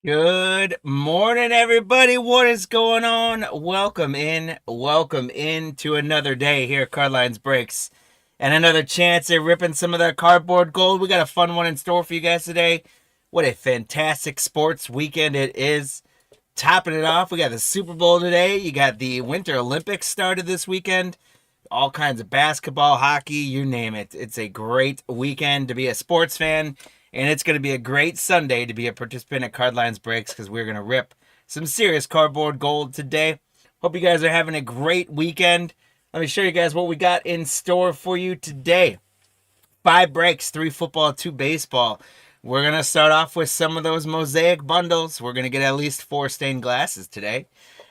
Good morning, everybody. What is going on? Welcome in to another day here at Cardlines Breaks, and another chance at ripping some of that cardboard gold. We got a fun one in store for you guys today. What a fantastic sports weekend it is! Topping it off, we got the Super Bowl today. You got the Winter Olympics started this weekend. All kinds of basketball, hockey, you name it. It's a great weekend to be a sports fan, and it's going to be a great Sunday to be a participant at Cardlines Breaks because we're going to rip some serious cardboard gold today. Hope you guys are having a great weekend. Let me show you guys what we got in store for you today. 5 breaks, 3 football, 2 baseball. We're going to start off with some of those Mosaic bundles. We're going to get at least 4 stained glasses today.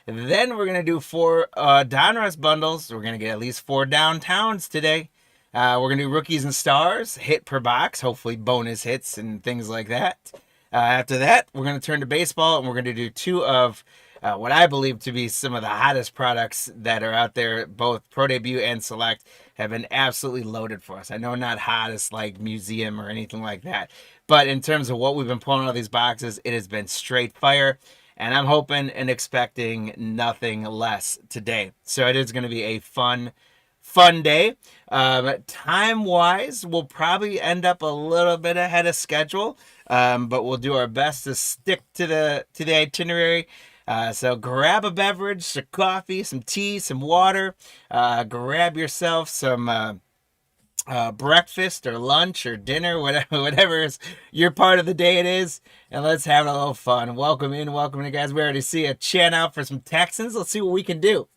Then we're going to do 4 Donruss bundles. We're going to get at least 4 downtowns today. We're going to do rookies and stars, hit per box, hopefully bonus hits and things like that. After that, we're going to turn to baseball, and we're going to do 2 of what I believe to be some of the hottest products that are out there. Both Pro Debut and Select have been absolutely loaded for us. I know not hottest like Museum or anything like that, but in terms of what we've been pulling out of these boxes, it has been straight fire. And I'm hoping and expecting nothing less today. So it is going to be a fun day. Time-wise, we'll probably end up a little bit ahead of schedule, but we'll do our best to stick to the itinerary. So grab a beverage, some coffee, some tea, some water. Grab yourself some breakfast or lunch or dinner, whatever is your part of the day it is, and let's have a little fun. Welcome in, guys. We already see a chant out for some Texans. Let's see what we can do.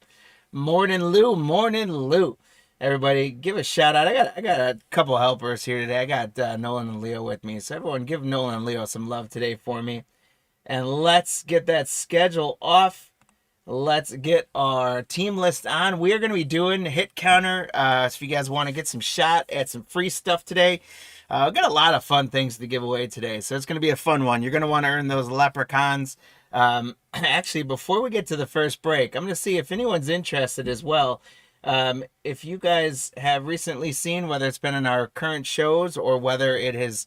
Morning, Lou. Everybody, give a shout out. I got a couple helpers here today. I got Nolan and Leo with me, so everyone give Nolan and Leo some love today for me. And let's get that schedule off. Let's get our team list on. We are going to be doing hit counter. So if you guys want to get some shot at some free stuff today, we've got a lot of fun things to give away today. So it's going to be a fun one. You're going to want to earn those leprechauns. Actually, before we get to the first break, I'm going to see if anyone's interested as well. If you guys have recently seen, whether it's been in our current shows or whether it has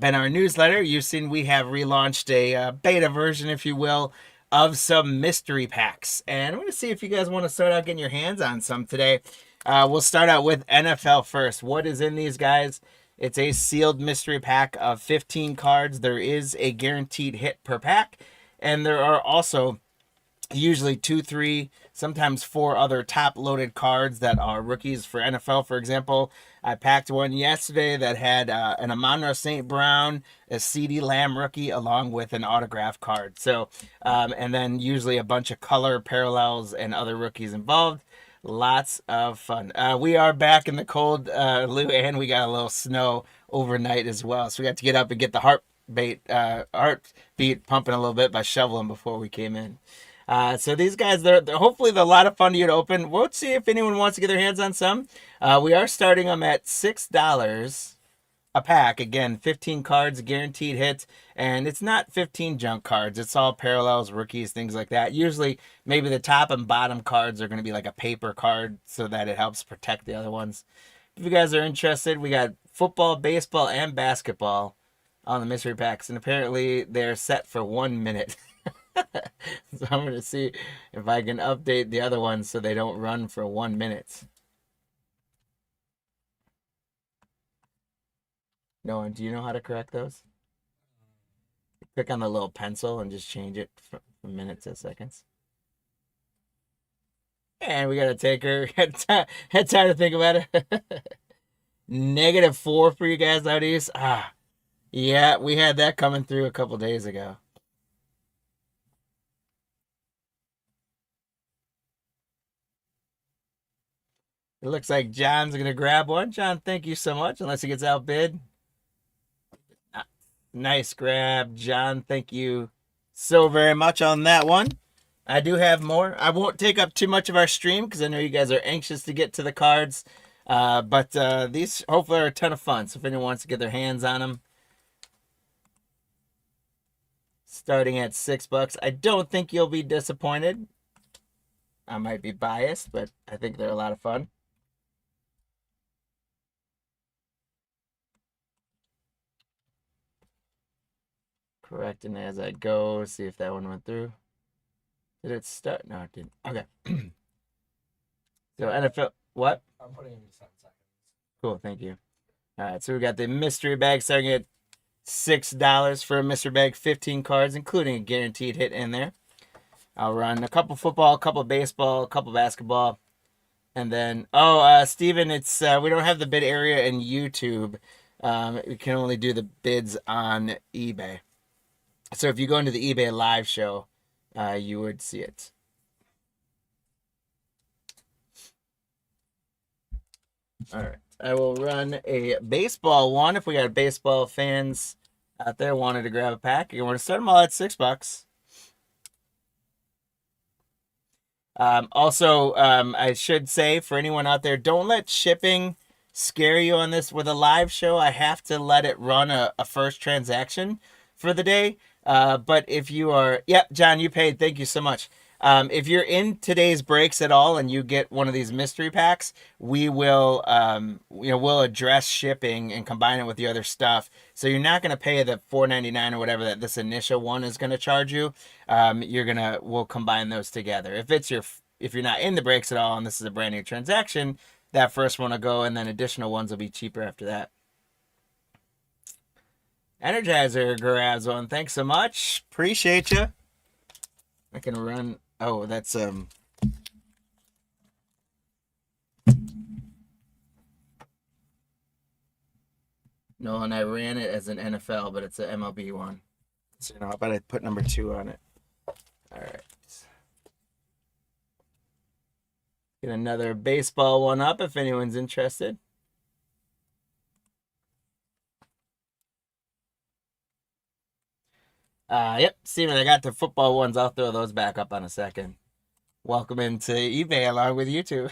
been our newsletter, you've seen we have relaunched a beta version, if you will, of some mystery packs. And I'm going to see if you guys want to start out getting your hands on some today. We'll start out with NFL first. What is in these guys? It's a sealed mystery pack of 15 cards. There is a guaranteed hit per pack. And there are also usually 2, 3, sometimes 4 other top loaded cards that are rookies for NFL. For example, I packed one yesterday that had an Amon-Ra St. Brown, a CeeDee Lamb rookie, along with an autograph card. So, and then usually a bunch of color parallels and other rookies involved. Lots of fun. We are back in the cold, Lou, and we got a little snow overnight as well. So we got to get up and get the heartbeat pumping a little bit by shoveling before we came in. So these guys, they're hopefully they're a lot of fun to you to open. We'll see if anyone wants to get their hands on some. We are starting them at $6 a pack. Again, 15 cards, guaranteed hits, and it's not 15 junk cards. It's all parallels, rookies, things like that. Usually, maybe the top and bottom cards are going to be like a paper card so that it helps protect the other ones. If you guys are interested, we got football, baseball, and basketball on the mystery packs, and apparently they're set for 1 minute. So I'm going to see if I can update the other ones so they don't run for 1 minute. No, do you know how to correct those? Click on the little pencil and just change it from minutes to seconds. And we got to take her. Had time to think about it. -4 for you guys out east. Yeah, we had that coming through a couple days ago. It looks like John's going to grab one. John, thank you so much, unless he gets outbid. Nice grab, John. Thank you so very much on that one. I do have more. I won't take up too much of our stream because I know you guys are anxious to get to the cards. But these hopefully are a ton of fun. So if anyone wants to get their hands on them, starting at $6, I don't think you'll be disappointed. I might be biased, but I think they're a lot of fun. correcting as I go. See if that one went through. Did it start? No, it didn't. Okay. So NFL, what? I'm putting in 7 seconds. Cool, thank you. All right, so we got the mystery bag starting at $6 for a mystery bag, 15 cards, including a guaranteed hit in there. I'll run a couple football, a couple baseball, a couple basketball, and then Steven, it's we don't have the bid area in YouTube. We can only do the bids on eBay. So if you go into the eBay live show, you would see it. All right. I will run a baseball one. If we got baseball fans out there wanted to grab a pack, you want to start them all at $6. I should say for anyone out there, don't let shipping scare you on this. With a live show, I have to let it run a first transaction for the day. But if you are, yep, John, you paid. Thank you so much. If you're in today's breaks at all and you get one of these mystery packs, we will, we'll address shipping and combine it with the other stuff. So you're not going to pay the $4.99 or whatever that this initial one is going to charge you. We'll combine those together. If you're not in the breaks at all and this is a brand new transaction, that first one will go, and then additional ones will be cheaper after that. Energizer grabs one. Thanks so much. Appreciate you. I can run. Oh, that's no, and I ran it as an NFL, but it's an MLB one. So how about I put number 2 on it? All right. Get another baseball one up if anyone's interested. Yep, Steven, I got the football ones. I'll throw those back up on a second. Welcome into eBay along with you two.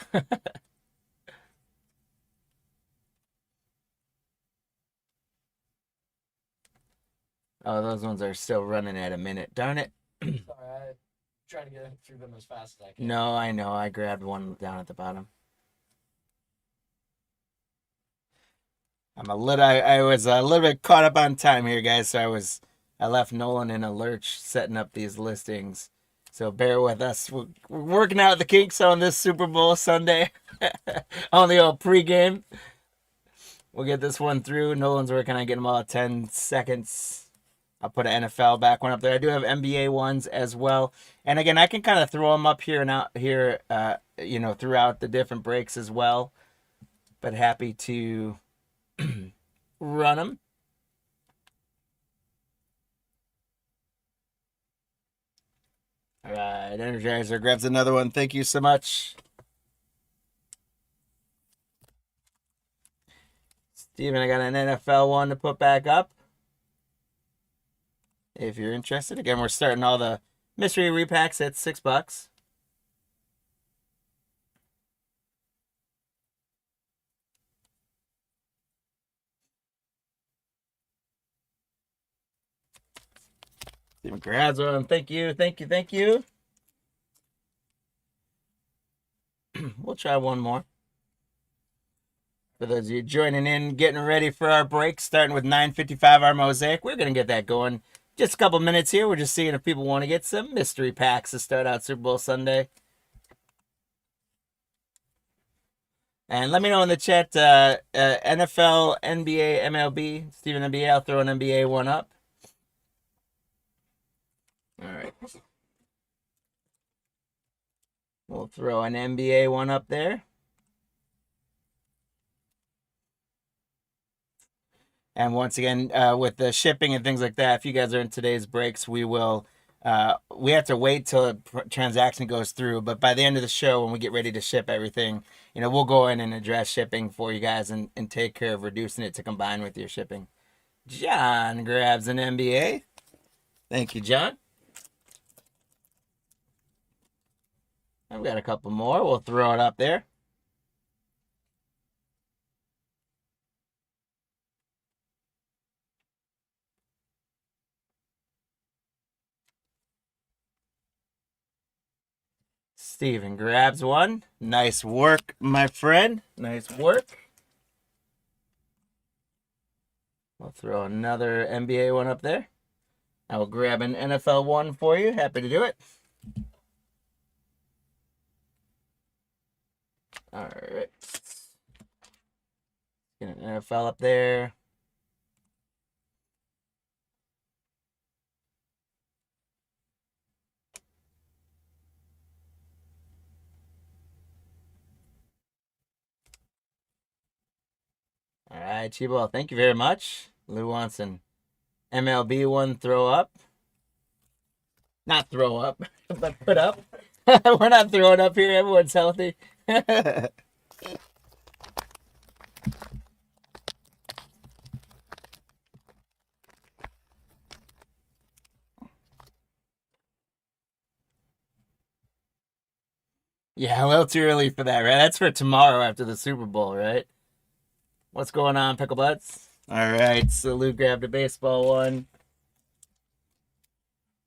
Oh, those ones are still running at a minute. Darn it. Sorry, I'm trying to get through them as fast as I can. No, I know. I grabbed one down at the bottom. I was a little bit caught up on time here, guys, so I left Nolan in a lurch setting up these listings. So bear with us. We're working out the kinks on this Super Bowl Sunday on the old pregame. We'll get this one through. Nolan's working on getting them all at 10 seconds. I'll put an NFL back one up there. I do have NBA ones as well. And again, I can kind of throw them up here and out here, throughout the different breaks as well. But happy to run them. All right, Energizer grabs another one. Thank you so much. Steven, I got an NFL one to put back up. If you're interested. Again, we're starting all the mystery repacks at $6. Steven grabs one. Thank you. We'll try one more. For those of you joining in, getting ready for our break, starting with 9:55 our Mosaic. We're going to get that going. Just a couple minutes here. We're just seeing if people want to get some mystery packs to start out Super Bowl Sunday. And let me know in the chat, NFL, NBA, MLB. Steven, NBA, I'll throw an NBA one up. All right. We'll throw an NBA one up there. And once again, with the shipping and things like that, if you guys are in today's breaks, we have to wait till a transaction goes through. But by the end of the show, when we get ready to ship everything, we'll go in and address shipping for you guys and take care of reducing it to combine with your shipping. John grabs an NBA. Thank you, John. I've got a couple more. We'll throw it up there. Steven grabs one. Nice work, my friend. Nice work. We'll throw another NBA one up there. I will grab an NFL one for you. Happy to do it. All right. Get an NFL up there. All right, Chibo, thank you very much. Lou wants an MLB one throw up. Not throw up, but put up. We're not throwing up here. Everyone's healthy. Yeah, a little too early for that, right? That's for tomorrow after the Super Bowl, right? What's going on, Pickle Butts? All right, so Lou grabbed a baseball one.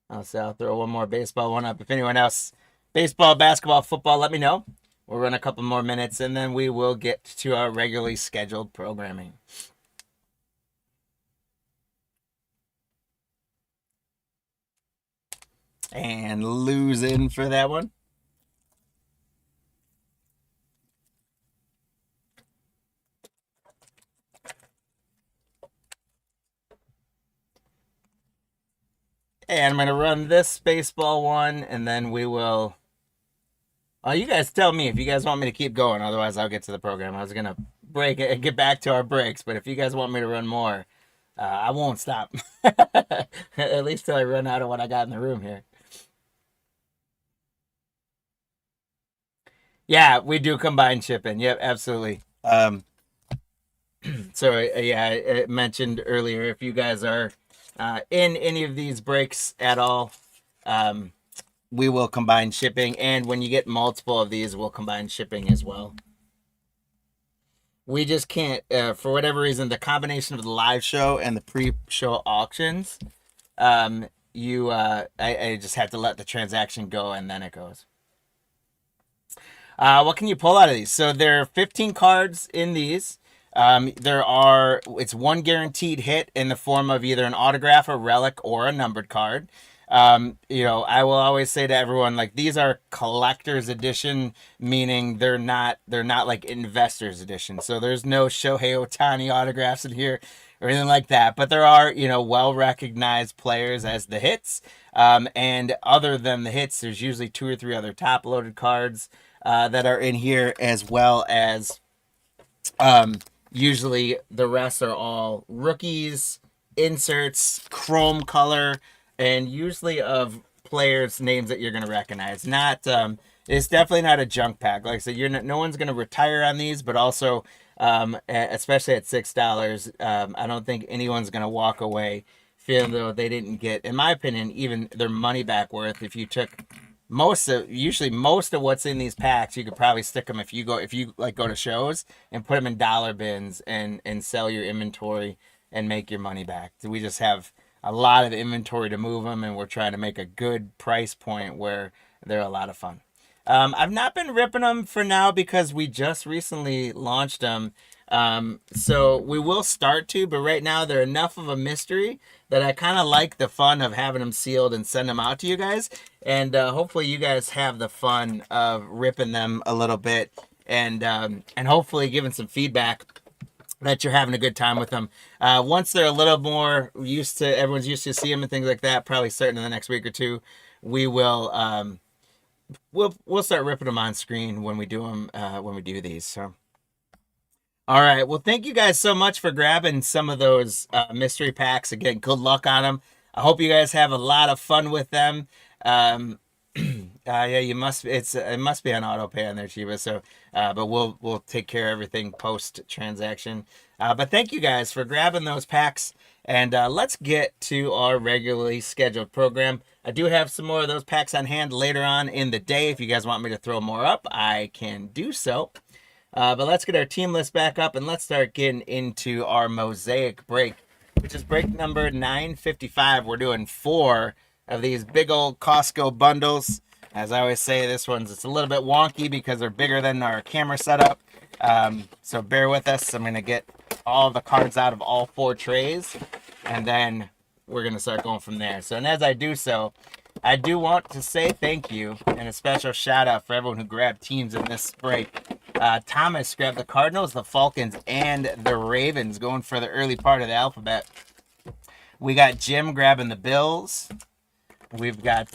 I'll throw one more baseball one up. If anyone else, baseball, basketball, football, let me know. We'll run a couple more minutes and then we will get to our regularly scheduled programming. And Lou's in for that one. And I'm going to run this baseball one, and then we will... you guys tell me if you guys want me to keep going. Otherwise, I'll get to the program. I was going to break it and get back to our breaks, but if you guys want me to run more, I won't stop. At least till I run out of what I got in the room here. Yeah, we do combine shipping. Yep, absolutely. So, yeah, I mentioned earlier, if you guys are in any of these breaks at all, we will combine shipping. And when you get multiple of these, we'll combine shipping as well. We just can't, for whatever reason, the combination of the live show and the pre-show auctions, I just have to let the transaction go and then it goes. What can you pull out of these? So there are 15 cards in these. It's one guaranteed hit in the form of either an autograph, a relic, or a numbered card. I will always say to everyone, like, these are collector's edition, meaning they're not like investor's edition. So there's no Shohei Ohtani autographs in here or anything like that. But there are, well-recognized players as the hits. And other than the hits, there's usually 2 or 3 other top-loaded cards that are in here, as well as usually the rest are all rookies, inserts, chrome color, and usually of players' names that you're going to recognize. It's definitely not a junk pack. Like I said, no one's going to retire on these, but also, especially at $6, I don't think anyone's going to walk away feeling though they didn't get, in my opinion, even their money back worth. If you took most of what's in these packs, you could probably stick them if you go to shows and put them in dollar bins and sell your inventory and make your money back. So we just have a lot of inventory to move them, and we're trying to make a good price point where they're a lot of fun. I've not been ripping them for now because we just recently launched them. So we will start to, but right now they're enough of a mystery that I kind of like the fun of having them sealed and send them out to you guys. And hopefully you guys have the fun of ripping them a little bit and hopefully giving some feedback that you're having a good time with them. Once they're a little more everyone's used to see them and things like that, probably starting in the next week or two, we will, we'll start ripping them on screen when we do them, when we do these. So. All right. Well, thank you guys so much for grabbing some of those mystery packs. Again, good luck on them. I hope you guys have a lot of fun with them. Yeah, it must be on auto pay on there, Chiba. So, but we'll take care of everything post transaction. But thank you guys for grabbing those packs, and let's get to our regularly scheduled program. I do have some more of those packs on hand later on in the day. If you guys want me to throw more up, I can do so. But let's get our team list back up and let's start getting into our Mosaic break, which is break number 955. We're doing 4 of these big old Costco bundles. As I always say, it's a little bit wonky because they're bigger than our camera setup. So bear with us. I'm going to get all the cards out of all 4 trays, and then we're going to start going from there. So, and as I do so, I do want to say thank you and a special shout out for everyone who grabbed teams in this break. Thomas grabbed the Cardinals, the Falcons, and the Ravens going for the early part of the alphabet. We got Jim grabbing the Bills. We've got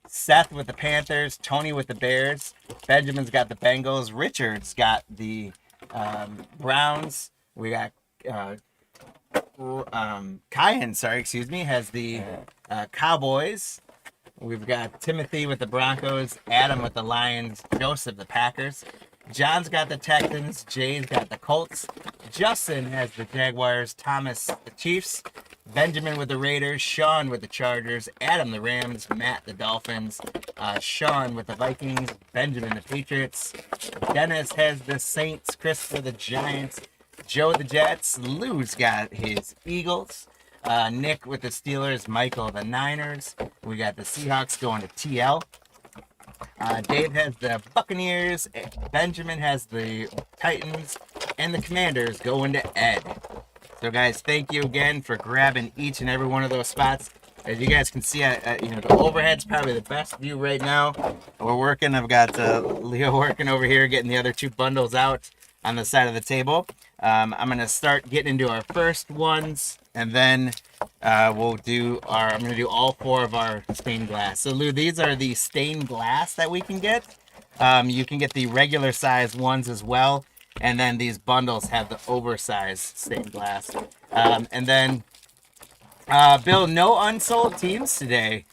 Seth with the Panthers, Tony with the Bears, Benjamin's got the Bengals, Richard's got the Browns. We got Kyan, has the Cowboys. We've got Timothy with the Broncos, Adam with the Lions, Joseph the Packers. John's got the Texans, Jay's got the Colts, Justin has the Jaguars, Thomas the Chiefs, Benjamin with the Raiders, Sean with the Chargers, Adam the Rams, Matt the Dolphins, Sean with the Vikings, Benjamin the Patriots, Dennis has the Saints, Chris with the Giants, Joe the Jets, Lou's got his Eagles, Nick with the Steelers, Michael the Niners. We got the Seahawks going to TL. Dave has the Buccaneers, Benjamin has the Titans, and the Commanders going to Ed. So guys, thank you again for grabbing each and every one of those spots. As you guys can see, the overhead's probably the best view right now. We're working. I've got Leo working over here, getting the other two bundles out on the side of the table. I'm going to start getting into our first ones, and then I'm going to do all four of our stained glass. So Lou, these are the stained glass that we can get. You can get the regular size ones as well. And then these bundles have the oversized stained glass. And then, Bill, no unsold teams today.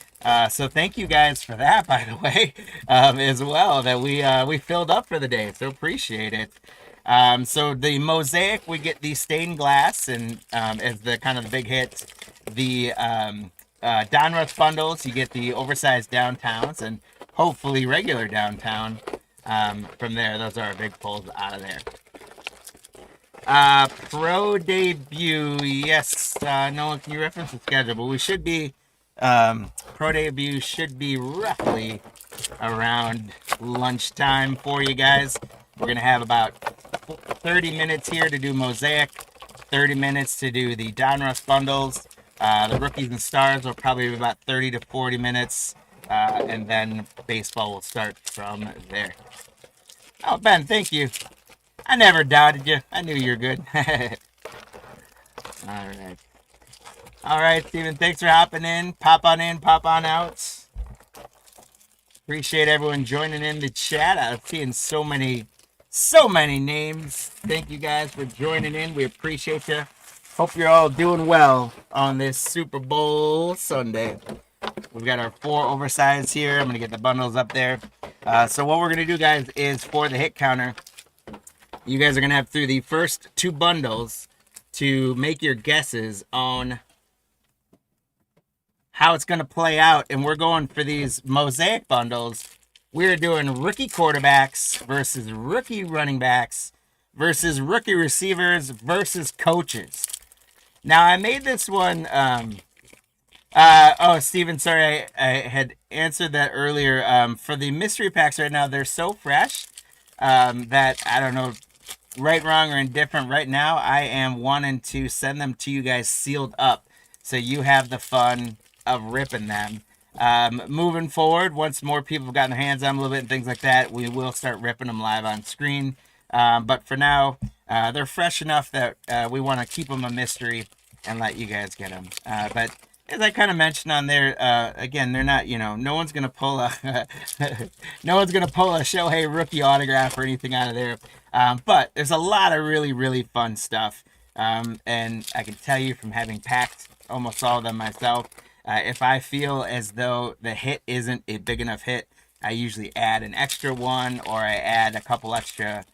So thank you guys for that, by the way, as well, that we filled up for the day. So appreciate it. So the Mosaic, we get the stained glass and as the kind of the big hit. The Donruss bundles, you get the oversized downtowns and hopefully regular downtown. From there, those are our big pulls out of there. Pro debut, yes. Nolan, can you reference the schedule? But we should be, pro debut should be roughly around lunchtime for you guys. We're going to have about 30 minutes here to do Mosaic, 30 minutes to do the Donruss bundles. The rookies and stars will probably be about 30 to 40 minutes. And then baseball will start from there. Oh, Ben, thank you. I never doubted you. I knew you were good. All right, Steven, thanks for hopping in. Pop on in, pop on out. Appreciate everyone joining in the chat. I'm seeing so many names. Thank you guys for joining in. We appreciate you. Hope you're all doing well on this Super Bowl Sunday. We've got our 4 oversized here. I'm going to get the bundles up there. So what we're going to do, guys, is for the hit counter, you guys are going to have through the first 2 bundles to make your guesses on how it's going to play out. And we're going for these Mosaic bundles. We're doing rookie quarterbacks versus rookie running backs versus rookie receivers versus coaches. Now, I made this one... Steven, sorry, I had answered that earlier. For the mystery packs right now, they're so fresh that I don't know, right, wrong, or indifferent. Right now, I am wanting to send them to you guys sealed up, so you have the fun of ripping them. Moving forward, once more people have gotten their hands on them a little bit and things like that, we will start ripping them live on screen. But for now, they're fresh enough that we want to keep them a mystery and let you guys get them. But as I kind of mentioned on there, again, they're not, no one's gonna pull a Shohei rookie autograph or anything out of there. But there's a lot of really, really fun stuff. And I can tell you from having packed almost all of them myself, if I feel as though the hit isn't a big enough hit, I usually add an extra one, or I add a couple extra,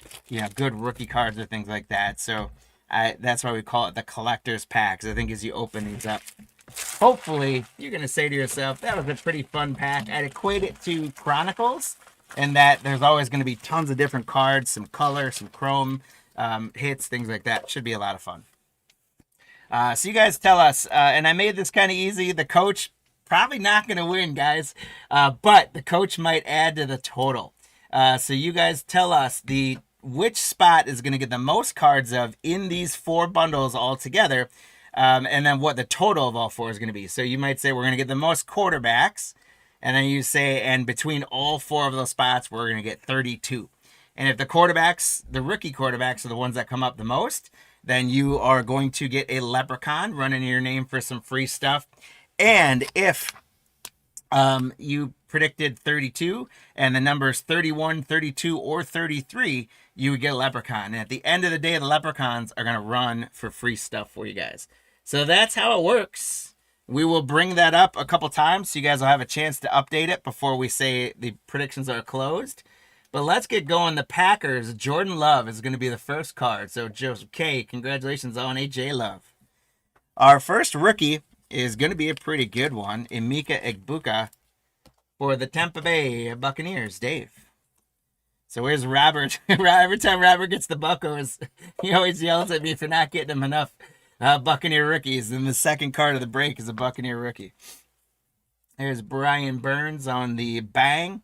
good rookie cards or things like that. So that's why we call it the collector's packs. I think as you open these up, hopefully you're going to say to yourself, that was a pretty fun pack. I'd equate it to Chronicles, in that there's always going to be tons of different cards, some color, some chrome, hits, things like that. Should be a lot of fun. So you guys tell us, and I made this kind of easy. The coach probably not going to win, guys, but the coach might add to the total. So you guys tell us which spot is going to get the most cards of in these 4 bundles all together. and then what the total of all four is going to be. So you might say we're going to get the most quarterbacks, and then you say, and between all four of those spots, we're going to get 32. And if the quarterbacks, the rookie quarterbacks, are the ones that come up the most, then you are going to get a leprechaun running your name for some free stuff. And if you predicted 32 and the numbers 31, 32, or 33, you would get a leprechaun. And at the end of the day, the leprechauns are going to run for free stuff for you guys. So that's how it works. We will bring that up a couple times so you guys will have a chance to update it before we say the predictions are closed. But let's get going. The Packers, Jordan Love is going to be the first card. So Joseph K, congratulations on AJ Love. Our first rookie is going to be a pretty good one. Emeka Egbuka for the Tampa Bay Buccaneers. Dave. So where's Robert? Every time Robert gets the Buccos, he always yells at me for not getting him enough Buccaneer rookies. And the second card of the break is a Buccaneer rookie. There's Brian Burns on the Bang.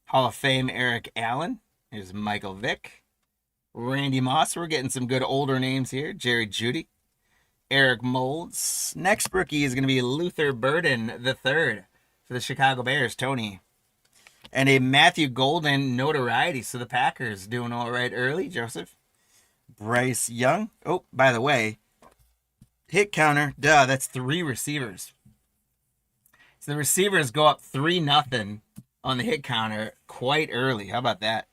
Hall of Fame Eric Allen. There's Michael Vick. Randy Moss. We're getting some good older names here. Jerry Jeudy. Eric Molds. Next rookie is going to be Luther Burden III for the Chicago Bears. Tony. And a Matthew Golden notoriety. So the Packers doing all right early. Joseph. Bryce Young. Oh, by the way, hit counter. Duh, that's 3 receivers. So the receivers go up 3-0 on the hit counter quite early. How about that?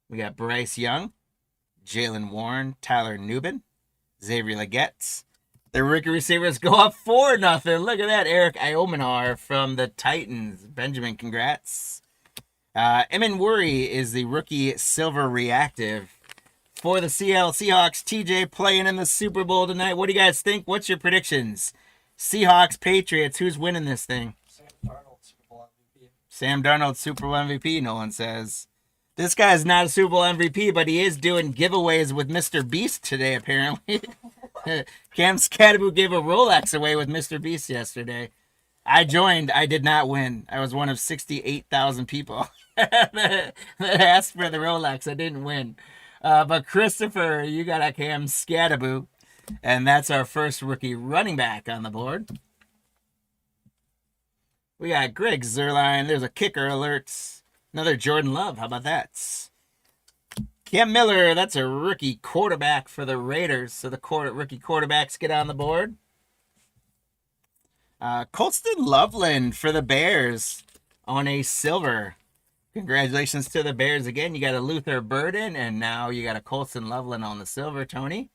We got Bryce Young, Jalen Warren, Tyler Nubin, Xavier Legette. The rookie receivers go up 4-0. Look at that. Eric Iomenar from the Titans. Benjamin, congrats. Emin Worry is the rookie silver reactive for the Seattle Seahawks. TJ playing in the Super Bowl tonight. What do you guys think? What's your predictions? Seahawks, Patriots. Who's winning this thing? Sam Darnold, Super Bowl MVP, Nolan says. This guy's not a Super Bowl MVP, but he is doing giveaways with Mr. Beast today, apparently. Cam Scadaboo gave a Rolex away with Mr. Beast yesterday. I joined. I did not win. I was one of 68,000 people that asked for the Rolex. I didn't win. But Christopher, you got a Cam Scadaboo. And that's our first rookie running back on the board. We got Greg Zerline. There's a kicker alert. Another Jordan Love. How about that? Cam Miller. That's a rookie quarterback for the Raiders. So the rookie quarterbacks get on the board. Colston Loveland for the Bears on a silver. Congratulations to the Bears again. You got a Luther Burden, and now you got a Colston Loveland on the silver, Tony.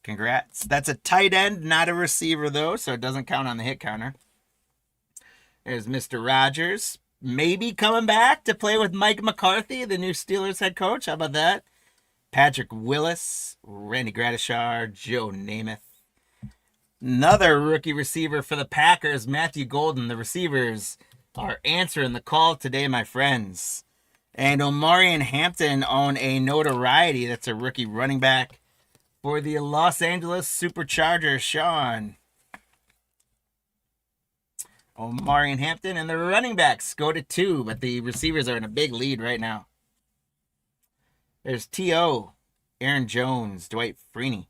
Congrats. That's a tight end, not a receiver, though, so it doesn't count on the hit counter. There's Mr. Rogers, maybe coming back to play with Mike McCarthy, the new Steelers head coach. How about that? Patrick Willis, Randy Gradishar, Joe Namath. Another rookie receiver for the Packers, Matthew Golden. The receivers are answering the call today, my friends. And Omarion Hampton on a notoriety. That's a rookie running back for the Los Angeles Superchargers, Sean. Omarion Hampton, and the running backs go to 2, but the receivers are in a big lead right now. There's T.O., Aaron Jones, Dwight Freeney,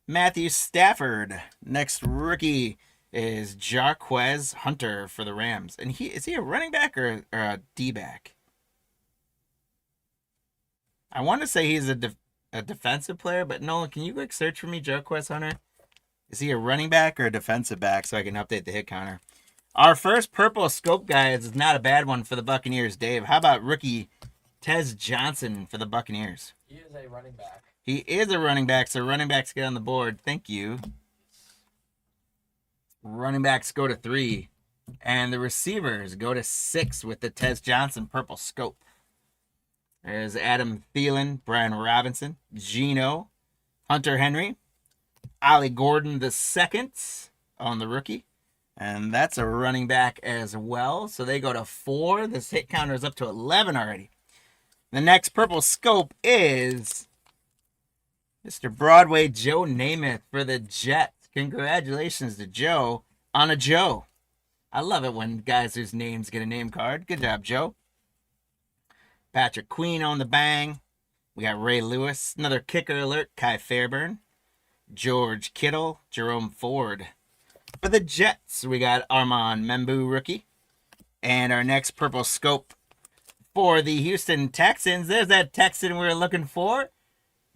Matthew Stafford. Next rookie is Jarquez Hunter for the Rams. And is he a running back or a D-back? I want to say he's a defensive player, but Nolan, can you quick search for me Jarquez Hunter? Is he a running back or a defensive back so I can update the hit counter? Our first purple scope, guys, is not a bad one for the Buccaneers. Dave, how about rookie Tez Johnson for the Buccaneers? He is a running back. He is a running back, so running backs get on the board. Thank you. Running backs go to 3. And the receivers go to 6 with the Tez Johnson purple scope. There's Adam Thielen, Brian Robinson, Geno, Hunter Henry, Ollie Gordon II on the rookie. And that's a running back as well. So they go to 4. This hit counter is up to 11 already. The next purple scope is Mr. Broadway Joe Namath for the Jets. Congratulations to Joe on a Joe. I love it when guys whose names get a name card. Good job, Joe. Patrick Queen on the Bang. We got Ray Lewis. Another kicker alert, Kai Fairburn. George Kittle, Jerome Ford. For the Jets, we got Armand Membu, rookie. And our next purple scope for the Houston Texans. There's that Texan we were looking for.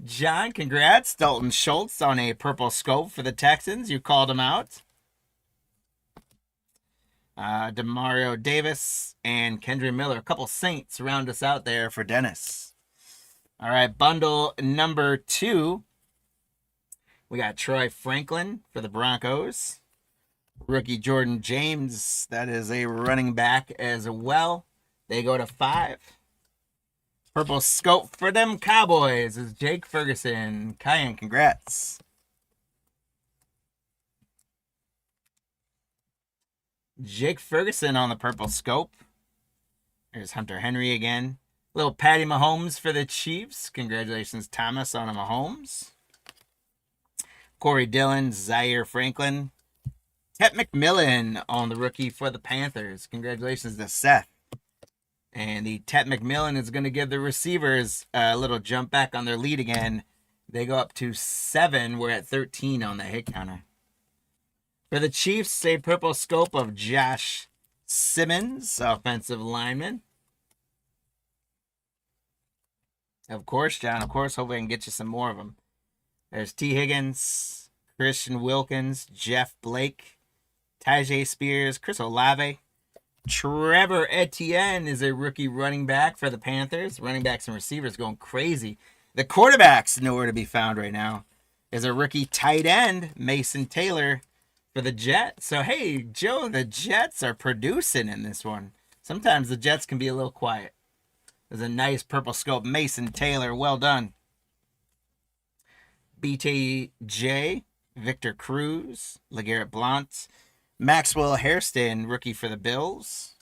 John, congrats. Dalton Schultz on a purple scope for the Texans. You called him out. Demario Davis and Kendra Miller. A couple Saints round us out there for Dennis. All right, bundle number 2. We got Troy Franklin for the Broncos. Rookie Jordan James. That is a running back as well. They go to 5. Purple scope for them Cowboys is Jake Ferguson. Kyan, congrats. Jake Ferguson on the purple scope. There's Hunter Henry again. Little Patty Mahomes for the Chiefs. Congratulations, Thomas, on a Mahomes. Corey Dillon, Zaire Franklin. Tet McMillan on the rookie for the Panthers. Congratulations to Seth. And the Tet McMillan is going to give the receivers a little jump back on their lead again. They go up to 7. We're at 13 on the hit counter. For the Chiefs, a purple scope of Josh Simmons, offensive lineman. Of course, John. Of course, hopefully I can get you some more of them. There's T. Higgins, Christian Wilkins, Jeff Blake, Tajay Spears, Chris Olave. Trevor Etienne is a rookie running back for the Panthers. Running backs and receivers going crazy. The quarterback's nowhere to be found right now. There's a rookie tight end, Mason Taylor, for the Jets. So, hey, Joe, the Jets are producing in this one. Sometimes the Jets can be a little quiet. There's a nice purple scope. Mason Taylor, well done. BTJ, Victor Cruz, LeGarrette Blount, Maxwell Hairston, rookie for the Bills.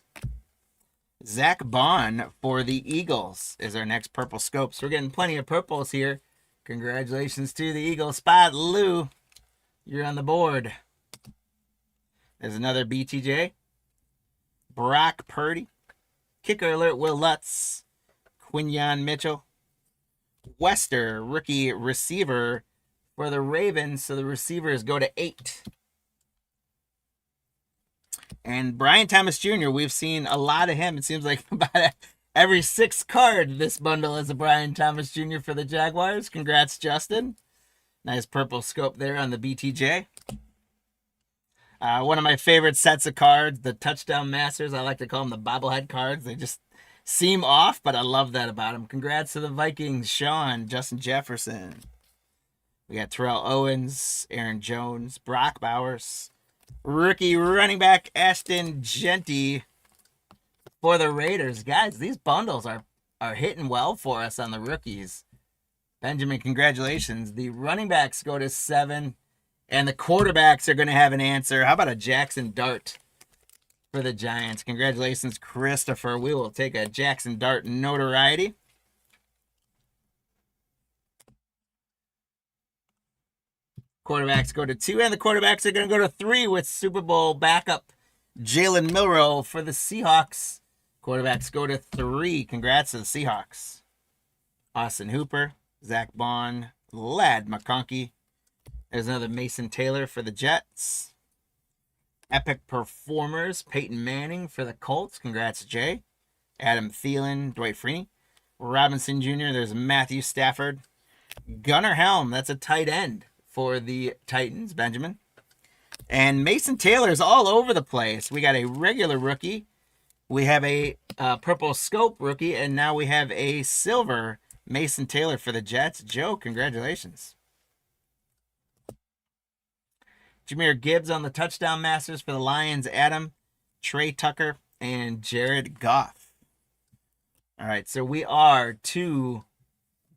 Zach Bond for the Eagles is our next purple scope. So we're getting plenty of purples here. Congratulations to the Eagles. Spot Lou, you're on the board. There's another BTJ. Brock Purdy. Kicker alert, Will Lutz. Quinyon Mitchell. Wester, rookie receiver for the Ravens. So the receivers go to 8. And Brian Thomas Jr., we've seen a lot of him. It seems like about every 6th card this bundle is a Brian Thomas Jr. for the Jaguars. Congrats, Justin. Nice purple scope there on the BTJ. One of my favorite sets of cards, the Touchdown Masters. I like to call them the bobblehead cards. They just seem off, but I love that about them. Congrats to the Vikings, Sean, Justin Jefferson. We got Terrell Owens, Aaron Jones, Brock Bowers. Rookie running back Ashton Genty for the Raiders. Guys, these bundles are hitting well for us on the rookies. Benjamin, congratulations. The running backs go to 7, and the quarterbacks are going to have an answer. How about a Jackson Dart for the Giants? Congratulations, Christopher. We will take a Jackson Dart notoriety. Quarterbacks go to 2, and the quarterbacks are going to go to 3 with Super Bowl backup Jalen Milroe for the Seahawks. Quarterbacks go to 3. Congrats to the Seahawks. Austin Hooper, Zach Bond, Ladd McConkey. There's another Mason Taylor for the Jets. Epic Performers, Peyton Manning for the Colts. Congrats, Jay. Adam Thielen, Dwight Freeney. Robinson Jr., there's Matthew Stafford. Gunnar Helm, that's a tight end for the Titans, Benjamin. And Mason Taylor's all over the place. We got a regular rookie. We have a purple scope rookie. And now we have a silver Mason Taylor for the Jets. Joe, congratulations. Jahmyr Gibbs on the Touchdown Masters for the Lions. Adam, Trey Tucker, and Jared Goff. All right, so we are 2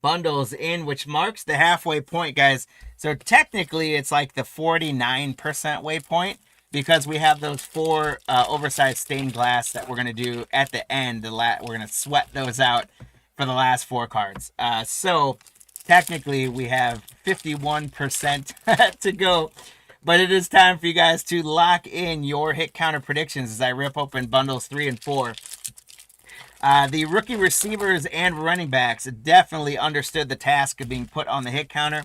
bundles in, which marks the halfway point, guys. So technically it's like the 49% waypoint because we have those 4 oversized stained glass that we're going to do at the end. We're going to sweat those out for the last 4 cards. So technically we have 51% to go, but it is time for you guys to lock in your hit counter predictions as I rip open bundles 3 and 4. The rookie receivers and running backs definitely understood the task of being put on the hit counter.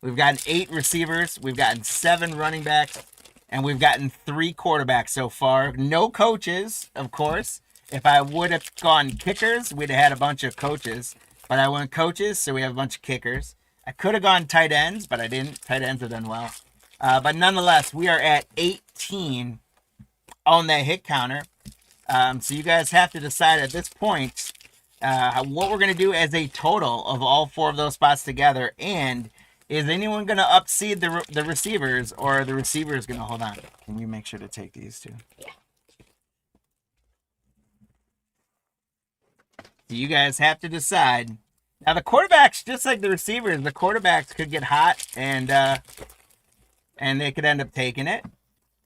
We've gotten 8 receivers. We've gotten 7 running backs. And we've gotten 3 quarterbacks so far. No coaches, of course. If I would have gone kickers, we'd have had a bunch of coaches. But I went coaches, so we have a bunch of kickers. I could have gone tight ends, but I didn't. Tight ends have done well. But nonetheless, we are at 18 on that hit counter. So you guys have to decide at this point what we're going to do as a total of all 4 of those spots together. And is anyone going to upseed the receivers, or are the receivers going to hold on? Can you make sure to take these too? Yeah. So you guys have to decide. Now the quarterbacks, just like the receivers, the quarterbacks could get hot and they could end up taking it.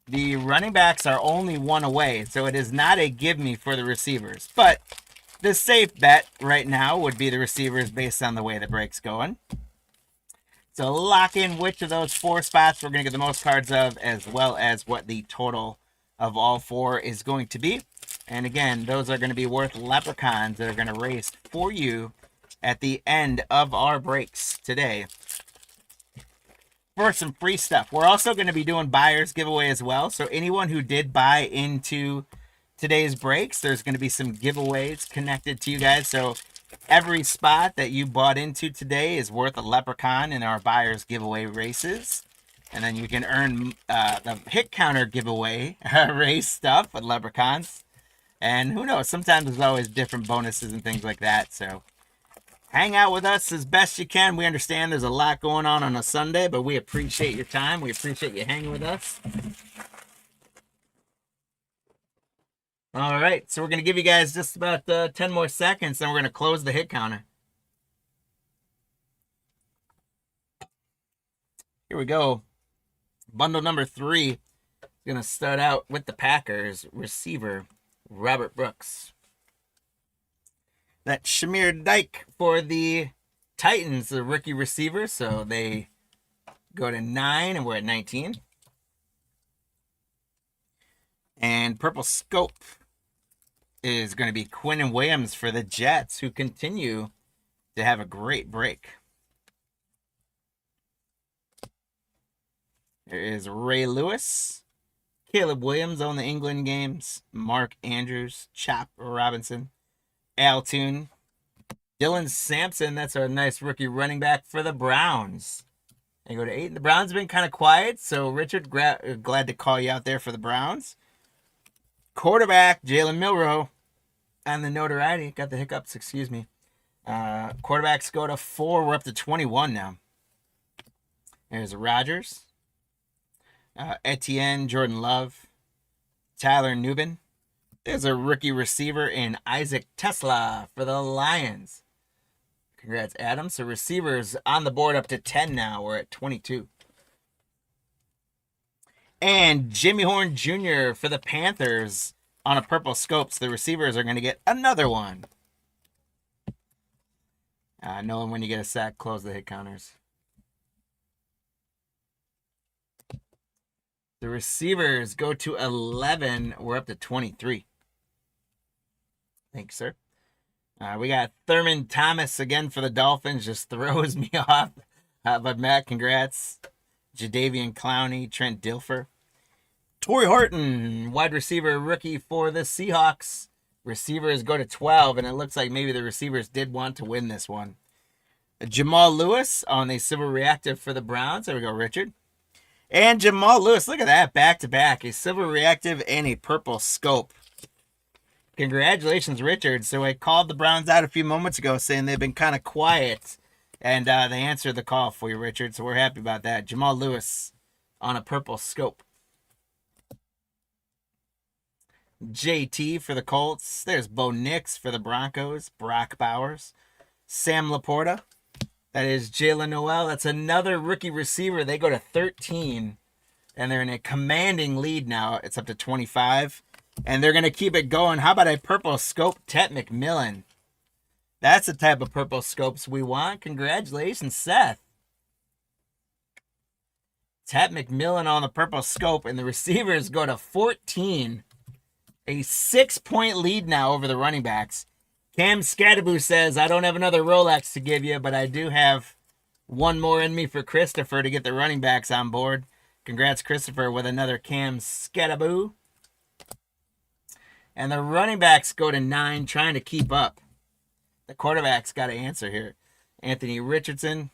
The running backs are only 1 away, so it is not a give me for the receivers. But the safe bet right now would be the receivers based on the way the break's going. So lock in which of those 4 spots we're going to get the most cards of, as well as what the total of all 4 is going to be. And again, those are going to be worth leprechauns that are going to race for you at the end of our breaks today for some free stuff. We're also going to be doing buyers giveaway as well. So anyone who did buy into today's breaks, there's going to be some giveaways connected to you guys. So every spot that you bought into today is worth a leprechaun in our buyers giveaway races. And then you can earn the hit counter giveaway race stuff with leprechauns. And who knows, sometimes there's always different bonuses and things like that. So hang out with us as best you can. We understand there's a lot going on a Sunday, but we appreciate your time. We appreciate you hanging with us. All right, so we're going to give you guys just about 10 more seconds, then we're going to close the hit counter. Here we go. Bundle number 3 is going to start out with the Packers receiver, Robert Brooks. That Shamir Dyke for the Titans, the rookie receiver, so they go to 9, and we're at 19. And Purple Scope is going to be Quinnen Williams for the Jets, who continue to have a great break. There is Ray Lewis, Caleb Williams on the England games, Mark Andrews, Chop Robinson, Al Toon, Dylan Sampson, that's our nice rookie running back for the Browns. They go to 8. The Browns have been kind of quiet, so Richard, glad to call you out there for the Browns. Quarterback, Jalen Milroe, on the notoriety. Got the hiccups, excuse me. Quarterbacks go to 4. We're up to 21 now. There's Rodgers, Etienne, Jordan Love, Tyler Nubin. There's a rookie receiver in Isaac Tesla for the Lions. Congrats, Adam. So receivers on the board up to 10 now. We're at 22. And Jimmy Horn Jr. for the Panthers on a purple scope. So the receivers are going to get another one. Nolan, when you get a sack, close the hit counters. The receivers go to 11. We're up to 23. Thanks, sir. We got Thurman Thomas again for the Dolphins. Just throws me off. But Matt, congrats. Jadeveon Clowney, Trent Dilfer. Torrey Horton, wide receiver rookie for the Seahawks. Receivers go to 12, and it looks like maybe the receivers did want to win this one. Jamal Lewis on the Civil Reactive for the Browns. There we go, Richard. And Jamal Lewis, look at that, back-to-back. A Civil Reactive and a purple scope. Congratulations, Richard. So I called the Browns out a few moments ago saying they've been kind of quiet. And they answered the call for you, Richard. So we're happy about that. Jamal Lewis on a purple scope. JT for the Colts. There's Bo Nix for the Broncos. Brock Bowers. Sam Laporta. That is Jalen Noel. That's another rookie receiver. They go to 13. And they're in a commanding lead now. It's up to 25. And they're going to keep it going. How about a purple scope, Tet McMillan? That's the type of purple scopes we want. Congratulations, Seth. Tet McMillan on the purple scope. And the receivers go to 14. A 6-point lead now over the running backs. Cam Scadaboo says, I don't have another Rolex to give you, but I do have One more in me for Christopher to get the running backs on board. Congrats, Christopher, with another Cam Scattaboo. And the running backs go to 9, trying to keep up. The quarterback's got to answer here. Anthony Richardson,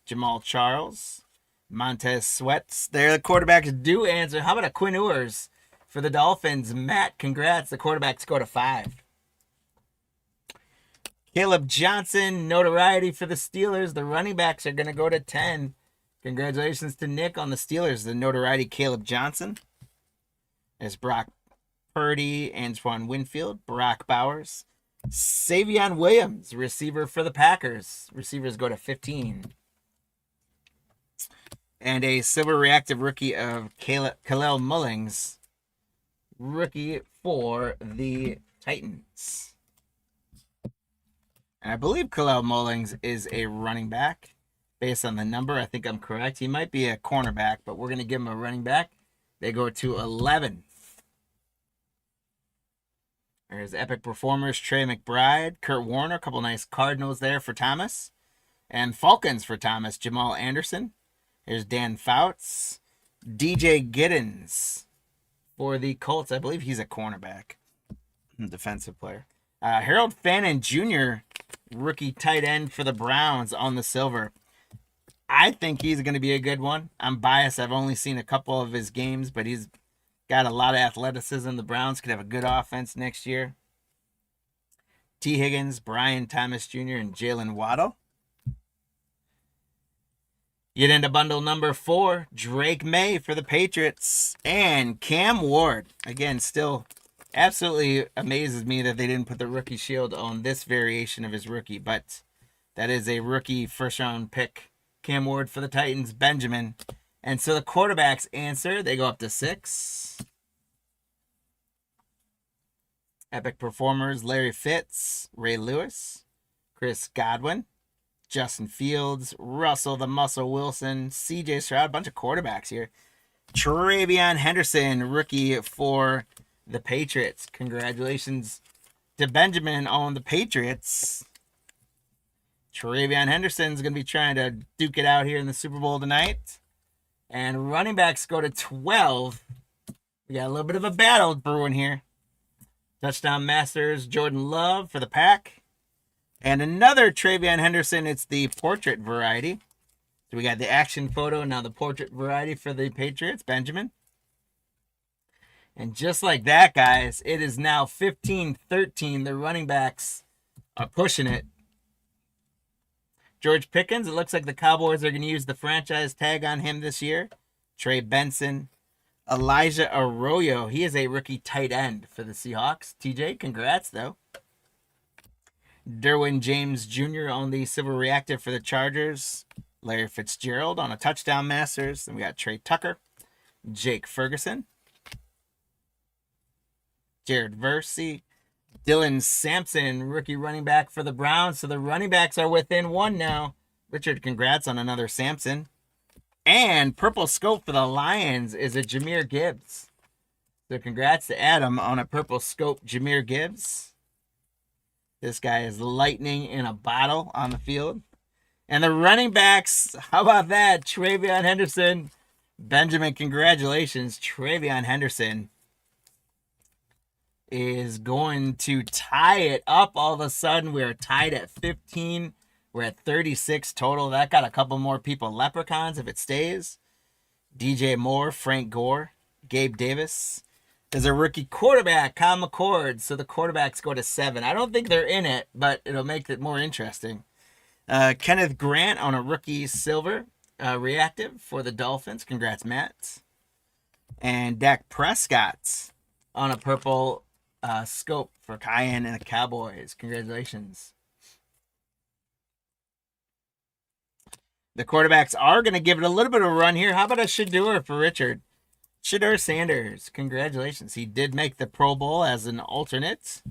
Jamal Charles, Montez Sweats. There, the quarterbacks do answer. How about a Quinn Ewers for the Dolphins? Matt, congrats. The quarterbacks go to 5. Caleb Johnson, notoriety for the Steelers. The running backs are going to go to 10. Congratulations to Nick on the Steelers. The notoriety Caleb Johnson. There's Brock Purdy, Antoine Winfield, Brock Bowers. Savion Williams, receiver for the Packers. Receivers go to 15. And a silver reactive rookie of Kalel Mullings. Rookie for the Titans. And I believe Kalel Mullings is a running back. Based on the number, I think I'm correct. He might be a cornerback, but we're going to give him a running back. They go to 11. There's Epic Performers, Trey McBride, Kurt Warner, a couple nice Cardinals there for Thomas. And Falcons for Thomas, Jamal Anderson. Here's Dan Fouts. DJ Giddens for the Colts. I believe he's a cornerback. Defensive player. Harold Fannin Jr., rookie tight end for the Browns on the silver. I think he's going to be a good one. I'm biased. I've only seen a couple of his games, but he's got a lot of athleticism. The Browns could have a good offense next year. T. Higgins, Brian Thomas Jr., and Jalen Waddle. Get into bundle number 4, Drake May for the Patriots, and Cam Ward. Again, still absolutely amazes me that they didn't put the rookie shield on this variation of his rookie, but that is a rookie first-round pick. Cam Ward for the Titans, Benjamin. And so the quarterbacks answer. They go up to 6. Epic Performers, Larry Fitz, Ray Lewis, Chris Godwin, Justin Fields, Russell the Muscle Wilson, CJ Stroud, a bunch of quarterbacks here. Travion Henderson, rookie for the Patriots. Congratulations to Benjamin on the Patriots. Travion Henderson's going to be trying to duke it out here in the Super Bowl tonight. And running backs go to 12. We got a little bit of a battle brewing here. Touchdown Masters, Jordan Love for the Pack. And another Travion Henderson. It's the portrait variety. So we got the action photo, now the portrait variety for the Patriots, Benjamin. And just like that, guys, it is now 15-13. The running backs are pushing it. George Pickens, it looks like the Cowboys are going to use the franchise tag on him this year. Trey Benson. Elijah Arroyo, he is a rookie tight end for the Seahawks. TJ, congrats, though. Derwin James Jr. on the Silver Reactive for the Chargers. Larry Fitzgerald on a Touchdown Masters. And we got Trey Tucker. Jake Ferguson. Jared Versey. Dylan Sampson, rookie running back for the Browns. So the running backs are within 1 now. Richard, congrats on another Sampson. And Purple Scope for the Lions is a Jahmyr Gibbs. So congrats to Adam on a Purple Scope Jahmyr Gibbs. This guy is lightning in a bottle on the field. And the running backs, how about that? Travion Henderson. Benjamin, congratulations. Travion Henderson is going to tie it up all of a sudden. We're tied at 15. We're at 36 total. That got a couple more people. Leprechauns if it stays. DJ Moore, Frank Gore, Gabe Davis. There's a rookie quarterback, Kyle McCord. So the quarterbacks go to 7. I don't think they're in it, but it'll make it more interesting. Kenneth Grant on a rookie silver reactive for the Dolphins. Congrats, Matt. And Dak Prescott on a purple scope for Cayenne and the Cowboys. Congratulations. The quarterbacks are going to give it a little bit of a run here. How about a Shedeur for Richard? Shedeur Sanders. Congratulations. He did make the Pro Bowl as an alternate.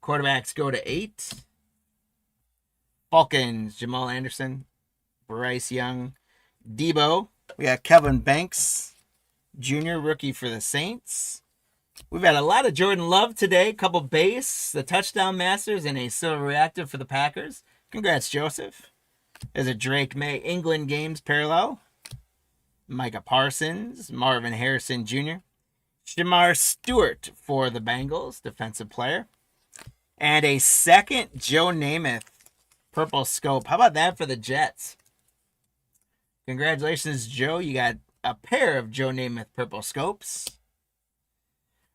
Quarterbacks go to 8. Falcons, Jamal Anderson, Bryce Young, Debo. We got Kevin Banks Jr., rookie for the Saints. We've had a lot of Jordan Love today. Couple base, the Touchdown Masters, and a Silver Reactive for the Packers. Congrats, Joseph. There's a Drake May England Games parallel. Micah Parsons, Marvin Harrison Jr., Shamar Stewart for the Bengals, defensive player. And a second Joe Namath purple scope. How about that for the Jets? Congratulations, Joe. You got a pair of Joe Namath purple scopes.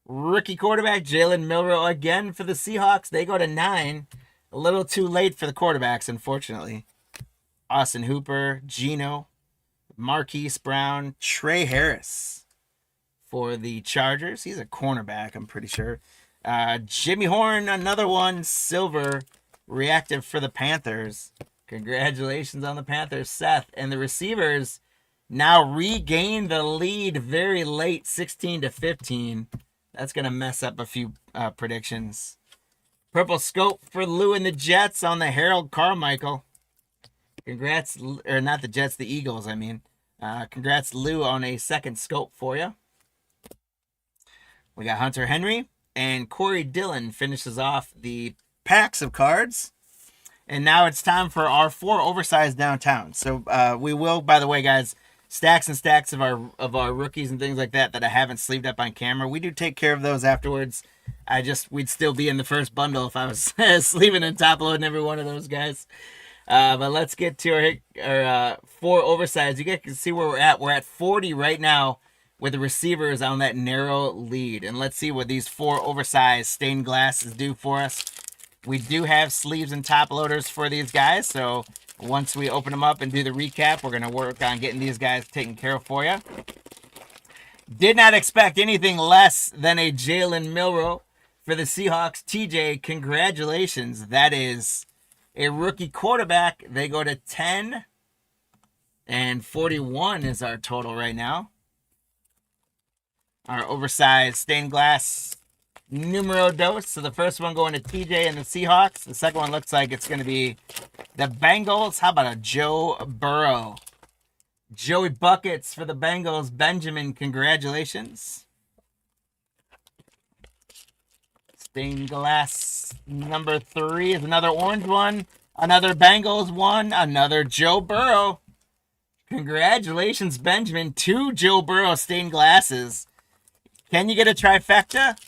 Rookie quarterback Jalen Milroe again for the Seahawks. They go to 9. A little too late for the quarterbacks, unfortunately. Austin Hooper, Geno, Marquise Brown, Trey Harris for the Chargers. He's a cornerback, I'm pretty sure. Jimmy Horn, another one, silver, reactive for the Panthers. Congratulations on the Panthers, Seth. And the receivers now regain the lead very late, 16-15. That's going to mess up a few predictions. Purple scope for Lou and the Jets on the Harold Carmichael. Congrats, or not the Jets, the Eagles, I mean. Congrats, Lou, on a second scope for you. We got Hunter Henry, and Corey Dillon finishes off the packs of cards. And now it's time for our 4 oversized downtown. So we will, by the way, guys, stacks and stacks of our rookies and things like that I haven't sleeved up on camera. We do take care of those afterwards. We'd still be in the first bundle if I was sleeving and top loading every one of those guys. But let's get to our 4 oversized. You guys can see where we're at. We're at 40 right now with the receivers on that narrow lead. And let's see what these 4 oversized stained glasses do for us. We do have sleeves and top loaders for these guys. So once we open them up and do the recap, we're going to work on getting these guys taken care of for you. Did not expect anything less than a Jalen Milroe for the Seahawks. TJ, congratulations. That is a rookie quarterback. They go to 10. And 41 is our total right now. Our oversized stained glass numero dos. So the first one going to TJ and the Seahawks. The second one looks like it's going to be the Bengals. How about a Joe Burrow? Joey Buckets for the Bengals. Benjamin, congratulations. Stained glass number 3 is another orange one. Another Bengals one. Another Joe Burrow. Congratulations, Benjamin. 2 Joe Burrow stained glasses. Can you get a trifecta?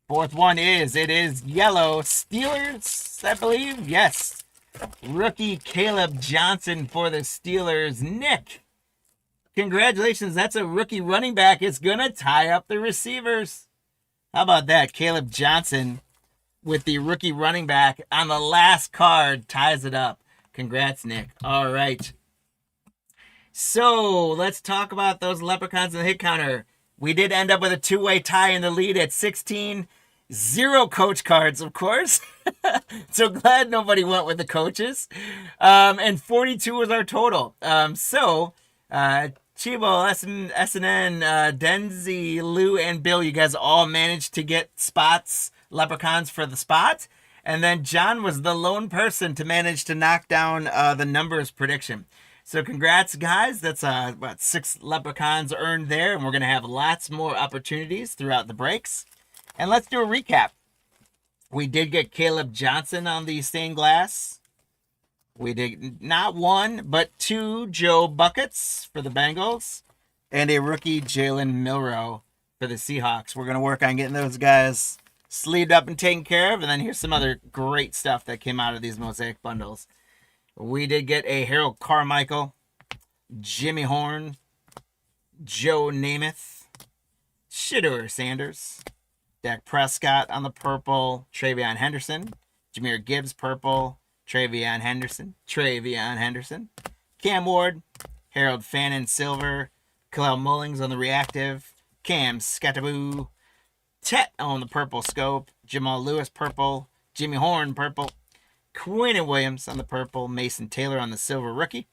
Fourth one it is yellow. Steelers, I believe. Yes. Rookie Caleb Johnson for the Steelers. Nick, congratulations. That's a rookie running back. It's going to tie up the receivers. How about that? Caleb Johnson with the rookie running back on the last card ties it up. Congrats, Nick. All right. So let's talk about those leprechauns in the hit counter. We did end up with a 2-way tie in the lead at 16. 0 coach cards, of course. So glad nobody went with the coaches. And 42 was our total. Chibo, SNN, Denzi, Lou, and Bill, you guys all managed to get spots, leprechauns for the spot. And then John was the lone person to manage to knock down the numbers prediction. So congrats, guys. That's about 6 leprechauns earned there. And we're going to have lots more opportunities throughout the breaks. And let's do a recap. We did get Caleb Johnson on the stained glass. We did not 1, but 2 Joe Buckets for the Bengals. And a rookie Jalen Milroe for the Seahawks. We're going to work on getting those guys sleeved up and taken care of. And then here's some other great stuff that came out of these Mosaic bundles. We did get a Harold Carmichael, Jimmy Horn, Joe Namath, Shedeur Sanders, Dak Prescott on the purple, Travion Henderson, Jahmyr Gibbs purple, Travion Henderson, Cam Ward, Harold Fannin silver, Khalil Mullings on the reactive, Cam Skataboo, Tet on the purple scope, Jamal Lewis purple, Jimmy Horn purple, Quinn Williams on the purple, Mason Taylor on the silver rookie,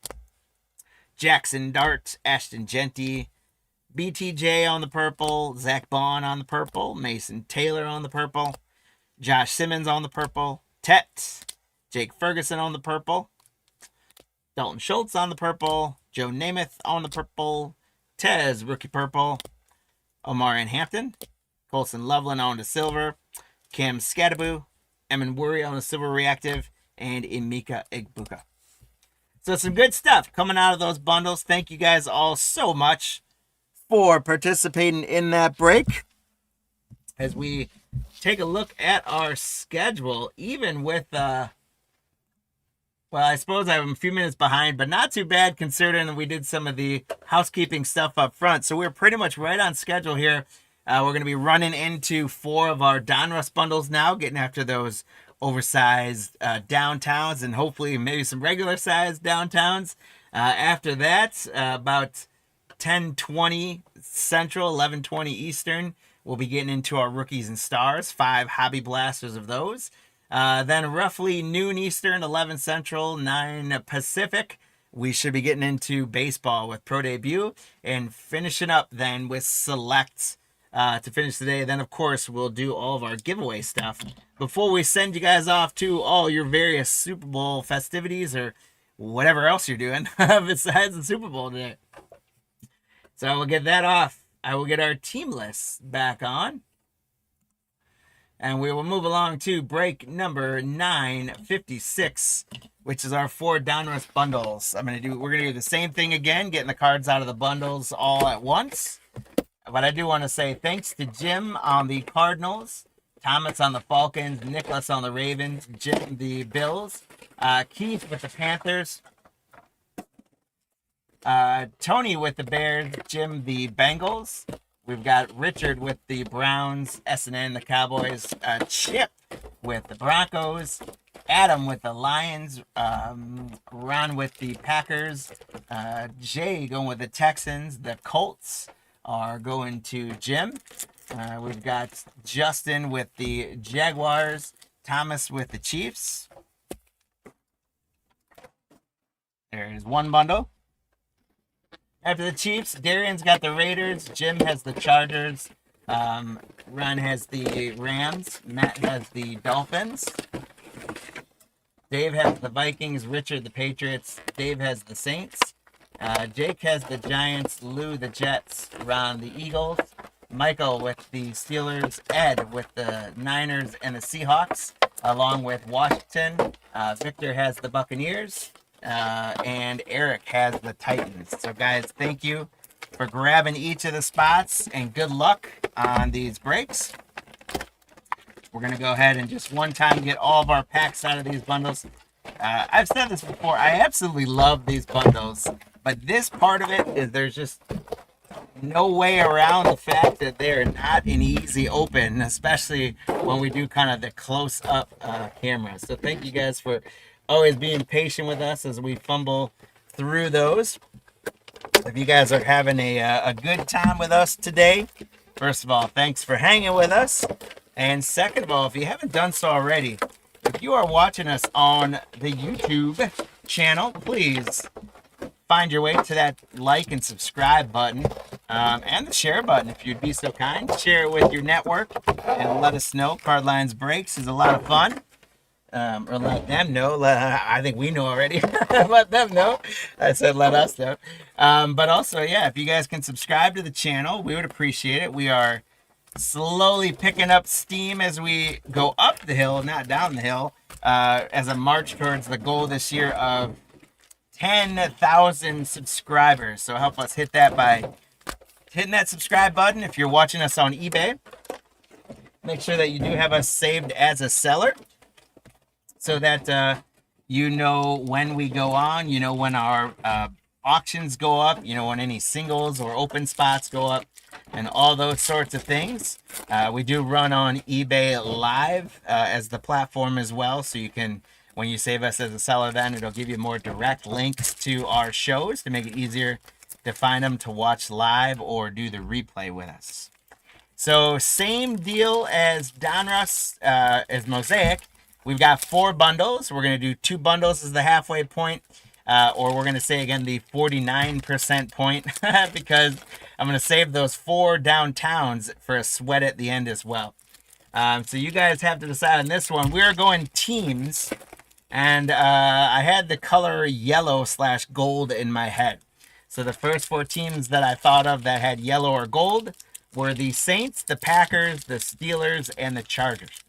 Jackson Dart, Ashton Genty, BTJ on the purple, Zach Bond on the purple, Mason Taylor on the purple, Josh Simmons on the purple, Tet, Jake Ferguson on the purple, Dalton Schultz on the purple, Joe Namath on the purple, Tez rookie purple, Omar and Hampton, Colson Loveland on the silver, Cam Skataboo, Emin Wuri on the Silver Reactive, and Emeka Egbuka. So some good stuff coming out of those bundles. Thank you guys all so much for participating in that break. As we take a look at our schedule, even with well, I suppose I'm a few minutes behind, but not too bad considering that we did some of the housekeeping stuff up front. So we're pretty much right on schedule here. We're going to be running into 4 of our Donruss bundles now, getting after those oversized downtowns and hopefully maybe some regular sized downtowns. After that, about 10:20 Central, 11:20 Eastern, we'll be getting into our rookies and stars, 5 hobby blasters of those. Then roughly noon Eastern, 11 Central, 9 Pacific, we should be getting into baseball with Pro Debut and finishing up then with Select to finish the day. Then, of course, we'll do all of our giveaway stuff before we send you guys off to all your various Super Bowl festivities or whatever else you're doing besides the Super Bowl today. So we'll get that off. I will get our team lists back on. And we will move along to break number 956, which is our 4 Donruss bundles. We're gonna do the same thing again, getting the cards out of the bundles all at once. But I do want to say thanks to Jim on the Cardinals, Thomas on the Falcons, Nicholas on the Ravens, Jim the Bills, Keith with the Panthers, Tony with the Bears, Jim the Bengals. We've got Richard with the Browns, SNN the Cowboys, Chip with the Broncos, Adam with the Lions, Ron with the Packers, Jay going with the Texans, the Colts are going to Jim. We've got Justin with the Jaguars, Thomas with the Chiefs. There's one bundle. After the Chiefs, Darian's got the Raiders, Jim has the Chargers, Ron has the Rams, Matt has the Dolphins, Dave has the Vikings, Richard the Patriots, Dave has the Saints, Jake has the Giants, Lou the Jets, Ron the Eagles, Michael with the Steelers, Ed with the Niners and the Seahawks, along with Washington. Victor has the Buccaneers, and Eric has the Titans. So guys, thank you for grabbing each of the spots and good luck on these breaks. We're going to go ahead and just one time get all of our packs out of these bundles. I've said this before, I absolutely love these bundles, but this part of it is there's just no way around the fact that they're not an easy open, especially when we do kind of the close-up camera. So thank you guys for always being patient with us as we fumble through those. If you guys are having a good time with us today, first of all, thanks for hanging with us. And second of all, if you haven't done so already, if you are watching us on the YouTube channel, please find your way to that like and subscribe button and the share button if you'd be so kind. Share it with your network and let us know. Cardlines Breaks is a lot of fun. Or let them know. I think we know already. Let them know. I said let us know. But also, yeah, if you guys can subscribe to the channel, we would appreciate it. We are slowly picking up steam as we go up the hill, not down the hill, as a march towards the goal this year of 10,000 subscribers. So help us hit that by hitting that subscribe button. If you're watching us on eBay, make sure that you do have us saved as a seller, so that you know when we go on, you know when our auctions go up, you know when any singles or open spots go up, and all those sorts of things. We do run on eBay Live as the platform as well, so you can, when you save us as a seller, then it'll give you more direct links to our shows to make it easier to find them to watch live or do the replay with us. So same deal as Donruss, as Mosaic. We've got 4 bundles. We're going to do 2 bundles as the halfway point, or we're going to say again the 49% point, because I'm going to save those 4 downtowns for a sweat at the end as well. So you guys have to decide on this one. We're going teams, and I had the color yellow/gold in my head. So the first 4 teams that I thought of that had yellow or gold were the Saints, the Packers, the Steelers, and the Chargers.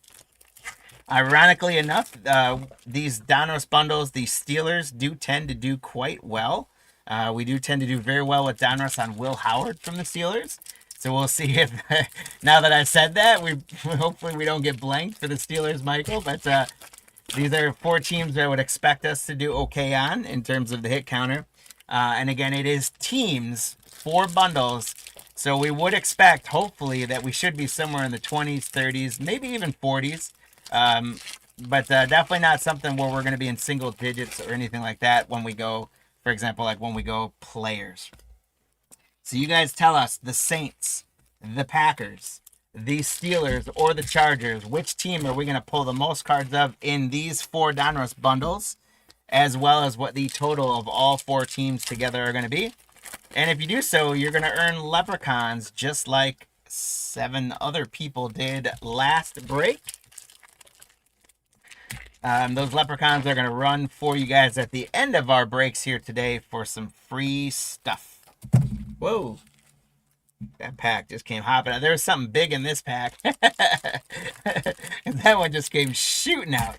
Ironically enough, these Donruss bundles, the Steelers do tend to do quite well. We do tend to do very well with Donruss on Will Howard from the Steelers. So we'll see if, now that I said that, we hopefully we don't get blanked for the Steelers, Michael. But these are 4 teams that I would expect us to do okay on in terms of the hit counter. And again, it is teams, 4 bundles. So we would expect, hopefully, that we should be somewhere in the 20s, 30s, maybe even 40s. But definitely not something where we're going to be in single digits or anything like that when we go, for example, like when we go players. So you guys tell us, the Saints, the Packers, the Steelers, or the Chargers, which team are we going to pull the most cards of in these 4 Donruss bundles, as well as what the total of all 4 teams together are going to be. And if you do so, you're going to earn leprechauns just like 7 other people did last break. Those leprechauns are going to run for you guys at the end of our breaks here today for some free stuff. Whoa. That pack just came hopping out. There was something big in this pack. And that one just came shooting out.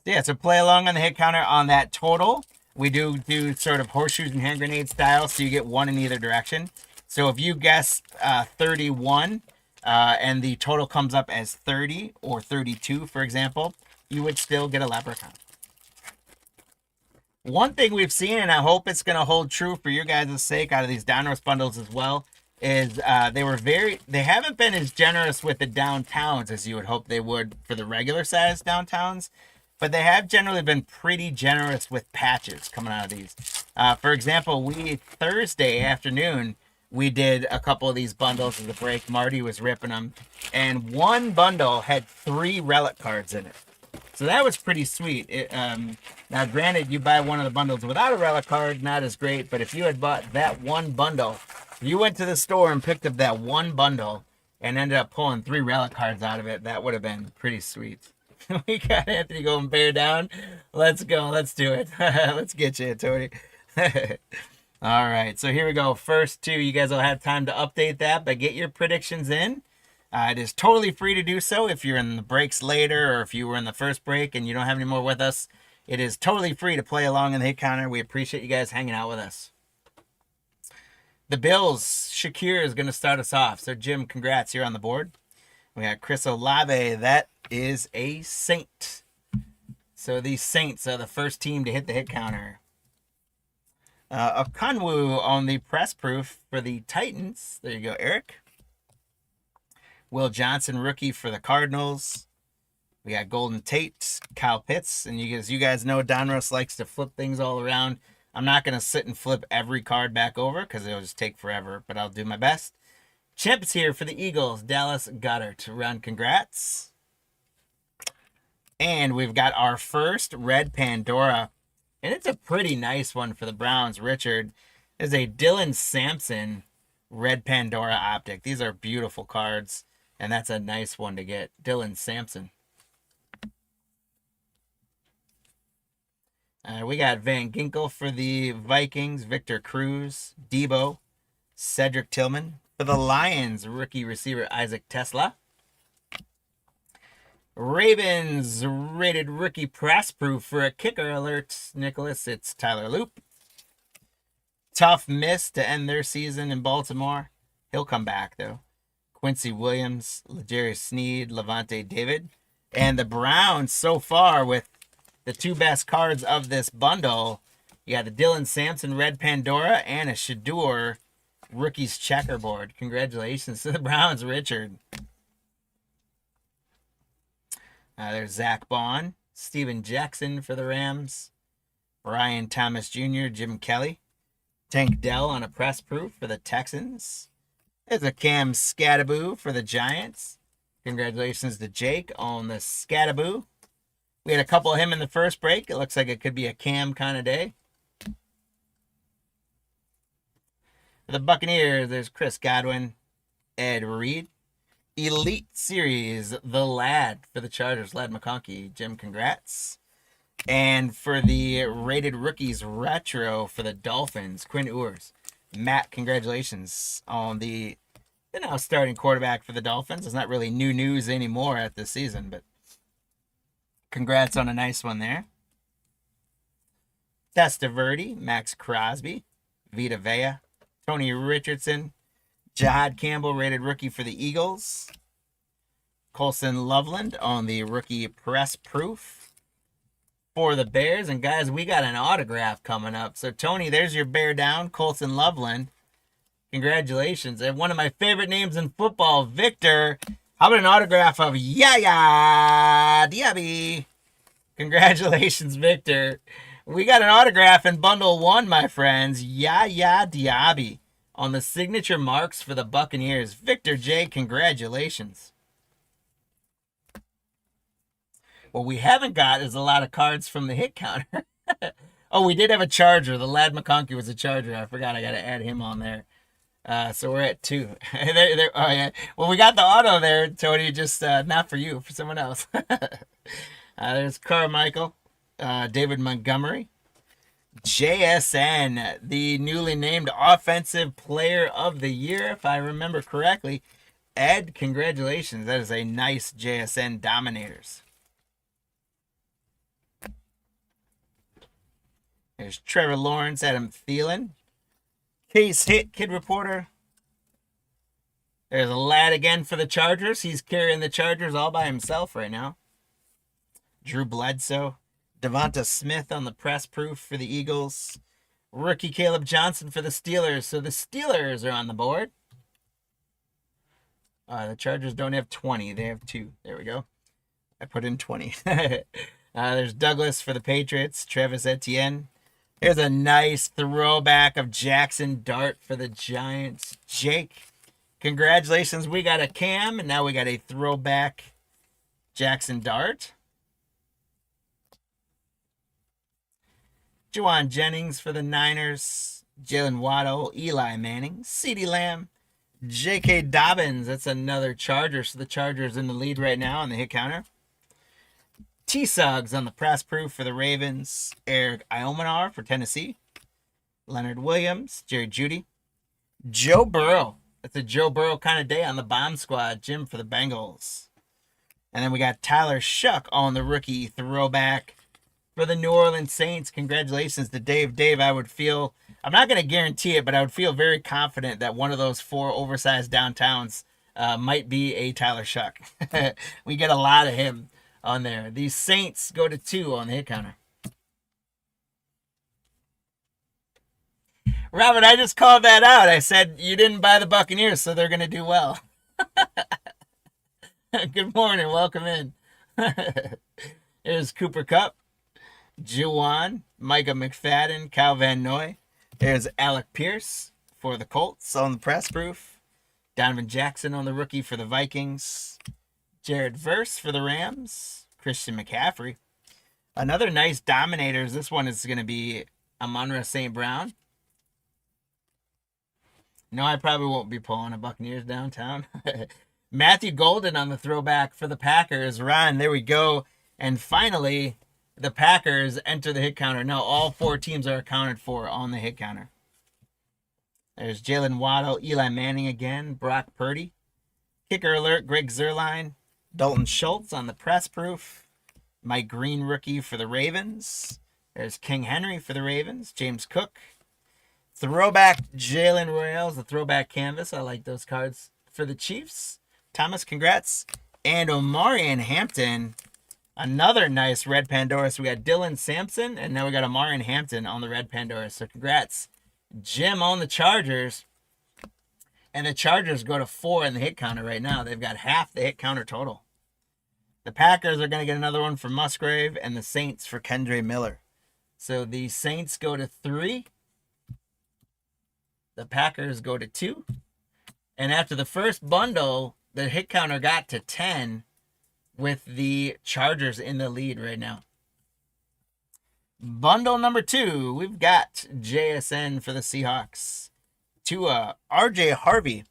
Yeah, so play along on the hit counter on that total. We do sort of horseshoes and hand grenade style, so you get 1 in either direction. So if you guess 31, and the total comes up as 30 or 32, for example, you would still get a leprechaun. One thing we've seen, and I hope it's going to hold true for your guys' sake out of these Donruss bundles as well, is they haven't been as generous with the downtowns as you would hope they would for the regular size downtowns, but they have generally been pretty generous with patches coming out of these. For example, Thursday afternoon, we did a couple of these bundles as a break. Marty was ripping them, and one bundle had 3 relic cards in it. So that was pretty sweet. Now, granted, you buy one of the bundles without a relic card, not as great. But if you had bought that one bundle, if you went to the store and picked up that one bundle and ended up pulling 3 relic cards out of it, that would have been pretty sweet. We got Anthony going bear down. Let's go. Let's do it. Let's get you, Tony. All right, so here we go. First 2, you guys will have time to update that, but get your predictions in. It is totally free to do so if you're in the breaks later or if you were in the first break and you don't have any more with us. It is totally free to play along in the hit counter. We appreciate you guys hanging out with us. The Bills, Shakir is going to start us off. So, Jim, congrats. You're on the board. We got Chris Olave. That is a Saint. So, the Saints are the first team to hit the hit counter. Okonwu on the press proof for the Titans. There you go, Eric. Will Johnson, rookie for the Cardinals. We got Golden Tate, Kyle Pitts. And you guys know Donruss likes to flip things all around. I'm not going to sit and flip every card back over because it'll just take forever, but I'll do my best. Chimp's here for the Eagles. Dallas Goedert. Run, congrats. And we've got our first Red Pandora. And it's a pretty nice one for the Browns. Richard is a Dylan Sampson Red Pandora optic. These are beautiful cards. And that's a nice one to get. Dylan Sampson. We got Van Ginkel for the Vikings. Victor Cruz. Debo. Cedric Tillman. For the Lions, rookie receiver Isaac Tesla. Ravens rated rookie press proof for a kicker alert, Nicholas. It's Tyler Loop. Tough miss to end their season in Baltimore. He'll come back, though. Quincy Williams, L'Jarius Sneed, Levante David. And the Browns so far with the 2 best cards of this bundle. You got the Dylan Sampson Red Pandora and a Shador Rookies Checkerboard. Congratulations to the Browns, Richard. There's Zach Bond, Steven Jackson for the Rams, Brian Thomas Jr., Jim Kelly, Tank Dell on a press proof for the Texans. There's a Cam Scattaboo for the Giants. Congratulations to Jake on the Scattaboo. We had a couple of him in the first break. It looks like it could be a Cam kind of day. For the Buccaneers, there's Chris Godwin, Ed Reed. Elite Series, The Lad for the Chargers, Lad McConkey. Jim, congrats. And for the Rated Rookies Retro for the Dolphins, Quinn Ewers. Matt, congratulations on the the now starting quarterback for the Dolphins. It's not really new news anymore at this season, but congrats on a nice one there. Testaverde, Max Crosby, Vita Vea, Tony Richardson, Jahad Campbell, rated rookie for the Eagles. Colson Loveland on the rookie press proof for the Bears. And guys, we got an autograph coming up. So Tony, there's your bear down, Colson Loveland. Congratulations. And one of my favorite names in football, Victor. How about an autograph of Yaya Diaby? Congratulations, Victor. We got an autograph in bundle 1, my friends. Yaya Diaby on the signature marks for the Buccaneers. Victor J, congratulations. What we haven't got is a lot of cards from the hit counter. Oh, we did have a Charger. The Lad McConkey was a Charger. I forgot I got to add him on there. So we're at 2. Oh, yeah. Well, we got the auto there, Tony, just not for you, for someone else. There's Carmichael, David Montgomery, JSN, the newly named Offensive Player of the Year, if I remember correctly. Ed, congratulations. That is a nice JSN Dominators. There's Trevor Lawrence, Adam Thielen, Case Hit, Kid Reporter. There's a lad again for the Chargers. He's carrying the Chargers all by himself right now. Drew Bledsoe. Devonta Smith on the press proof for the Eagles. Rookie Caleb Johnson for the Steelers. So the Steelers are on the board. The Chargers don't have 20. They have 2. There we go. I put in 20. There's Douglas for the Patriots. Travis Etienne. Here's a nice throwback of Jackson Dart for the Giants. Jake, congratulations. We got a Cam, and now we got a throwback Jackson Dart. Juwan Jennings for the Niners. Jalen Waddle, Eli Manning, CeeDee Lamb, J.K. Dobbins. That's another Charger. So the Chargers in the lead right now on the hit counter. T-Suggs on the press proof for the Ravens. Eric Iomanar for Tennessee. Leonard Williams, Jerry Jeudy. Joe Burrow. It's a Joe Burrow kind of day on the bomb squad. Jim for the Bengals. And then we got Tyler Shuck on the rookie throwback for the New Orleans Saints. Congratulations to Dave. Dave, I would feel, I'm not going to guarantee it, but I would feel very confident that one of those 4 oversized downtowns might be a Tyler Shuck. We get a lot of him on there. These Saints go to 2 on the hit counter. Robert, I just called that out. I said you didn't buy the Buccaneers, so they're going to do well. Good morning. Welcome in. There's Cooper Kupp, Juwan, Micah McFadden, Cal Van Noy. There's Alec Pierce for the Colts on the press proof. Donovan Jackson on the rookie for the Vikings. Jared Verse for the Rams. Christian McCaffrey. Another nice Dominators. This one is going to be Amon-Ra St. Brown. No, I probably won't be pulling a Buccaneers downtown. Matthew Golden on the throwback for the Packers. Ron, there we go. And finally, the Packers enter the hit counter. Now all 4 teams are accounted for on the hit counter. There's Jalen Waddle, Eli Manning again, Brock Purdy. Kicker alert, Greg Zuerlein. Dalton Schultz on the press proof. Mike Green rookie for the Ravens. There's King Henry for the Ravens. James Cook. Throwback Jalen Royals, the throwback canvas. I like those cards for the Chiefs. Thomas, congrats. And Omarion Hampton, another nice red Pandora. So we got Dylan Sampson, and now we got Omarion Hampton on the red Pandora. So congrats, Jim, on the Chargers. And the Chargers go to 4 in the hit counter right now. They've got half the hit counter total. The Packers are going to get another one for Musgrave, and the Saints for Kendre Miller. So the Saints go to 3. The Packers go to 2. And after the first bundle, the hit counter got to 10 with the Chargers in the lead right now. Bundle number 2, we've got JSN for the Seahawks. To RJ Harvey,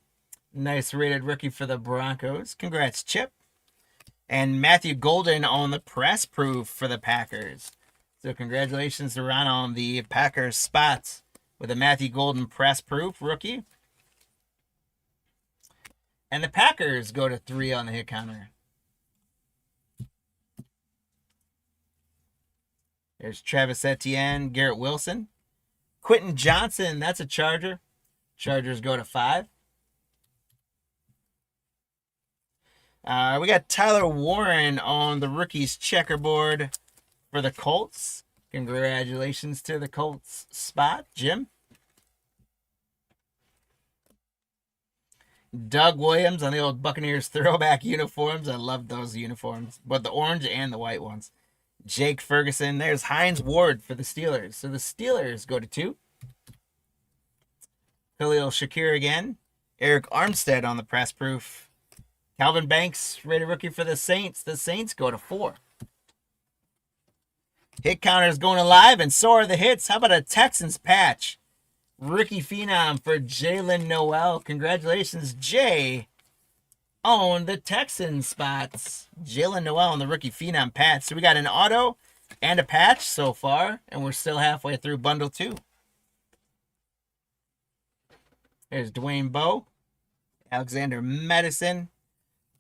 nice rated rookie for the Broncos. Congrats, Chip. And Matthew Golden on the press proof for the Packers. So congratulations to Ron on the Packers spots with a Matthew Golden press proof rookie. And the Packers go to 3 on the hit counter. There's Travis Etienne, Garrett Wilson. Quentin Johnson, that's a Charger. Chargers go to 5. We got Tyler Warren on the rookies checkerboard for the Colts. Congratulations to the Colts spot, Jim. Doug Williams on the old Buccaneers throwback uniforms. I love those uniforms, but the orange and the white ones. Jake Ferguson. There's Hines Ward for the Steelers. So the Steelers go to 2. Khalil Shakir again. Eric Armstead on the press proof. Calvin Banks, rated rookie for the Saints. The Saints go to 4. Hit counters going alive, and so are the hits. How about a Texans patch? Rookie phenom for Jalen Noel. Congratulations, Jay, on the Texans spots. Jalen Noel on the rookie phenom patch. So we got an auto and a patch so far, and we're still halfway through bundle 2. There's Dwayne Bowe, Alexander Madison,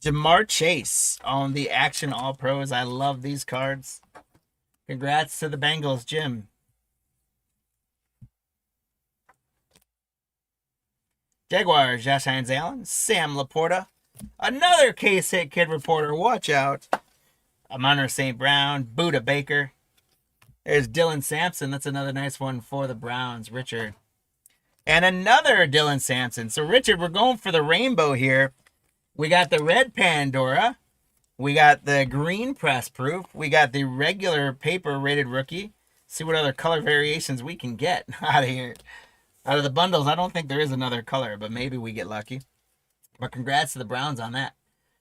Jamar Chase on the Action All Pros. I love these cards. Congrats to the Bengals, Jim. Jaguars, Josh Hines Allen, Sam Laporta, another case hit kid reporter. Watch out. Amon St. Brown, Buda Baker. There's Dylan Sampson. That's another nice one for the Browns, Richard. And another Dylan Sampson. So, Richard, we're going for the rainbow here. We got the red Pandora. We got the green press proof. We got the regular paper rated rookie. See what other color variations we can get out of here. Out of the bundles, I don't think there is another color, but maybe we get lucky. But congrats to the Browns on that.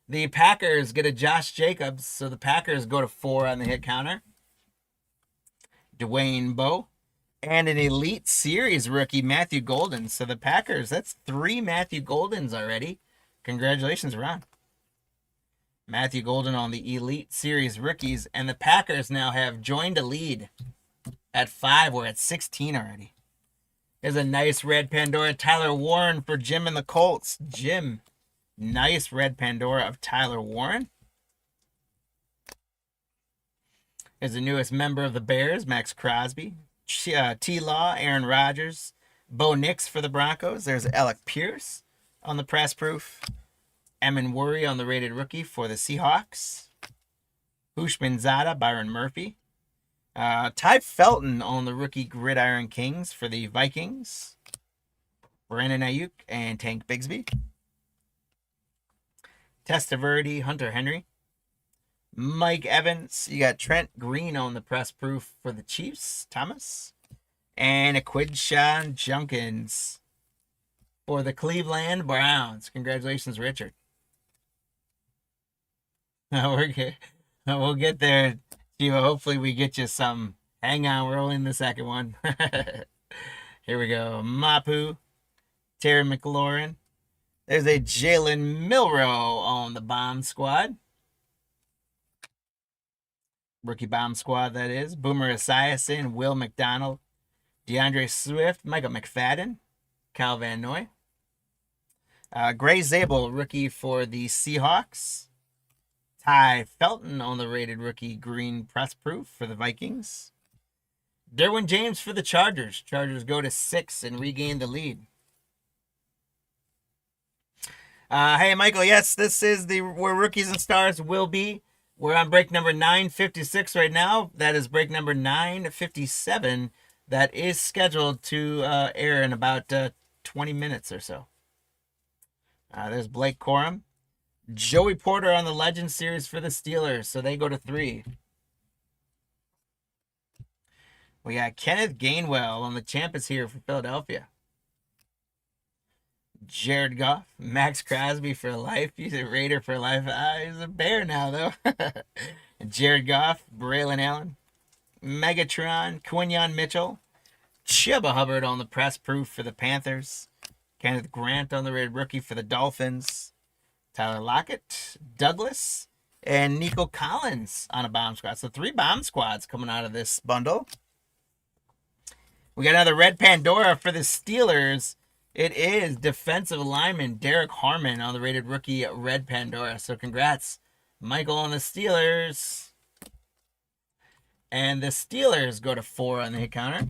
The Packers get a Josh Jacobs, so the Packers go to 4 on the hit counter. Dwayne Bowe. And an Elite Series rookie, Matthew Golden. So the Packers, that's 3 Matthew Goldens already. Congratulations, Ron. Matthew Golden on the Elite Series rookies. And the Packers now have joined a lead at 5. We're at 16 already. There's a nice red Pandora. Tyler Warren for Jim and the Colts. Jim, nice red Pandora of Tyler Warren. There's the newest member of the Bears, Max Crosby. T-Law, Aaron Rodgers. Bo Nix for the Broncos. There's Alec Pierce on the press proof. Emin Worry on the rated rookie for the Seahawks. Hushman Zada, Byron Murphy. Ty Felton on the rookie Gridiron Kings for the Vikings. Brandon Ayuk and Tank Bigsby. Testaverde, Hunter Henry. Mike Evans. You got Trent Green on the press proof for the Chiefs. Thomas. And a Quidshawn Junkins for the Cleveland Browns. Congratulations, Richard. We'll get there. Hopefully we get you some. Hang on, we're only in the second one. Here we go. Mapu. Terry McLaurin. There's a Jalen Milroe on the bomb squad. Rookie bomb squad, that is. Boomer Esiason, Will McDonald, DeAndre Swift, Michael McFadden, Cal Van Noy. Gray Zabel, rookie for the Seahawks. Ty Felton on the rated rookie green press proof for the Vikings. Derwin James for the Chargers. Chargers go to 6 and regain the lead. Hey, Michael, yes, this is where Rookies and Stars will be. We're on break number 956 right now. That is break number 957. That is scheduled to air in about 20 minutes or so. There's Blake Corum. Joey Porter on the Legend Series for the Steelers, so they go to 3. We got Kenneth Gainwell on the Champ is here for Philadelphia. Jared Goff, Max Crosby for life. He's a Raider for life. He's a Bear now, though. Jared Goff, Braylon Allen, Megatron, Quinyon Mitchell, Chuba Hubbard on the press proof for the Panthers. Kenneth Grant on the red rookie for the Dolphins. Tyler Lockett, Douglas, and Nico Collins on a bomb squad. So 3 bomb squads coming out of this bundle. We got another red Pandora for the Steelers. It is defensive lineman Derek Harmon on the rated rookie Red Pandora. So congrats, Michael, on the Steelers. And the Steelers go to 4 on the hit counter.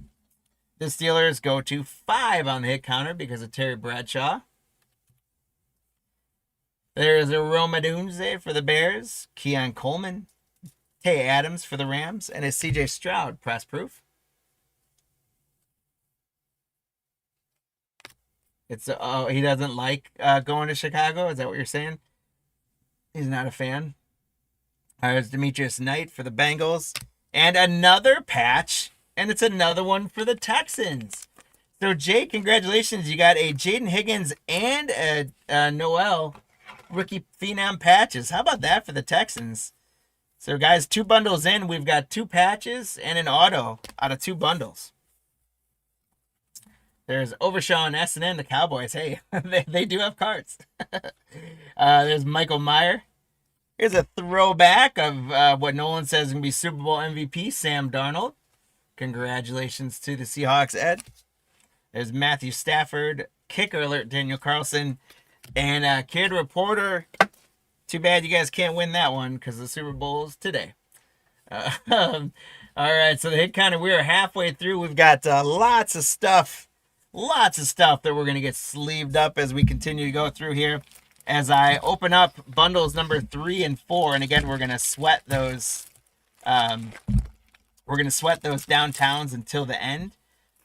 The Steelers go to 5 on the hit counter because of Terry Bradshaw. There's a Roma Dunze for the Bears, Keon Coleman, Tay Adams for the Rams, and a CJ Stroud press proof. It's he doesn't like going to Chicago. Is that what you're saying? He's not a fan. There's Demetrius Knight for the Bengals, and another patch, and it's another one for the Texans. So Jay, congratulations! You got a Jaden Higgins and a Noel rookie phenom patches. How about that for the Texans? So guys, 2 bundles in, we've got 2 patches and an auto out of 2 bundles. There's Overshaw and S&N, the Cowboys. Hey, they do have cards. There's Michael Meyer. Here's a throwback of what Nolan says is going to be Super Bowl MVP, Sam Darnold. Congratulations to the Seahawks, Ed. There's Matthew Stafford, kicker alert, Daniel Carlson, and Kid Reporter. Too bad you guys can't win that one because the Super Bowl is today. All right, so the hit counter, we are halfway through. We've got lots of stuff that we're going to get sleeved up as we continue to go through here. As I open up bundles number 3 and 4, and again, we're going to sweat those. We're going to sweat those downtowns until the end.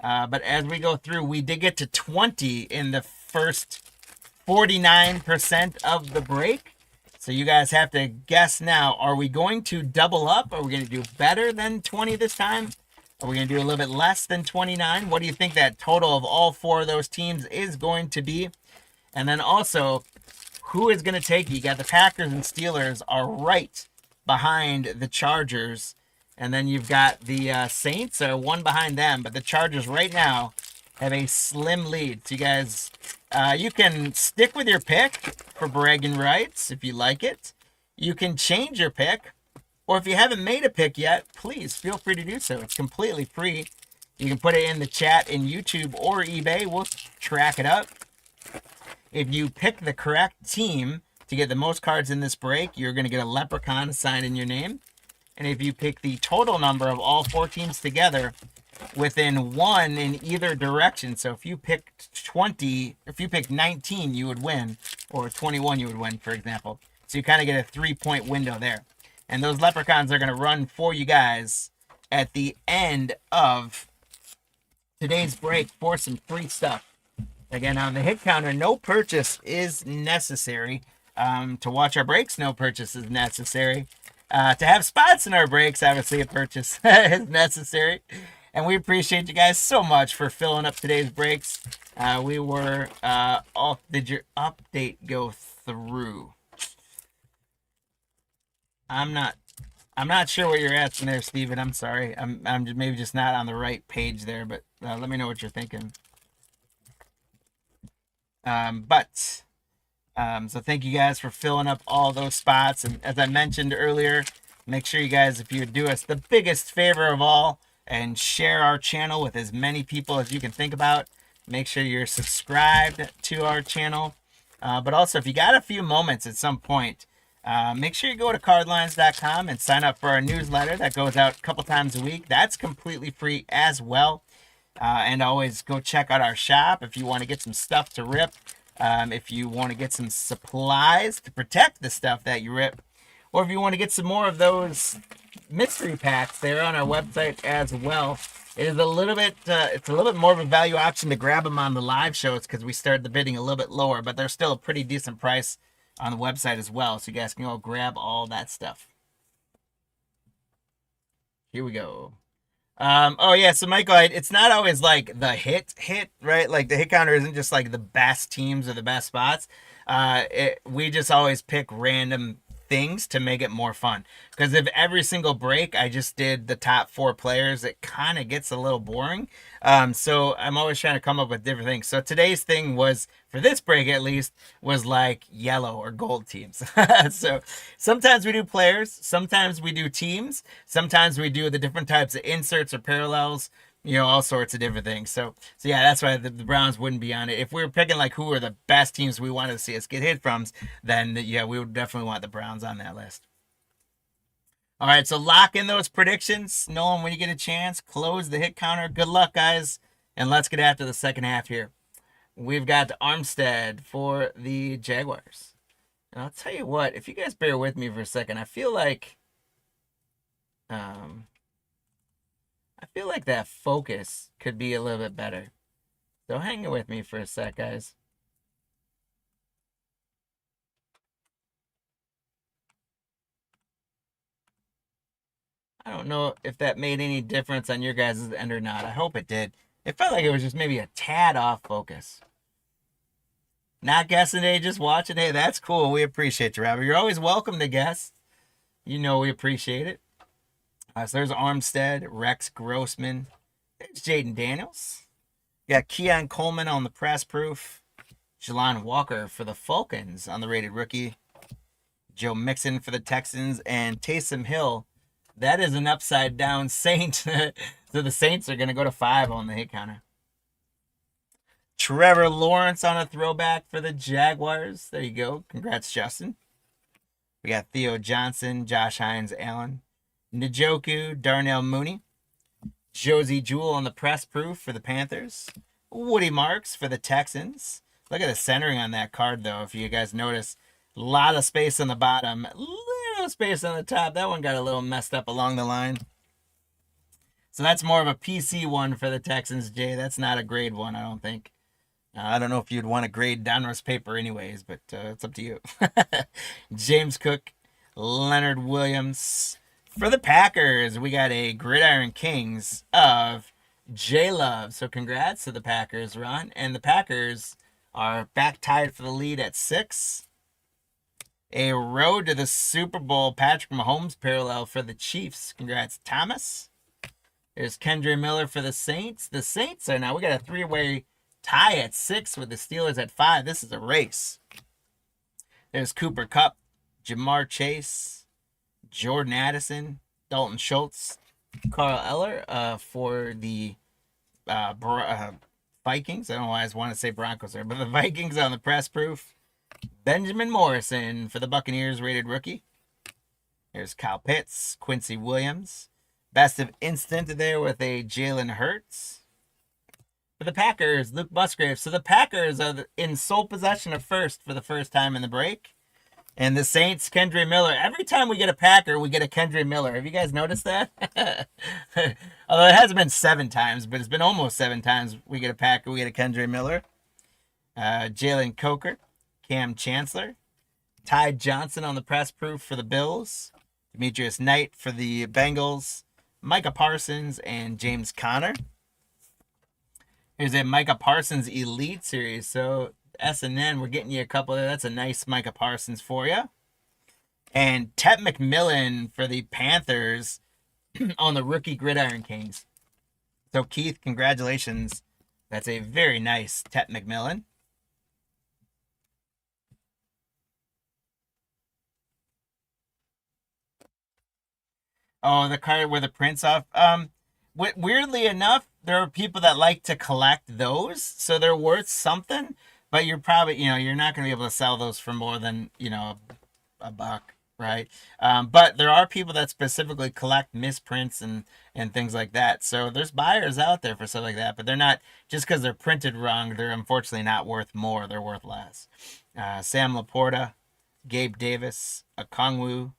But as we go through, we did get to 20 in the first 49% of the break. So you guys have to guess now. Are we going to double up? Are we going to do better than 20 this time? Are we going to do a little bit less than 29? What do you think that total of all 4 of those teams is going to be? And then also, who is going to take you? You got the Packers and Steelers are right behind the Chargers. And then you've got the Saints are 1 behind them. But the Chargers right now have a slim lead. So you guys, you can stick with your pick for bragging rights if you like it. You can change your pick. Or if you haven't made a pick yet, please feel free to do so. It's completely free. You can put it in the chat in YouTube or eBay. We'll track it up. If you pick the correct team to get the most cards in this break, you're going to get a leprechaun assigned in your name. And if you pick the total number of all 4 teams together within 1 in either direction, so if you picked 20, if you picked 19, you would win, or 21, you would win, for example. So you kind of get a 3-point window there. And those leprechauns are going to run for you guys at the end of today's break for some free stuff. Again, on the hit counter, no purchase is necessary. To watch our breaks, no purchase is necessary. To have spots in our breaks, obviously a purchase is necessary. And we appreciate you guys so much for filling up today's breaks. We were off. Did your update go through? I'm not sure what you're asking there, Steven. I'm sorry. I'm maybe just not on the right page there, but let me know what you're thinking. So thank you guys for filling up all those spots. And as I mentioned earlier, make sure you guys, if you would do us the biggest favor of all and share our channel with as many people as you can think about. Make sure you're subscribed to our channel. But also, if you got a few moments at some point, make sure you go to cardlines.com and sign up for our newsletter that goes out a couple times a week. That's completely free as well. And always go check out our shop if you want to get some stuff to rip. If you want to get some supplies to protect the stuff that you rip. Or if you want to get some more of those mystery packs, they're on our website as well. It is a little bit, it's a little bit more of a value option to grab them on the live shows because we started the bidding a little bit lower, but they're still a pretty decent price on the website as well. So you guys can go grab all that stuff. Here we go. Oh yeah, so Michael, it's not always like the hit, right? Like the hit counter isn't just like the best teams or the best spots. We just always pick random things to make it more fun. Because if every single break I just did the top 4 players, it kind of gets a little boring. So I'm always trying to come up with different things. So today's thing was, for this break at least, was like yellow or gold teams. So sometimes we do players, sometimes we do teams, sometimes we do the different types of inserts or parallels. all sorts of different things. So yeah, that's why the Browns wouldn't be on it. If we were picking like who are the best teams we wanted to see us get hit from, then yeah, we would definitely want the Browns on that list. All right, so lock in those predictions. Nolan, when you get a chance, close the hit counter. Good luck, guys, and let's get after the second half here. We've got Armstead for the Jaguars. And I'll tell you what, if you guys bear with me for a second, I feel like that focus could be a little bit better. So hang with me for a sec, guys. I don't know if that made any difference on your guys' end or not. I hope it did. It felt like it was just maybe a tad off focus. Not guessing today, just watching. Hey, that's cool. We appreciate you, Robert. You're always welcome to guess. We appreciate it. So there's Armstead, Rex Grossman. There's Jaden Daniels. You got Keon Coleman on the press proof. Jelon Walker for the Falcons on the rated rookie. Joe Mixon for the Texans. And Taysom Hill. That is an upside down Saint. So the Saints are going to go to 5 on the hit counter. Trevor Lawrence on a throwback for the Jaguars. There you go. Congrats, Justin. We got Theo Johnson, Josh Hines, Allen. Njoku, Darnell Mooney. Josie Jewell on the press proof for the Panthers. Woody Marks for the Texans. Look at the centering on that card, though, if you guys notice. A lot of space on the bottom. Little space on the top. That one got a little messed up along the line. So that's more of a PC one for the Texans, Jay. That's not a grade one, I don't think. I don't know if you'd want to grade Donruss paper anyways, but it's up to you. James Cook, Leonard Williams. For the Packers, we got a Gridiron Kings of J-Love. So congrats to the Packers, Ron. And the Packers are back tied for the lead at 6. A road to the Super Bowl Patrick Mahomes parallel for the Chiefs. Congrats, Thomas. There's Kendre Miller for the Saints. The Saints are now, we got a 3-way tie at 6 with the Steelers at 5. This is a race. There's Cooper Kupp, Jamar Chase, Jordan Addison, Dalton Schultz, Carl Eller for the Vikings. I don't know why I want to say Broncos there, but the Vikings on the press proof. Benjamin Morrison for the Buccaneers rated rookie. There's Kyle Pitts, Quincy Williams. Best of instant there with a Jalen Hurts. For the Packers, Luke Musgrave. So the Packers are in sole possession of first for the first time in the break. And the Saints, Kendre Miller. Every time we get a Packer, we get a Kendre Miller. Have you guys noticed that? Although it hasn't been 7 times, but it's been almost 7 times we get a Packer, we get a Kendre Miller. Jalen Coker, Cam Chancellor. Ty Johnson on the press proof for the Bills. Demetrius Knight for the Bengals. Micah Parsons and James Conner. Here's a Micah Parsons Elite Series. So S&N, we're getting you a couple there. That's a nice Micah Parsons for you. And Tet McMillan for the Panthers on the rookie Gridiron Kings. So Keith, congratulations. That's a very nice Tet McMillan. Oh, the card with the prints off. Weirdly enough, there are people that like to collect those, so they're worth something. But you're probably, you're not going to be able to sell those for more than, a buck, right? But there are people that specifically collect misprints and things like that. So there's buyers out there for stuff like that, but they're not, just because they're printed wrong, they're unfortunately not worth more. They're worth less. Sam Laporta, Gabe Davis, Okongwu,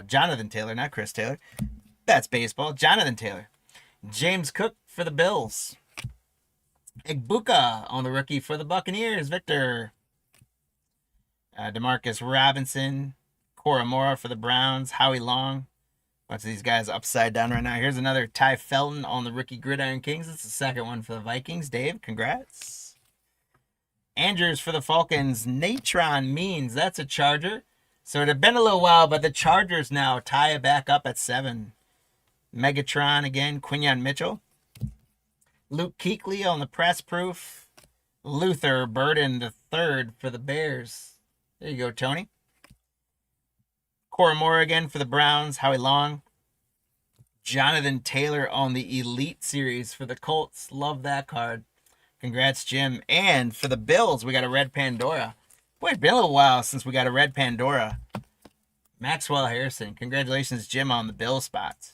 Jonathan Taylor, not Chris Taylor. That's baseball. Jonathan Taylor. James Cook for the Bills. Igbuka on the rookie for the Buccaneers. Victor. DeMarcus Robinson. Koramora for the Browns. Howie Long. Bunch of these guys upside down right now. Here's another Ty Felton on the rookie Gridiron Kings. It's the second one for the Vikings. Dave, congrats. Andrews for the Falcons. Natron Means. That's a Charger. So it had been a little while, but the Chargers now tie it back up at 7. Megatron again, Quinyon Mitchell. Luke Kuechly on the press proof. Luther Burden the third for the Bears. There you go, Tony. Koramora again for the Browns. Howie Long. Jonathan Taylor on the Elite Series for the Colts. Love that card. Congrats, Jim. And for the Bills, we got a red Pandora. Boy, it's been a little while since we got a red Pandora. Maxwell Harrison. Congratulations, Jim, on the Bill spots.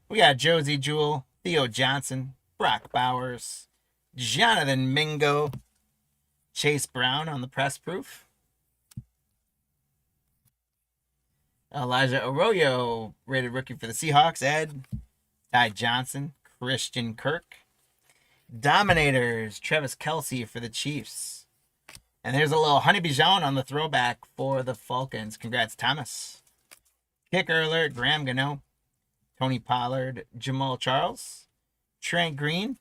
We got Josie Jewell, Theo Johnson, Brock Bowers, Jonathan Mingo, Chase Brown on the press proof. Elijah Arroyo, rated rookie for the Seahawks. Ed. Ty Johnson, Christian Kirk. Dominators, Travis Kelce for the Chiefs. And there's a little Honey Bijan on the throwback for the Falcons. Congrats, Thomas. Kicker alert, Graham Gano, Tony Pollard, Jamal Charles, Trent Green,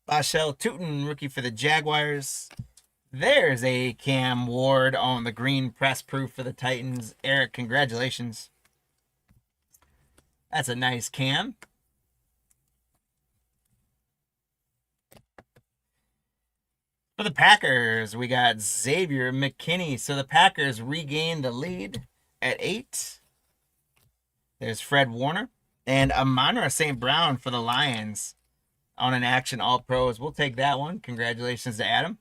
Bashel Tootin, rookie for the Jaguars. There's a Cam Ward on the green press proof for the Titans. Eric, congratulations. That's a nice Cam. For the Packers, we got Xavier McKinney. So the Packers regained the lead at 8. There's Fred Warner. And Amon-Ra St. Brown for the Lions on an Action All-Pros. We'll take that one. Congratulations to Adam.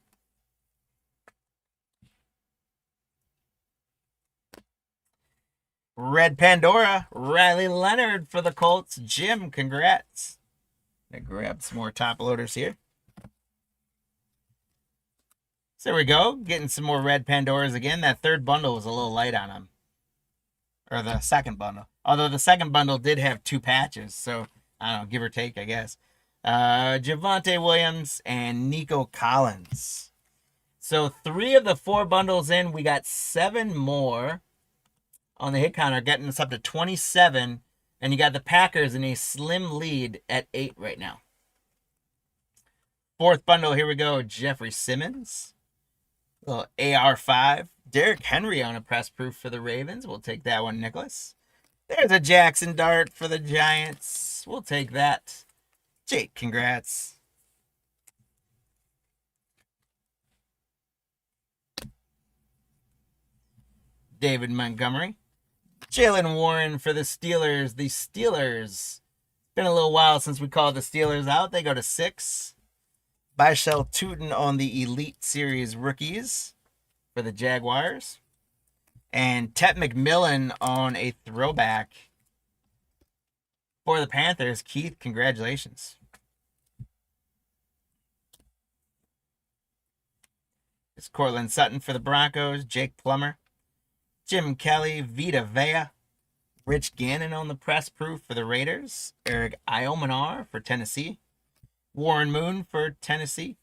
Red Pandora, Riley Leonard for the Colts. Jim, congrats. Gonna grab some more top loaders here. So there we go. Getting some more red Pandoras again. That third bundle was a little light on them. Or the second bundle. Although the second bundle did have 2 patches. So, I don't know, give or take, I guess. Javonte Williams and Nico Collins. So 3 of the 4 bundles in. We got 7 more on the hit counter, getting us up to 27. And you got the Packers in a slim lead at 8 right now. 4th bundle, here we go. Jeffrey Simmons. Little AR5. Derrick Henry on a press proof for the Ravens. We'll take that one, Nicholas. There's a Jackson Dart for the Giants. We'll take that. Jake, congrats. David Montgomery. Jalen Warren for the Steelers. The Steelers. Been a little while since we called the Steelers out. They go to 6. Bashel Tootin on the Elite Series rookies for the Jaguars. And Tet McMillan on a throwback for the Panthers. Keith, congratulations. It's Cortland Sutton for the Broncos. Jake Plummer. Jim Kelly, Vita Vea. Rich Gannon on the press proof for the Raiders. Eric Iomanar for Tennessee. Warren Moon for Tennessee.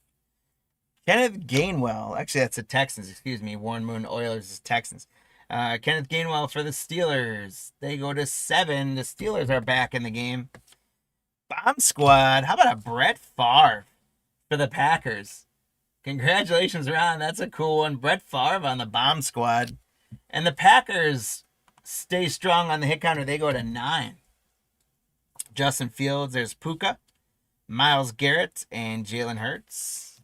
Kenneth Gainwell. Actually, that's the Texans. Excuse me. Warren Moon, Oilers is Texans. Kenneth Gainwell for the Steelers. They go to 7. The Steelers are back in the game. Bomb Squad. How about a Brett Favre for the Packers? Congratulations, Ron. That's a cool one. Brett Favre on the Bomb Squad. And the Packers stay strong on the hit counter. They go to 9. Justin Fields. There's Puka, Myles Garrett, and Jalen Hurts.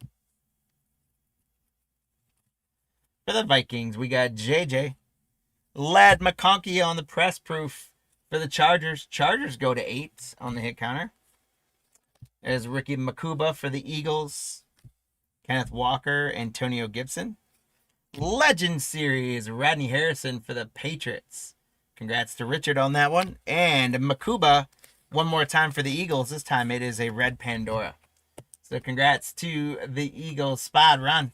For the Vikings, we got JJ. Lad McConkey on the press proof for the Chargers. Chargers go to 8 on the hit counter. There's Ricky Makuba for the Eagles. Kenneth Walker, Antonio Gibson. Legend Series, Rodney Harrison for the Patriots. Congrats to Richard on that one. And Makuba, one more time for the Eagles. This time it is a red Pandora. So congrats to the Eagles spot run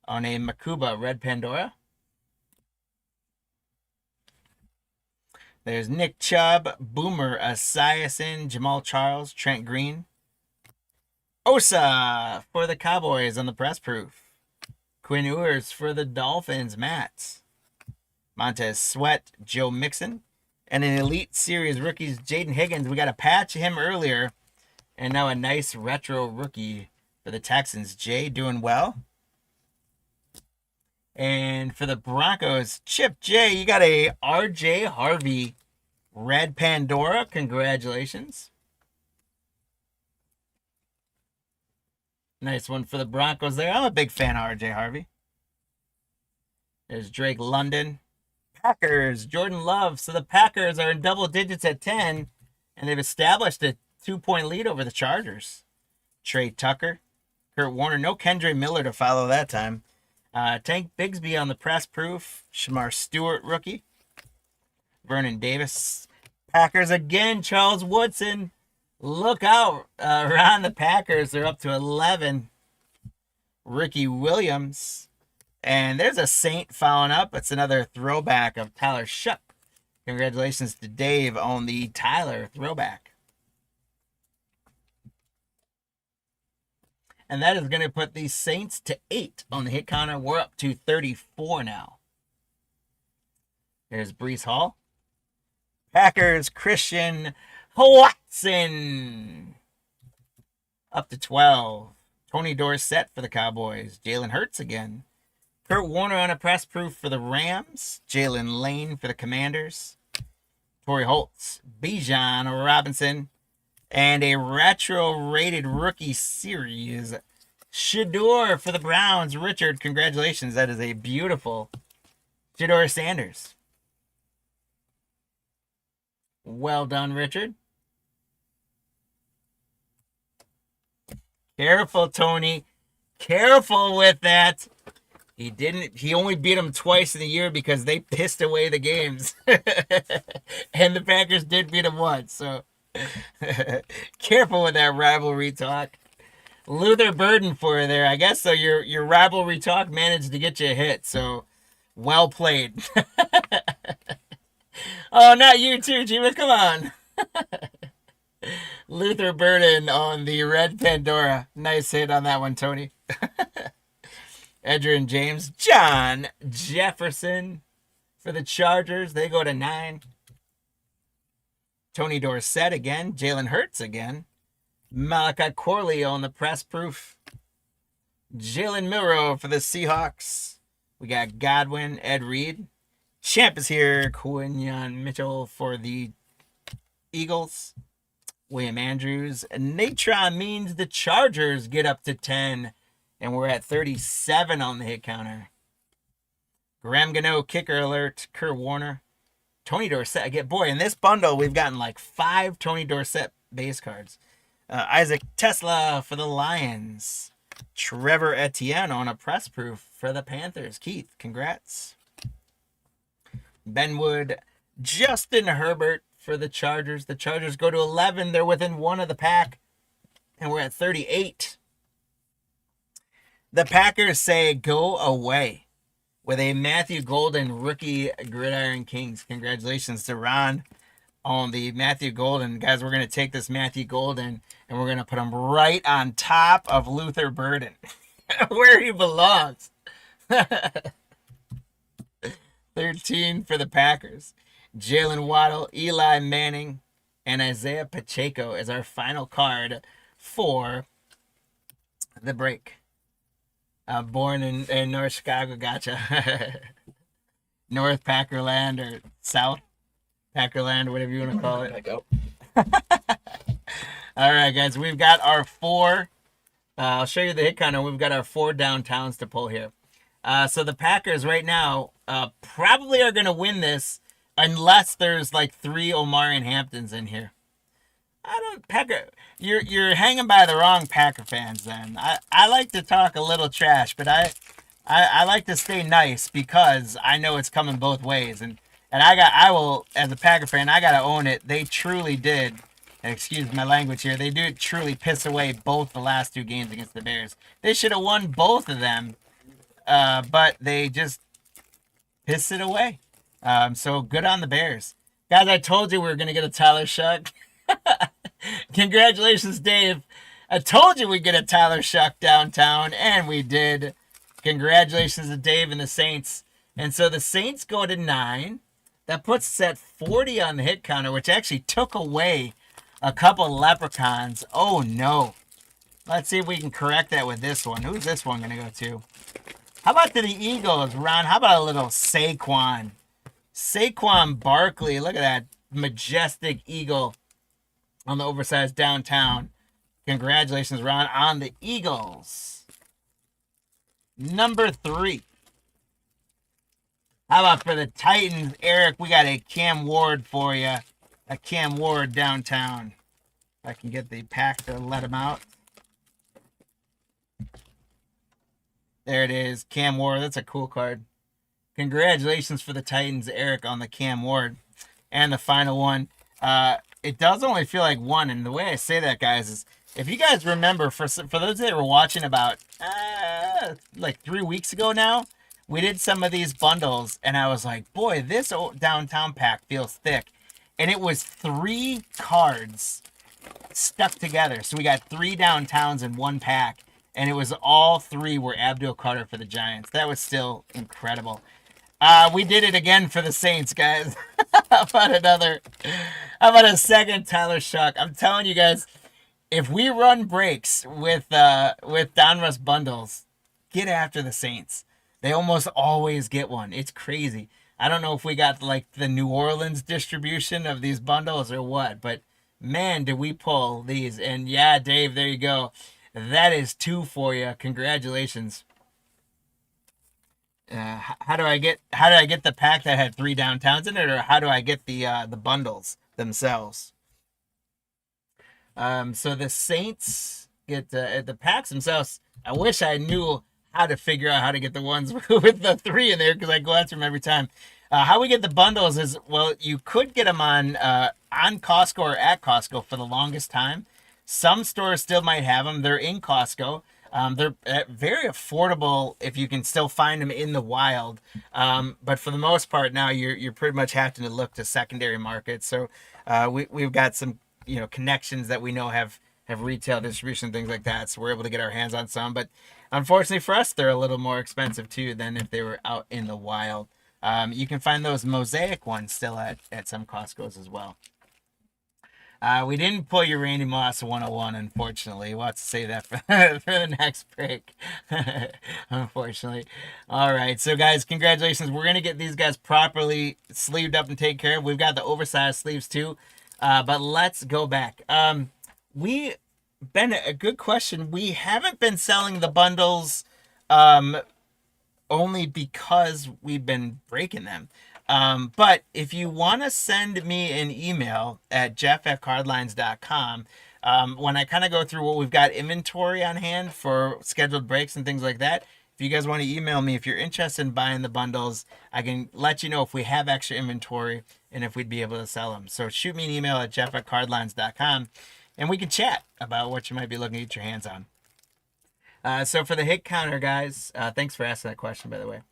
on a Makuba red Pandora. There's Nick Chubb, Boomer Esiason, Jamal Charles, Trent Green. Osa for the Cowboys on the press proof. Quinn Ewers for the Dolphins, Matt. Montez Sweat, Joe Mixon. And an Elite Series rookies, Jaden Higgins. We got a patch of him earlier. And now a nice retro rookie for the Texans. Jay doing well. And for the Broncos, Chip J, you got a RJ Harvey red Pandora. Congratulations. Nice one for the Broncos there. I'm a big fan of RJ Harvey. There's Drake London. Packers, Jordan Love. So the Packers are in double digits at 10, and they've established a 2-point lead over the Chargers. Trey Tucker, Kurt Warner, no Kendre Miller to follow that time. Tank Bigsby on the press proof. Shamar Stewart, rookie. Vernon Davis. Packers again, Charles Woodson. Look out around the Packers. They're up to 11. Ricky Williams. And there's a Saint following up. It's another throwback of Tyler Shuck. Congratulations to Dave on the Tyler throwback. And that is going to put the Saints to 8 on the hit counter. We're up to 34 now. There's Breece Hall. Packers, Christian Watson. Up to 12. Tony Dorsett for the Cowboys. Jalen Hurts again. Kurt Warner on a press proof for the Rams. Jalen Lane for the Commanders. Torrey Holtz. Bijan Robinson. And a retro-rated rookie series. Shador for the Browns. Richard, congratulations. That is a beautiful Shador Sanders. Well done, Richard. Careful, Tony. Careful with that. He only beat them twice in the year because they pissed away the games. And the Packers did beat them once, so careful with that rivalry talk. Luther Burden for you there. I guess so your rivalry talk managed to get you a hit, so well played. Oh, not you too, Jima. Come on. Luther Burden on the red Pandora. Nice hit on that one, Tony. Edgerrin James. John Jefferson for the Chargers. They go to 9. Tony Dorsett again. Jalen Hurts again. Malachi Corley on the press proof. Jalen Milroe for the Seahawks. We got Godwin, Ed Reed. Champ is here. Quinyon Mitchell for the Eagles. William Andrews. Natron means the Chargers get up to 10. And we're at 37 on the hit counter. Graham Gano, kicker alert. Kurt Warner. Tony Dorsett. Boy, in this bundle, we've gotten like 5 Tony Dorsett base cards. Isaac Tesla for the Lions. Trevor Etienne on a press proof for the Panthers. Keith, congrats. Ben Wood. Justin Herbert for the Chargers. The Chargers go to 11. They're within 1 of the pack. And we're at 38. The Packers say go away with a Matthew Golden rookie Gridiron Kings. Congratulations to Ron on the Matthew Golden. Guys, we're going to take this Matthew Golden and we're going to put him right on top of Luther Burden where he belongs. 13 for the Packers. Jalen Waddle, Eli Manning, and Isaiah Pacheco is our final card for the break. Born in North Chicago, gotcha. North Packerland or South Packerland, whatever you want to call it. Go. All right, guys, we've got our 4. I'll show you the hit counter. We've got our 4 downtowns to pull here. So the Packers right now probably are going to win this unless there's like 3 Omarion Hamptons in here. You're hanging by the wrong Packer fans then. I like to talk a little trash, but I like to stay nice because I know it's coming both ways. And I will, as a Packer fan, I gotta own it. They truly did, excuse my language here, they did truly piss away both the last 2 games against the Bears. They should have won both of them, but they just pissed it away. So good on the Bears. Guys, I told you we were gonna get a Tyler Shuck. Congratulations, Dave. I told you we'd get a Tyler Shuck downtown, and we did. Congratulations to Dave and the Saints. And so the Saints go to 9. That puts us at 40 on the hit counter, which actually took away a couple leprechauns. Oh, no. Let's see if we can correct that with this one. Who's this one going to go to? How about to the Eagles, Ron? How about a little Saquon? Saquon Barkley. Look at that majestic eagle on the oversized downtown. Congratulations, Ron, on the Eagles. Number 3. How about for the Titans, Eric? We got a Cam Ward for you. A Cam Ward downtown. If I can get the pack to let him out. There it is. Cam Ward. That's a cool card. Congratulations for the Titans, Eric, on the Cam Ward. And the final one. It does only feel like one. And the way I say that, guys, is if you guys remember, for those that were watching about like 3 weeks ago now, we did some of these bundles. And I was like, boy, this downtown pack feels thick. And it was 3 cards stuck together. So we got 3 downtowns in one pack. And it was all 3 were Abdul Carter for the Giants. That was still incredible. We did it again for the Saints, guys. How about a second Tyler Shuck? I'm telling you guys, if we run breaks with Donruss bundles, get after the Saints. They almost always get one. It's crazy. I don't know if we got like the New Orleans distribution of these bundles or what, but man, did we pull these. And yeah, Dave, there you go. That is 2 for you. Congratulations. How do I get the pack that had 3 downtowns in it, or how do I get the bundles themselves? So the Saints get the packs themselves. I wish I knew how to figure out how to get the ones with the 3 in there, because I go after them every time. How we get the bundles is, well, you could get them on Costco or at Costco for the longest time. Some stores still might have them. They're in Costco. They're very affordable if you can still find them in the wild. But for the most part now, you're pretty much having to look to secondary markets. So we've got some connections that we know have retail distribution, things like that. So we're able to get our hands on some. But unfortunately for us, they're a little more expensive too than if they were out in the wild. You can find those Mosaic ones still at some Costco's as well. We didn't pull your Randy Moss 101, unfortunately. We'll have to save that for the next break, unfortunately. All right, so guys, congratulations. We're going to get these guys properly sleeved up and taken care of. We've got the oversized sleeves too, but let's go back. Ben, a good question. We haven't been selling the bundles only because we've been breaking them. But if you want to send me an email at jeff@cardlines.com, when I kind of go through what we've got inventory on hand for scheduled breaks and things like that, if you guys want to email me, if you're interested in buying the bundles, I can let you know if we have extra inventory and if we'd be able to sell them. So shoot me an email at jeff@cardlines.com and we can chat about what you might be looking to get your hands on. So for the hit counter, guys, thanks for asking that question, by the way.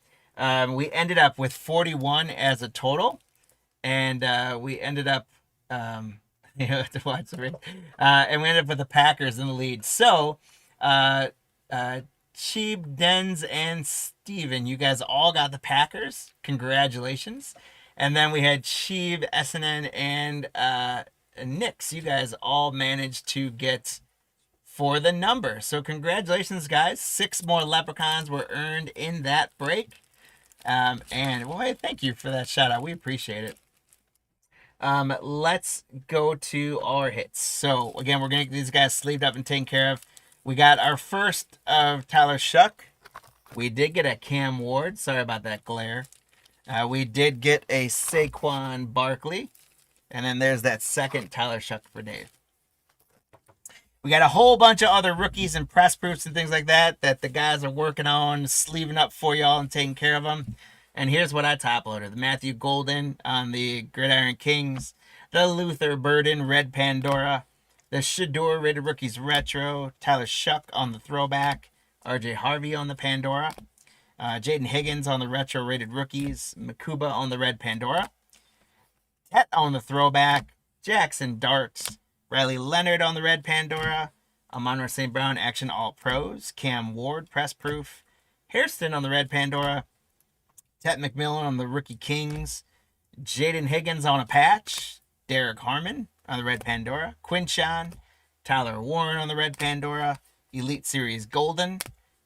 We ended up with 41 as a total, and we ended up, and we ended up with the Packers in the lead. So, Cheeb, Dens, and Steven, you guys all got the Packers. Congratulations. And then we had Cheeb, SNN, and Nix. You guys all managed to get for the number. So congratulations, guys. 6 more leprechauns were earned in that break. And well, hey, thank you for that shout out. We appreciate it. Let's go to our hits. So again, we're gonna get these guys sleeved up and taken care of. We got our first of Tyler Shuck. We did get a Cam Ward. Sorry about that glare. We did get a Saquon Barkley. And then there's that second Tyler Shuck for Dave. We got a whole bunch of other rookies and press proofs and things like that the guys are working on, sleeving up for y'all and taking care of them. And here's what I top loaded. The Matthew Golden on the Gridiron Kings. The Luther Burden Red Pandora. The Shador Rated Rookies Retro. Tyler Shuck on the throwback. RJ Harvey on the Pandora. Jaden Higgins on the Retro Rated Rookies. Makuba on the Red Pandora. Tet on the throwback. Jackson Darts. Riley Leonard on the Red Pandora. Amon-Ra St. Brown Action All Pros. Cam Ward Press Proof. Hairston on the Red Pandora. Tet McMillan on the Rookie Kings. Jaden Higgins on a patch. Derek Harmon on the Red Pandora. Quinshawn. Tyler Warren on the Red Pandora. Elite Series Golden.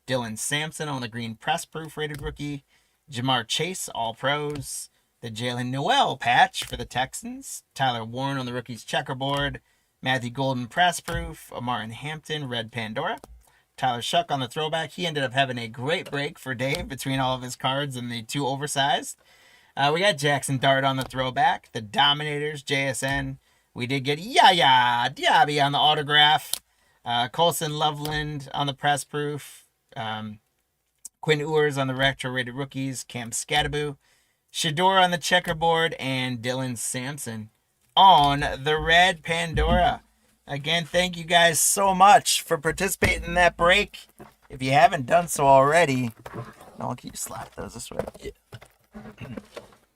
Dylan Sampson on the Green Press Proof Rated Rookie. Jamar Chase All Pros. The Jalen Noel patch for the Texans. Tyler Warren on the Rookies Checkerboard. Matthew Golden Press Proof. Amarin Hampton Red Pandora. Tyler Shuck on the throwback. He ended up having a great break for Dave between all of his cards and the 2 oversized. We got Jackson Dart on the throwback. The Dominators, JSN. We did get Yaya Diaby on the autograph. Colson Loveland on the press proof. Quinn Ewers on the retro rated rookies. Cam Scattaboo. Shador on the checkerboard. And Dylan Sampson on the red Pandora. Again, thank you guys so much for participating in that break. If you haven't done so already, no, can you slap those this way? Yeah.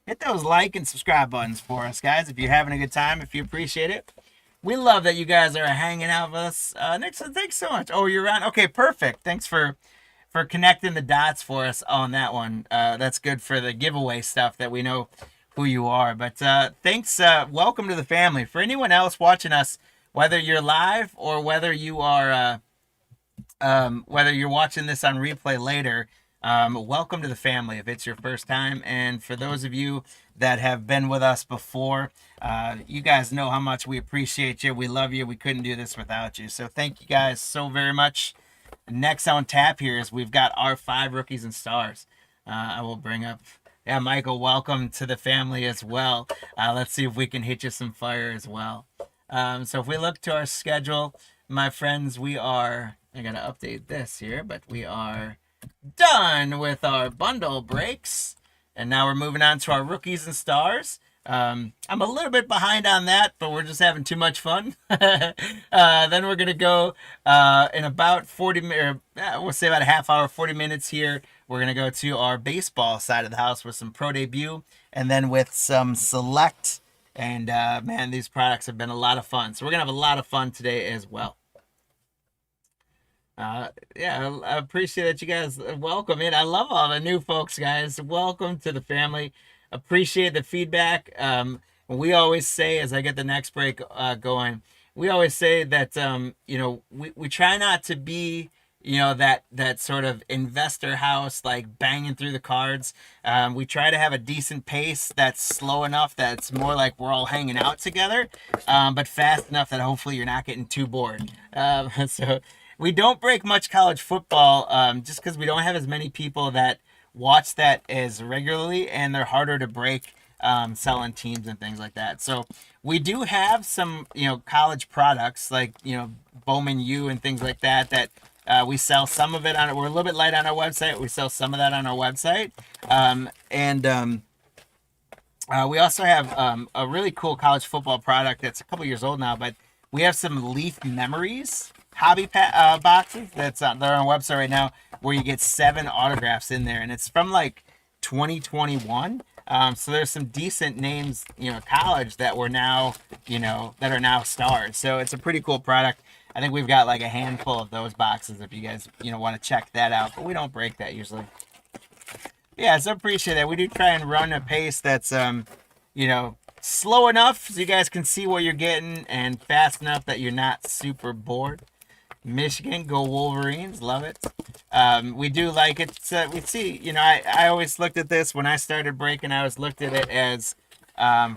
Hit those like and subscribe buttons for us, guys, if you're having a good time, if you appreciate it. We love that you guys are hanging out with us. Nixon, thanks so much. Oh, you're on? Okay, perfect. Thanks for connecting the dots for us on that one. That's good for the giveaway stuff that we know who you are. But thanks. Welcome to the family. For anyone else watching us, whether you're live or whether you are whether you're watching this on replay later, welcome to the family if it's your first time. And for those of you that have been with us before, you guys know how much we appreciate you. We love you. We couldn't do this without you. So thank you guys so very much. Next on tap here is we've got our 5 rookies and stars. I will bring up, yeah, Michael, welcome to the family as well. Let's see if we can hit you some fire as well. So if we look to our schedule, my friends, we are, I gotta update this here, but we are done with our bundle breaks. And now we're moving on to our rookies and stars. I'm a little bit behind on that, but we're just having too much fun. Then we're going to go in about 40 minutes, we'll say about a half hour, 40 minutes here. We're going to go to our baseball side of the house with some pro debut and then with some select. And man, these products have been a lot of fun. So we're going to have a lot of fun today as well. Yeah, I appreciate that you guys welcome in. I love all the new folks, guys. Welcome to the family. Appreciate the feedback. We always say, as I get the next break going, we always say that you know, we try not to be, you know, that sort of investor house like banging through the cards. We try to have a decent pace that's slow enough that it's more like we're all hanging out together, but fast enough that hopefully you're not getting too bored. So we don't break much college football just because we don't have as many people that watch that as regularly, and they're harder to break selling teams and things like that. So we do have some, you know, college products like, you know, Bowman U and things like that we sell some of it on it. We're a little bit light on our website. We sell some of that on our website. We also have a really cool college football product that's a couple years old now, but we have some Leaf Memories hobby boxes they're on our website right now, where you get 7 autographs in there, and it's from like 2021. So there's some decent names, you know, college that were now, you know, that are now stars. So it's a pretty cool product. I think we've got like a handful of those boxes if you guys, you know, want to check that out, but we don't break that usually. Yeah, so appreciate that. We do try and run a pace that's, you know, slow enough so you guys can see what you're getting and fast enough that you're not super bored. Michigan, go Wolverines, love it. We do like it. We see, you know, I always looked at this when I started breaking. I always looked at it as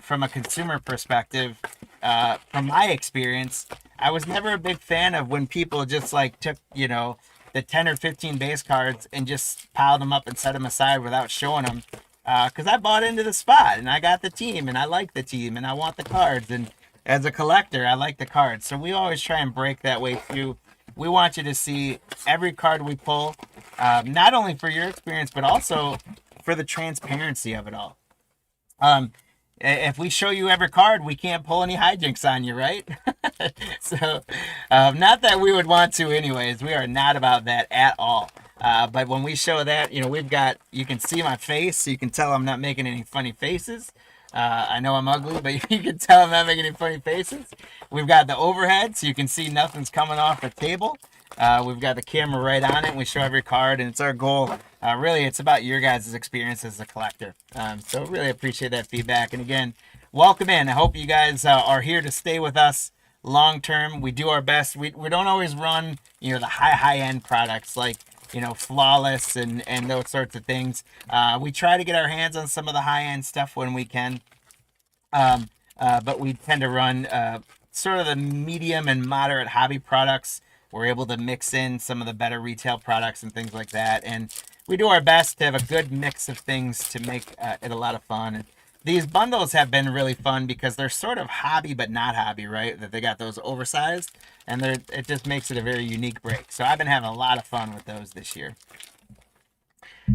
from a consumer perspective. From my experience, I was never a big fan of when people just like took, you know, the 10 or 15 base cards and just piled them up and set them aside without showing them. Because I bought into the spot and I got the team and I like the team and I want the cards. And as a collector, I like the cards. So we always try and break that way through. We want you to see every card we pull, not only for your experience, but also for the transparency of it all. If we show you every card, we can't pull any hijinks on you, right? So, not that we would want to anyways. We are not about that at all. But when we show that, you know, we've got, you can see my face, so you can tell I'm not making any funny faces. I know I'm ugly, but you can tell I'm not making any funny faces. We've got the overhead, so you can see nothing's coming off the table. We've got the camera right on it, and we show every card, and it's our goal. Really, it's about your guys' experience as a collector. So really appreciate that feedback. And again, welcome in. I hope you guys are here to stay with us long term. We do our best. We don't always run, you know, the high-end products like, you know, Flawless and those sorts of things. We try to get our hands on some of the high-end stuff when we can. But we tend to run sort of the medium and moderate hobby products We're able to mix in some of the better retail products and things like that. And we do our best to have a good mix of things to make it a lot of fun. And these bundles have been really fun because they're sort of hobby but not hobby, right? That they got those oversized, and it just makes it a very unique break. So I've been having a lot of fun with those this year.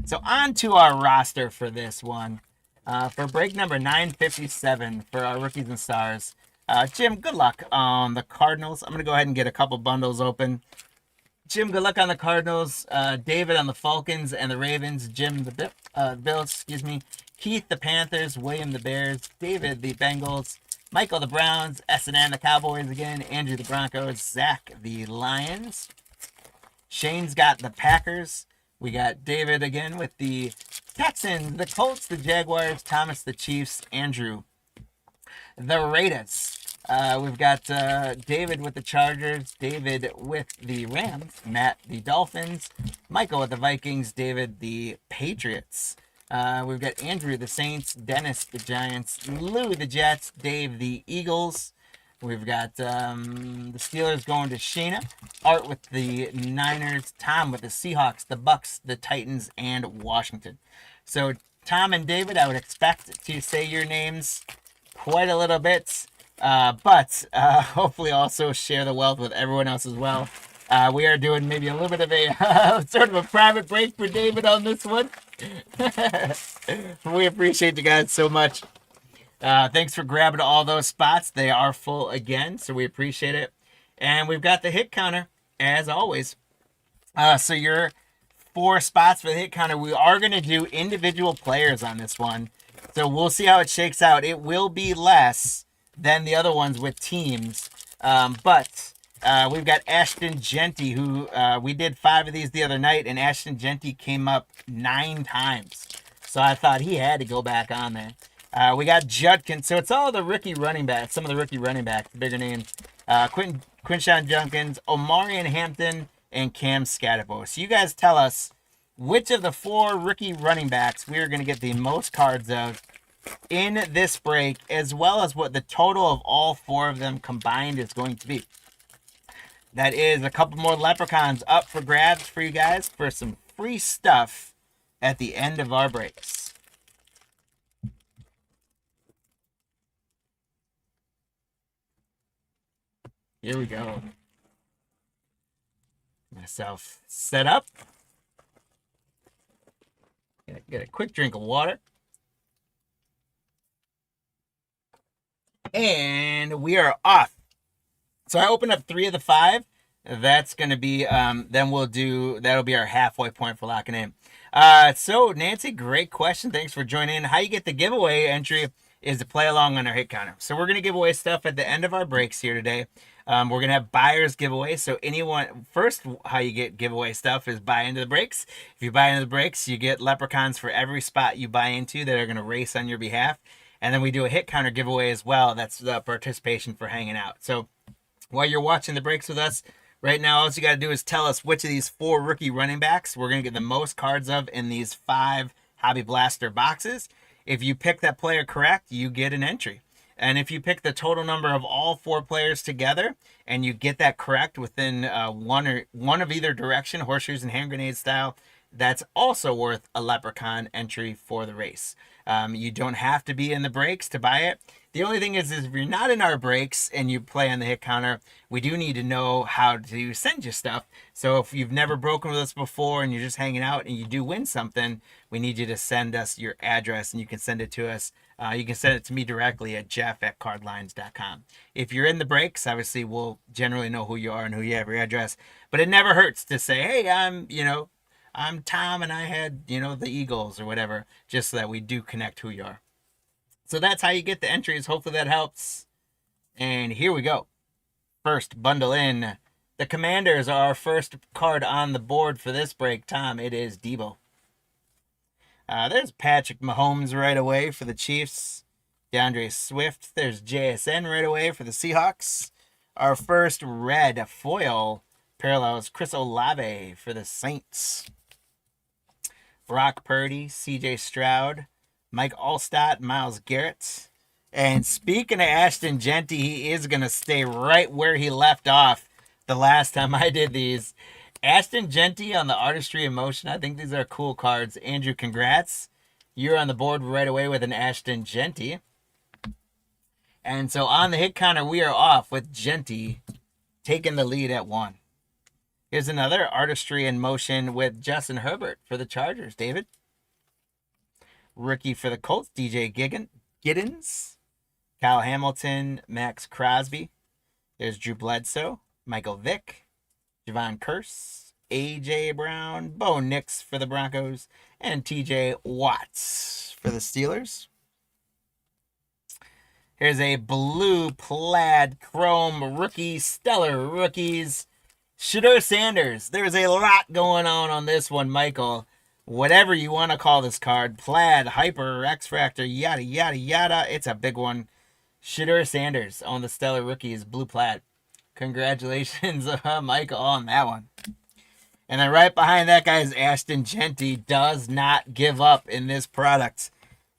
So on to our roster for this one. For break number 957 for our rookies and stars. Jim, good luck on the Cardinals. I'm going to go ahead and get a couple bundles open. Jim, good luck on the Cardinals. David on the Falcons and the Ravens. Jim, the Bills, excuse me. Keith, the Panthers. William, the Bears. David, the Bengals. Michael, the Browns. SNN, the Cowboys again. Andrew, the Broncos. Zach, the Lions. Shane's got the Packers. We got David again with the Texans, the Colts, the Jaguars. Thomas, the Chiefs. Andrew, the Raiders. We've got David with the Chargers, David with the Rams, Matt the Dolphins, Michael with the Vikings, David the Patriots. We've got Andrew the Saints, Dennis the Giants, Lou the Jets, Dave the Eagles. We've got the Steelers going to Shayna, Art with the Niners, Tom with the Seahawks, the Bucks, the Titans, and Washington. So Tom and David, I would expect to say your names quite a little bit. But hopefully also share the wealth with everyone else as well. We are doing maybe a little bit of a sort of a private break for David on this one. We appreciate you guys so much. Thanks for grabbing all those spots. They are full again, so we appreciate it. And we've got the hit counter, as always. So your 4 spots for the hit counter. We are going to do individual players on this one. So we'll see how it shakes out. It will be less than the other ones with teams. But we've got Ashton Genty, who we did 5 of these the other night, and Ashton Genty came up 9 times. So I thought he had to go back on there. We got Judkins. So it's all the rookie running backs, some of the rookie running backs, bigger names. Quinshawn Junkins, Omarion Hampton, and Cam Scatterbo. So you guys tell us which of the 4 rookie running backs we are going to get the most cards of in this break, as well as what the total of all 4 of them combined is going to be. That is a couple more leprechauns up for grabs for you guys for some free stuff at the end of our breaks. Here we go. Myself set up. Get a quick drink of water. And we are off. So I opened up 3 of the 5. That's going to be, then that'll be our halfway point for locking in. So Nancy, great question. Thanks for joining in. How you get the giveaway entry is to play along on our hit counter. So we're going to give away stuff at the end of our breaks here today. We're going to have buyers giveaway. So first, how you get giveaway stuff is buy into the breaks. If you buy into the breaks, you get leprechauns for every spot you buy into that are going to race on your behalf. And then we do a hit counter giveaway as well. That's the participation for hanging out. So while you're watching the breaks with us right now, all you got to do is tell us which of these 4 rookie running backs we're going to get the most cards of in these 5 Hobby Blaster boxes. If you pick that player correct, you get an entry. And if you pick the total number of all 4 players together and you get that correct within one of either direction, horseshoes and hand grenade style, that's also worth a leprechaun entry for the race. You don't have to be in the breaks to buy it. The only thing is if you're not in our breaks and you play on the hit counter, we do need to know how to send you stuff. So if you've never broken with us before and you're just hanging out and you do win something, we need you to send us your address and you can send it to us. You can send it to me directly at jeff@cardlines.com. If you're in the breaks, obviously we'll generally know who you are and who you have your address. But it never hurts to say, hey, I'm Tom and I had, the Eagles or whatever, just so that we do connect who you are. So that's how you get the entries. Hopefully that helps. And here we go. First bundle in. The Commanders are our first card on the board for this break. Tom, it is Debo. There's Patrick Mahomes right away for the Chiefs. DeAndre Swift. There's JSN right away for the Seahawks. Our first red foil parallels Chris Olave for the Saints. Brock Purdy, CJ Stroud, Mike Allstott, Myles Garrett. And speaking of Ashton Genty, he is going to stay right where he left off the last time I did these. Ashton Genty on the Artistry in Motion. I think these are cool cards. Andrew, congrats. You're on the board right away with an Ashton Genty. And so on the hit counter, we are off with Genty taking the lead at 1. Here's another Artistry in Motion with Justin Herbert for the Chargers. David. Rookie for the Colts, DJ Giddens. Kyle Hamilton, Max Crosby. There's Drew Bledsoe, Michael Vick, Javon Curse, A.J. Brown, Bo Nix for the Broncos, and T.J. Watts for the Steelers. Here's a blue plaid chrome rookie, stellar rookies. Shedeur Sanders. There's a lot going on this one, Michael. Whatever you want to call this card. Plaid, Hyper, X-Factor, yada, yada, yada. It's a big one. Shedeur Sanders on the stellar rookies, blue plaid. Congratulations, Michael, on that one. And then right behind that guy is Ashton Genty. Does not give up in this product.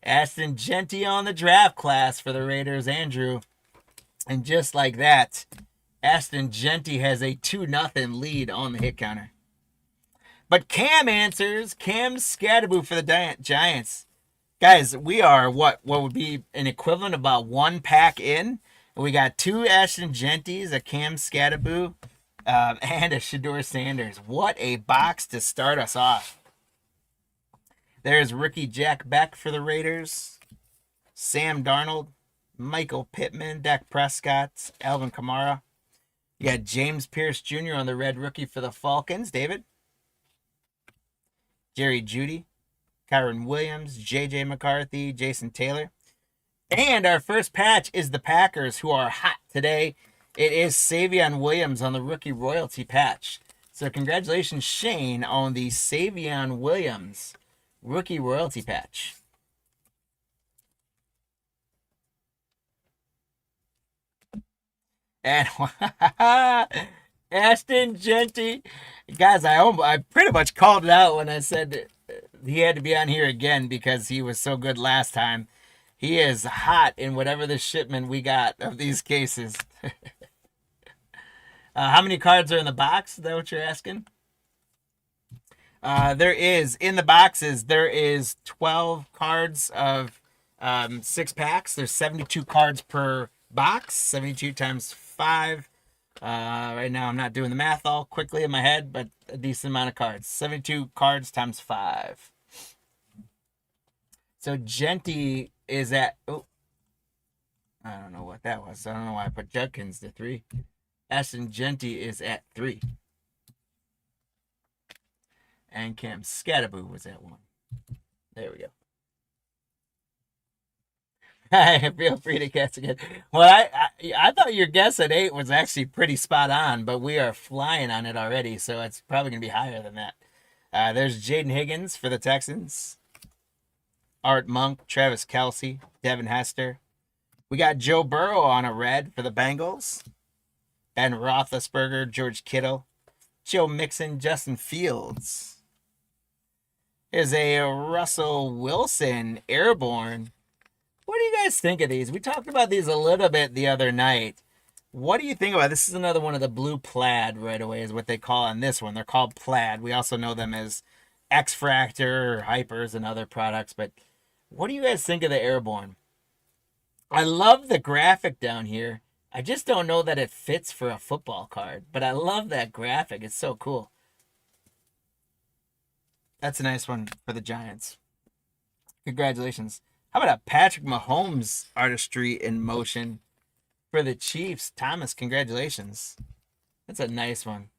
Ashton Genty on the draft class for the Raiders, Andrew. And just like that, Ashton Genty has a 2-0 lead on the hit counter. But Cam answers. Cam Scatterboo for the Giants. Guys, we are what would be an equivalent of about 1 pack in. We got 2 Ashton Gentys, a Cam Scatterboo, and a Shedeur Sanders. What a box to start us off. There's rookie Jack Beck for the Raiders. Sam Darnold, Michael Pittman, Dak Prescott, Alvin Kamara. You got James Pierce Jr. on the red rookie for the Falcons. David. Jerry Jeudy, Kyron Williams, J.J. McCarthy, Jason Taylor. And our first patch is the Packers, who are hot today. It is Savion Williams on the rookie royalty patch. So congratulations, Shane, on the Savion Williams rookie royalty patch. And Ashton Genty. Guys, I pretty much called it out when I said he had to be on here again because he was so good last time. He is hot in whatever the shipment we got of these cases. How many cards are in the box? Is that what you're asking? There is, in the boxes, there is 12 cards of 6 packs. There's 72 cards per box, 72 times 5. Right now I'm not doing the math all quickly in my head, but a decent amount of cards. 72 cards times 5. So Genty is at... Oh, I don't know what that was. I don't know why I put Judkins to 3. Ashton Genty is at 3. And Cam Scatterboo was at 1. There we go. Feel free to guess again. Well, I thought your guess at 8 was actually pretty spot on, but we are flying on it already, so it's probably going to be higher than that. There's Jaden Higgins for the Texans. Art Monk, Travis Kelce, Devin Hester. We got Joe Burrow on a red for the Bengals. Ben Roethlisberger, George Kittle. Joe Mixon, Justin Fields. Here's a Russell Wilson airborne. What do you guys think of these? We talked about these a little bit the other night. What do you think about this? Is another one of the blue plaid right away is what they call on this one. They're called plaid. We also know them as X-Fractor or Hypers and other products. But what do you guys think of the airborne? I love the graphic down here. I just don't know that it fits for a football card. But I love that graphic. It's so cool. That's a nice one for the Giants. Congratulations. How about a Patrick Mahomes artistry in motion for the Chiefs? Thomas, congratulations. That's a nice one.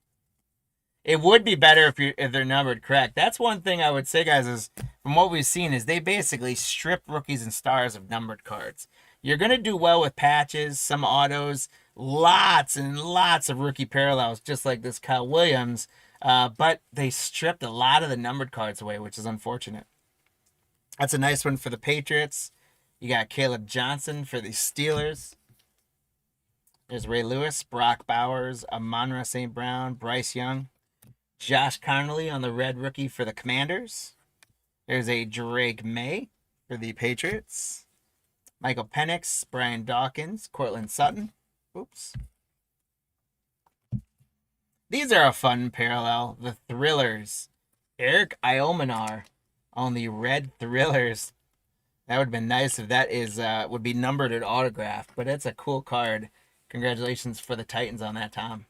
It would be better if they're numbered correct. That's one thing I would say, guys, is from what we've seen is they basically strip rookies and stars of numbered cards. You're going to do well with patches, some autos, lots and lots of rookie parallels, just like this Kyle Williams. But they stripped a lot of the numbered cards away, which is unfortunate. That's a nice one for the Patriots. You got Caleb Johnson for the Steelers. There's Ray Lewis, Brock Bowers, Amon-Ra St. Brown, Bryce Young. Josh Connolly on the red rookie for the Commanders. There's a Drake May for the Patriots. Michael Penix, Brian Dawkins, Cortland Sutton. Oops. These are a fun parallel. The Thrillers. Eric Iomanar on the red Thrillers. That would have been nice if that is would be numbered and autographed, but it's a cool card. Congratulations for the Titans on that, Tom.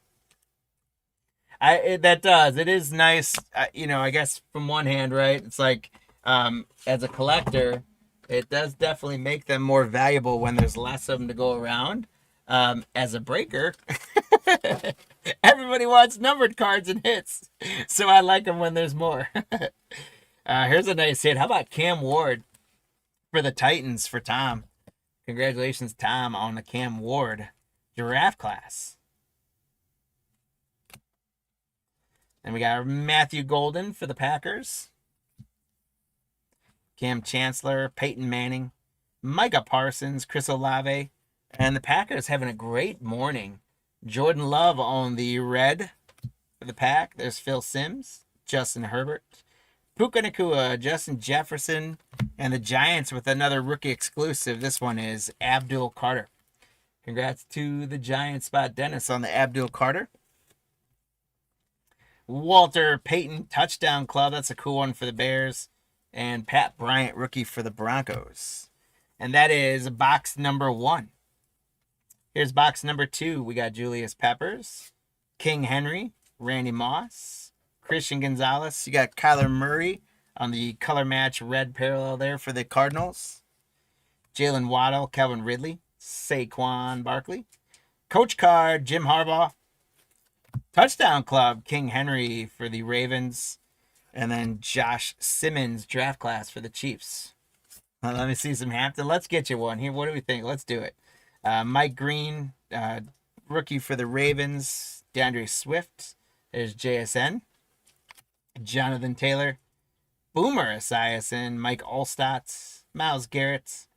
That does. It is nice. I guess from one hand, right? It's like as a collector, it does definitely make them more valuable when there's less of them to go around. As a breaker, everybody wants numbered cards and hits, so I like them when there's more. Here's a nice hit. How about Cam Ward for the Titans for Tom? Congratulations, Tom, on the Cam Ward draft class. And we got Matthew Golden for the Packers. Cam Chancellor, Peyton Manning, Micah Parsons, Chris Olave. And the Packers having a great morning. Jordan Love on the red for the Pack. There's Phil Simms, Justin Herbert, Puka Nacua, Justin Jefferson, and the Giants with another rookie exclusive. This one is Abdul Carter. Congrats to the Giants spot Dennis on the Abdul Carter. Walter Payton, Touchdown Club. That's a cool one for the Bears. And Pat Bryant, rookie for the Broncos. And that is box number 1. Here's box number 2. We got Julius Peppers, King Henry, Randy Moss, Christian Gonzalez. You got Kyler Murray on the color match red parallel there for the Cardinals. Jalen Waddle, Calvin Ridley, Saquon Barkley. Coach card, Jim Harbaugh. Touchdown Club, King Henry for the Ravens. And then Josh Simmons, draft class for the Chiefs. Let me see some Hampton. Let's get you one here. What do we think? Let's do it. Mike Green, rookie for the Ravens. DeAndre Swift. There's JSN. Jonathan Taylor. Boomer Esiason. Mike Allstott. Myles Garrett.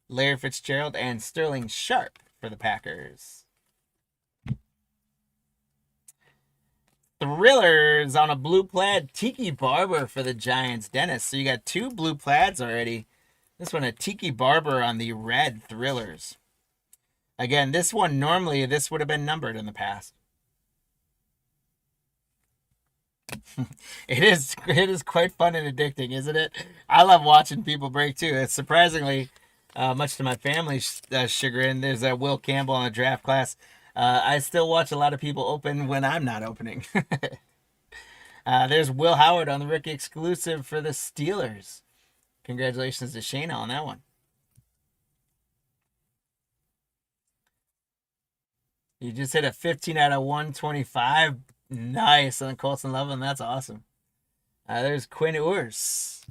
Larry Fitzgerald. And Sterling Sharp for the Packers. Thrillers on a blue plaid. Tiki Barber for the Giants. Dennis. So you got 2 blue plaids already. This one, a Tiki Barber on the red Thrillers. Again, this one, normally, this would have been numbered in the past. It is quite fun and addicting, isn't it? I love watching people break, too. It's surprisingly, much to my family's chagrin, there's a Will Campbell on a draft class. I still watch a lot of people open when I'm not opening. There's Will Howard on the rookie exclusive for the Steelers. Congratulations to Shayna on that one. You just hit a 15 out of 125. Nice on Colson Loveland. That's awesome. There's Quinn Ewers.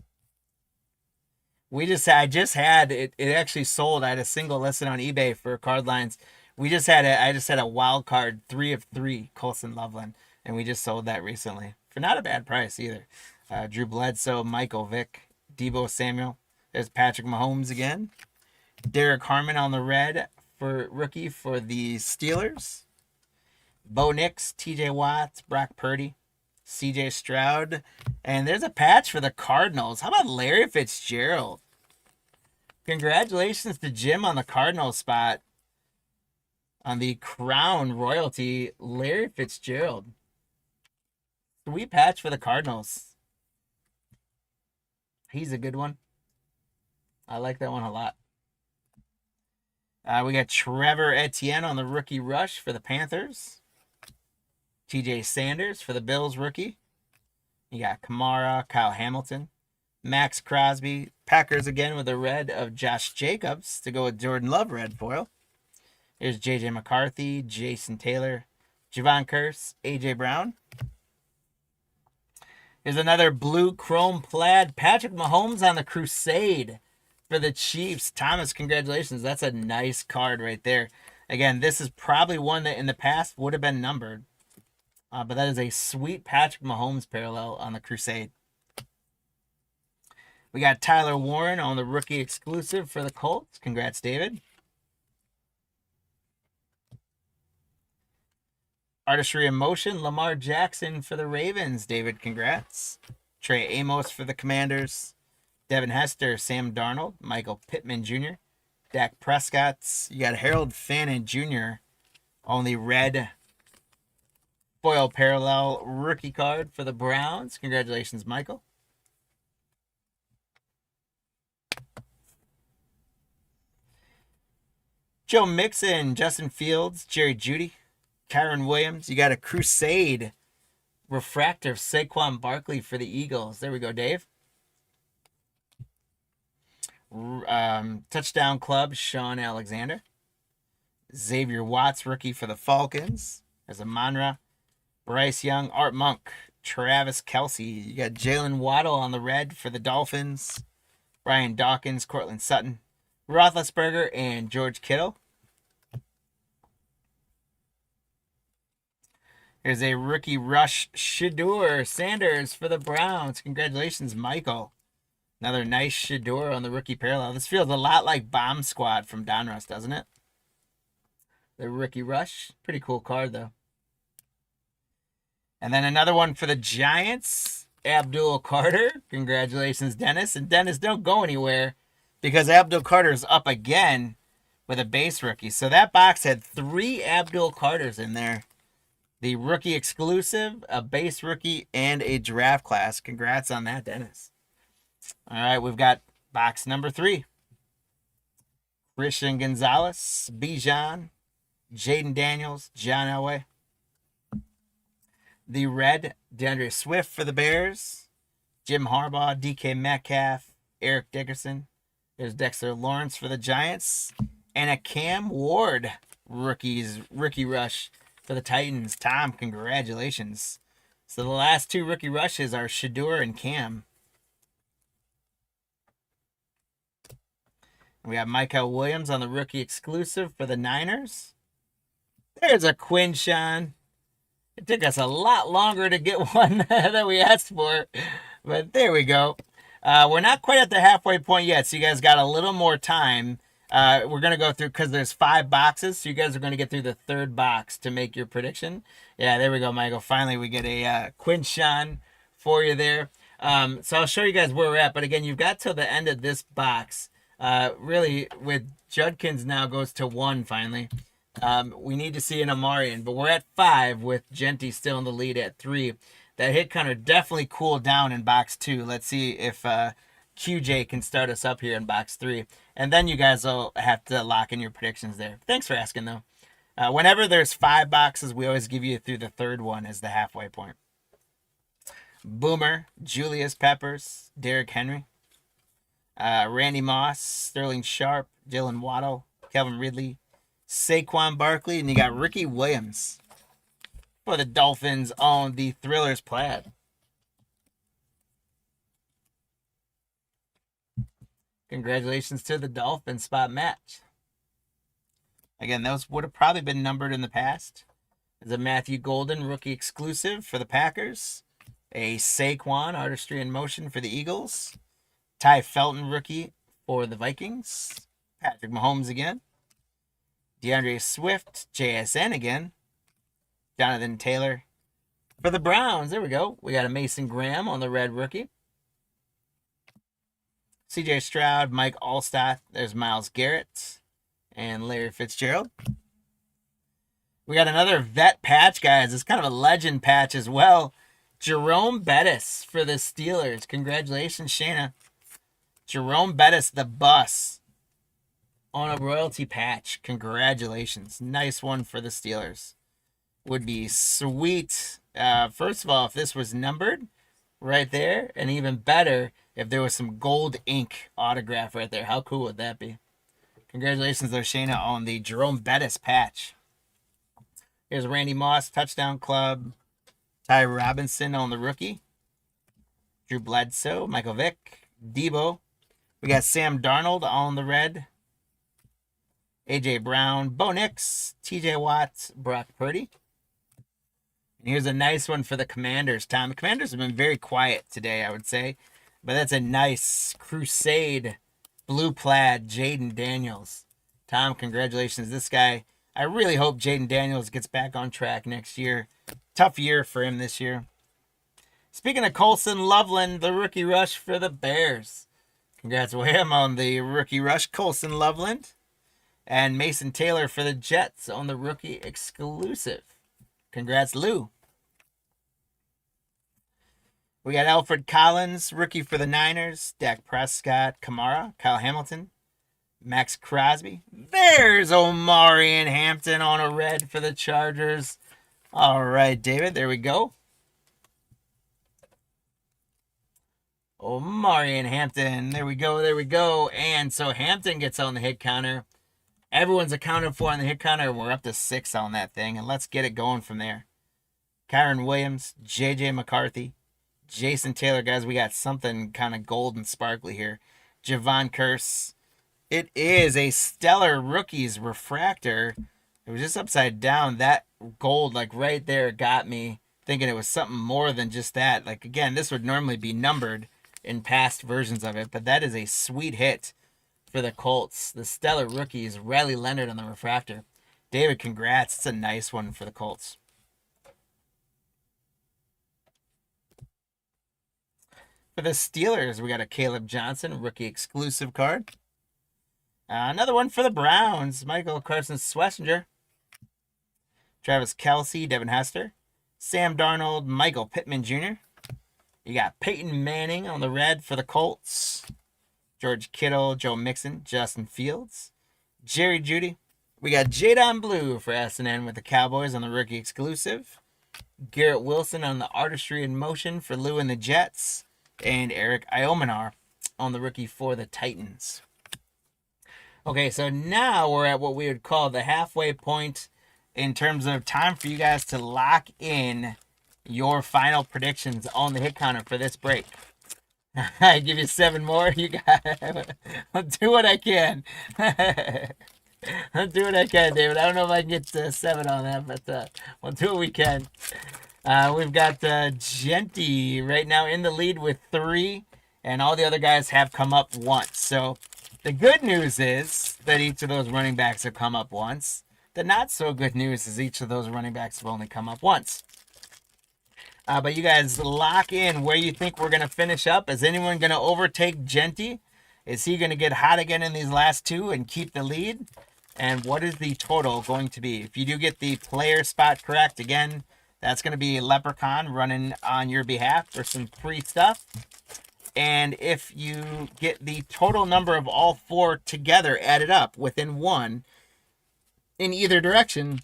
I just had it actually sold. I had a single listed on eBay for card lines. I just had a wild card 3 of 3 Colson Loveland, and we just sold that recently for not a bad price either. Drew Bledsoe, Michael Vick, Deebo Samuel. There's Patrick Mahomes again. Derek Harmon on the red for rookie for the Steelers. Bo Nix, TJ Watt, Brock Purdy, CJ Stroud. And there's a patch for the Cardinals. How about Larry Fitzgerald? Congratulations to Jim on the Cardinals spot. On the Crown Royalty, Larry Fitzgerald. Sweet patch for the Cardinals. He's a good one. I like that one a lot. We got Trevor Etienne on the rookie rush for the Panthers. TJ Sanders for the Bills rookie. You got Kamara, Kyle Hamilton, Max Crosby. Packers again with a red of Josh Jacobs to go with Jordan Love red foil. Here's J.J. McCarthy, Jason Taylor, Javon Curse, A.J. Brown. Here's another blue chrome plaid. Patrick Mahomes on the Crusade for the Chiefs. Thomas, congratulations. That's a nice card right there. Again, this is probably one that in the past would have been numbered. But that is a sweet Patrick Mahomes parallel on the Crusade. We got Tyler Warren on the rookie exclusive for the Colts. Congrats, David. Artistry in Motion, Lamar Jackson for the Ravens. David, congrats. Trey Amos for the Commanders. Devin Hester, Sam Darnold, Michael Pittman Jr., Dak Prescott. You got Harold Fannin Jr. on the red foil parallel rookie card for the Browns. Congratulations, Michael. Joe Mixon, Justin Fields, Jerry Jeudy, Kyron Williams. You got a Crusade refractor Saquon Barkley for the Eagles. There we go, Dave. Touchdown Club, Sean Alexander. Xavier Watts, rookie for the Falcons. There's a Monra. Bryce Young, Art Monk, Travis Kelce. You got Jalen Waddle on the red for the Dolphins. Brian Dawkins, Cortland Sutton, Roethlisberger, and George Kittle. Here's a rookie rush Shedeur Sanders for the Browns. Congratulations, Michael. Another nice Shedeur on the rookie parallel. This feels a lot like Bomb Squad from Donruss, doesn't it? The rookie rush. Pretty cool card, though. And then another one for the Giants, Abdul Carter. Congratulations, Dennis. And Dennis, don't go anywhere because Abdul Carter is up again with a base rookie. So that box had 3 Abdul Carters in there. The rookie exclusive, a base rookie, and a draft class. Congrats on that, Dennis. All right, we've got box number 3. Christian Gonzalez, Bijan, Jaden Daniels, John Elway. The red, DeAndre Swift for the Bears. Jim Harbaugh, DK Metcalf, Eric Dickerson. There's Dexter Lawrence for the Giants. And a Cam Ward rookie rush for the Titans. Tom, congratulations. So the last 2 rookie rushes are Shedeur and Cam. We have Michael Williams on the rookie exclusive for the Niners. There's a Quinshawn. It took us a lot longer to get one than we asked for, but there we go. We're not quite at the halfway point yet, so you guys got a little more time. We're going to go through, because there's 5 boxes, so you guys are going to get through the 3rd box to make your prediction. Yeah, there we go, Michael. Finally, we get a Quinshawn for you there. So I'll show you guys where we're at, but again, you've got till the end of this box. Really, with Judkins now goes to 1 finally. We need to see an Amarian, but we're at 5 with Genty still in the lead at 3. That hit counter definitely cooled down in box 2. Let's see if QJ can start us up here in box 3. And then you guys will have to lock in your predictions there. Thanks for asking, though. Whenever there's 5 boxes, we always give you through the 3rd one as the halfway point. Boomer, Julius Peppers, Derrick Henry, Randy Moss, Sterling Sharp, Dylan Waddle, Kelvin Ridley, Saquon Barkley, and you got Ricky Williams for the Dolphins on the Thrillers plaid. Congratulations to the Dolphins spot match. Again, those would have probably been numbered in the past. There's a Matthew Golden rookie exclusive for the Packers. A Saquon Artistry in Motion for the Eagles. Ty Felton rookie for the Vikings. Patrick Mahomes again. DeAndre Swift, JSN again. Jonathan Taylor for the Browns. There we go. We got a Mason Graham on the red rookie. CJ Stroud, Mike Allstott. There's Myles Garrett and Larry Fitzgerald. We got another vet patch, guys. It's kind of a legend patch as well. Jerome Bettis for the Steelers. Congratulations, Shayna. Jerome Bettis, the bus, on a royalty patch. Congratulations. Nice one for the Steelers. Would be sweet. First of all, if this was numbered right there, and even better if there was some gold ink autograph right there. How cool would that be? Congratulations, though, Shayna, on the Jerome Bettis patch. Here's Randy Moss, Touchdown Club. Ty Robinson on the rookie. Drew Bledsoe, Michael Vick, Debo. We got Sam Darnold on the red. A.J. Brown, Bo Nix, T.J. Watt, Brock Purdy. And here's a nice one for the Commanders, Tom. The Commanders have been very quiet today, I would say. But that's a nice Crusade blue plaid Jaden Daniels. Tom, congratulations. This guy, I really hope Jaden Daniels gets back on track next year. Tough year for him this year. Speaking of Colson Loveland, the rookie rush for the Bears. Congrats to him on the rookie rush, Colson Loveland. And Mason Taylor for the Jets on the rookie exclusive. Congrats, Lou. We got Alfred Collins, rookie for the Niners. Dak Prescott, Kamara, Kyle Hamilton, Max Crosby. There's Omari and Hampton on a red for the Chargers. All right, David, there we go. Omari and Hampton. There we go, there we go. And so Hampton gets on the hit counter. Everyone's accounted for on the hit counter. We're up to 6 on that thing, and let's get it going from there. Kyron Williams, J.J. McCarthy, Jason Taylor. Guys, we got something kind of gold and sparkly here. Javon Curse. It is a stellar rookies refractor. It was just upside down. That gold, like right there, got me thinking it was something more than just that. Like, again, this would normally be numbered in past versions of it, but that is a sweet hit for the Colts. The stellar rookies, Riley Leonard on the refractor. David, congrats. It's a nice one for the Colts. For the Steelers, we got a Caleb Johnson rookie exclusive card. Another one for the Browns, Michael Carson Swessinger. Travis Kelce, Devin Hester. Sam Darnold, Michael Pittman Jr. You got Peyton Manning on the red for the Colts. George Kittle, Joe Mixon, Justin Fields. Jerry Jeudy. We got Jadon Blue for S&N with the Cowboys on the rookie exclusive. Garrett Wilson on the Artistry in Motion for Lou and the Jets. And Eric Iomanar on the rookie for the Titans. Okay, so now we're at what we would call the halfway point in terms of time for you guys to lock in your final predictions on the hit counter for this break. I give you 7 more. You got. I'll do what I can. I'll do what I can, David. I don't know if I can get 7 on that, but we'll do what we can. We've got Genty right now in the lead with 3, and all the other guys have come up once. So the good news is that each of those running backs have come up once. The not so good news is each of those running backs have only come up once. But you guys lock in where you think we're going to finish up. Is anyone going to overtake Genty? Is he going to get hot again in these last 2 and keep the lead? And what is the total going to be? If you do get the player spot correct, again, that's going to be Leprechaun running on your behalf for some free stuff. And if you get the total number of all 4 together added up within 1 in either direction,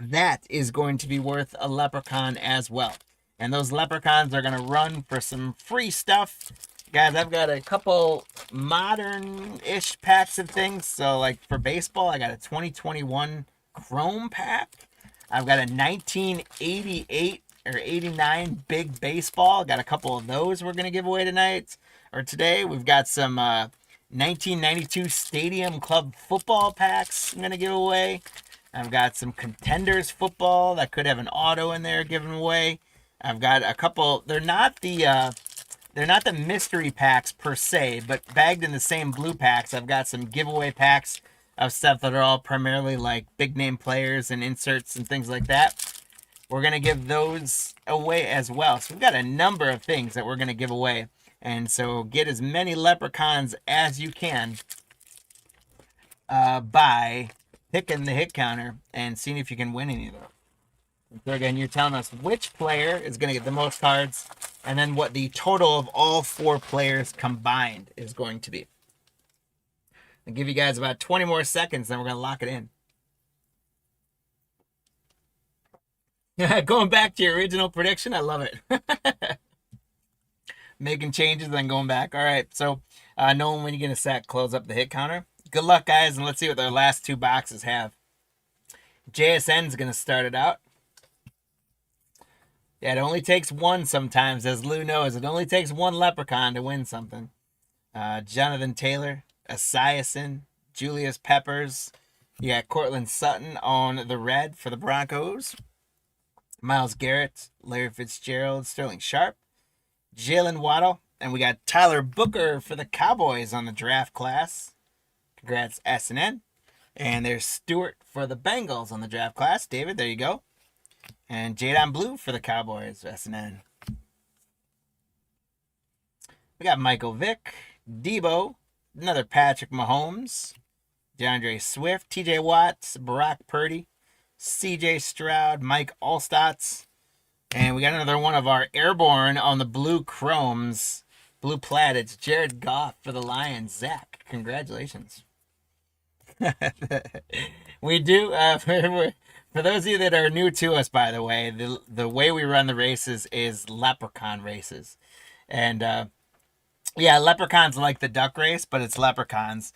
that is going to be worth a Leprechaun as well. And those Leprechauns are going to run for some free stuff. Guys, I've got a couple modern-ish packs of things. So, like, for baseball, I got a 2021 Chrome pack. I've got a 1988 or 89 Big Baseball. Got a couple of those we're going to give away tonight or today. We've got some 1992 Stadium Club football packs I'm going to give away. I've got some Contenders football that could have an auto in there given away. I've got a couple. They're not the mystery packs per se, but bagged in the same blue packs. I've got some giveaway packs of stuff that are all primarily like big name players and inserts and things like that. We're going to give those away as well. So we've got a number of things that we're going to give away. And so get as many Leprechauns as you can by picking the hit counter and seeing if you can win any of them. So again, you're telling us which player is going to get the most cards and then what the total of all 4 players combined is going to be. I'll give you guys about 20 more seconds, then we're going to lock it in. Going back to your original prediction, I love it. Making changes, then going back. All right, so knowing when you're going to set, close up the hit counter. Good luck, guys, and let's see what our last 2 boxes have. JSN is going to start it out. Yeah, it only takes 1 sometimes, as Lou knows. It only takes 1 Leprechaun to win something. Jonathan Taylor, Esiason, Julius Peppers. You got Cortland Sutton on the red for the Broncos. Myles Garrett, Larry Fitzgerald, Sterling Sharp, Jalen Waddle, and we got Tyler Booker for the Cowboys on the draft class. Congrats, S&N. And there's Stewart for the Bengals on the draft class. David, there you go. And Jadon Blue for the Cowboys, S&N. We got Michael Vick, Debo, another Patrick Mahomes, DeAndre Swift, TJ Watt, Brock Purdy, CJ Stroud, Mike Allstott, And we got another one of our airborne on the blue chromes, blue plaid. It's Jared Goff for the Lions. Zach, congratulations. We do. For those of you that are new to us, by the way, the way we run the races is leprechaun races, and yeah, leprechauns like the duck race, but it's leprechauns.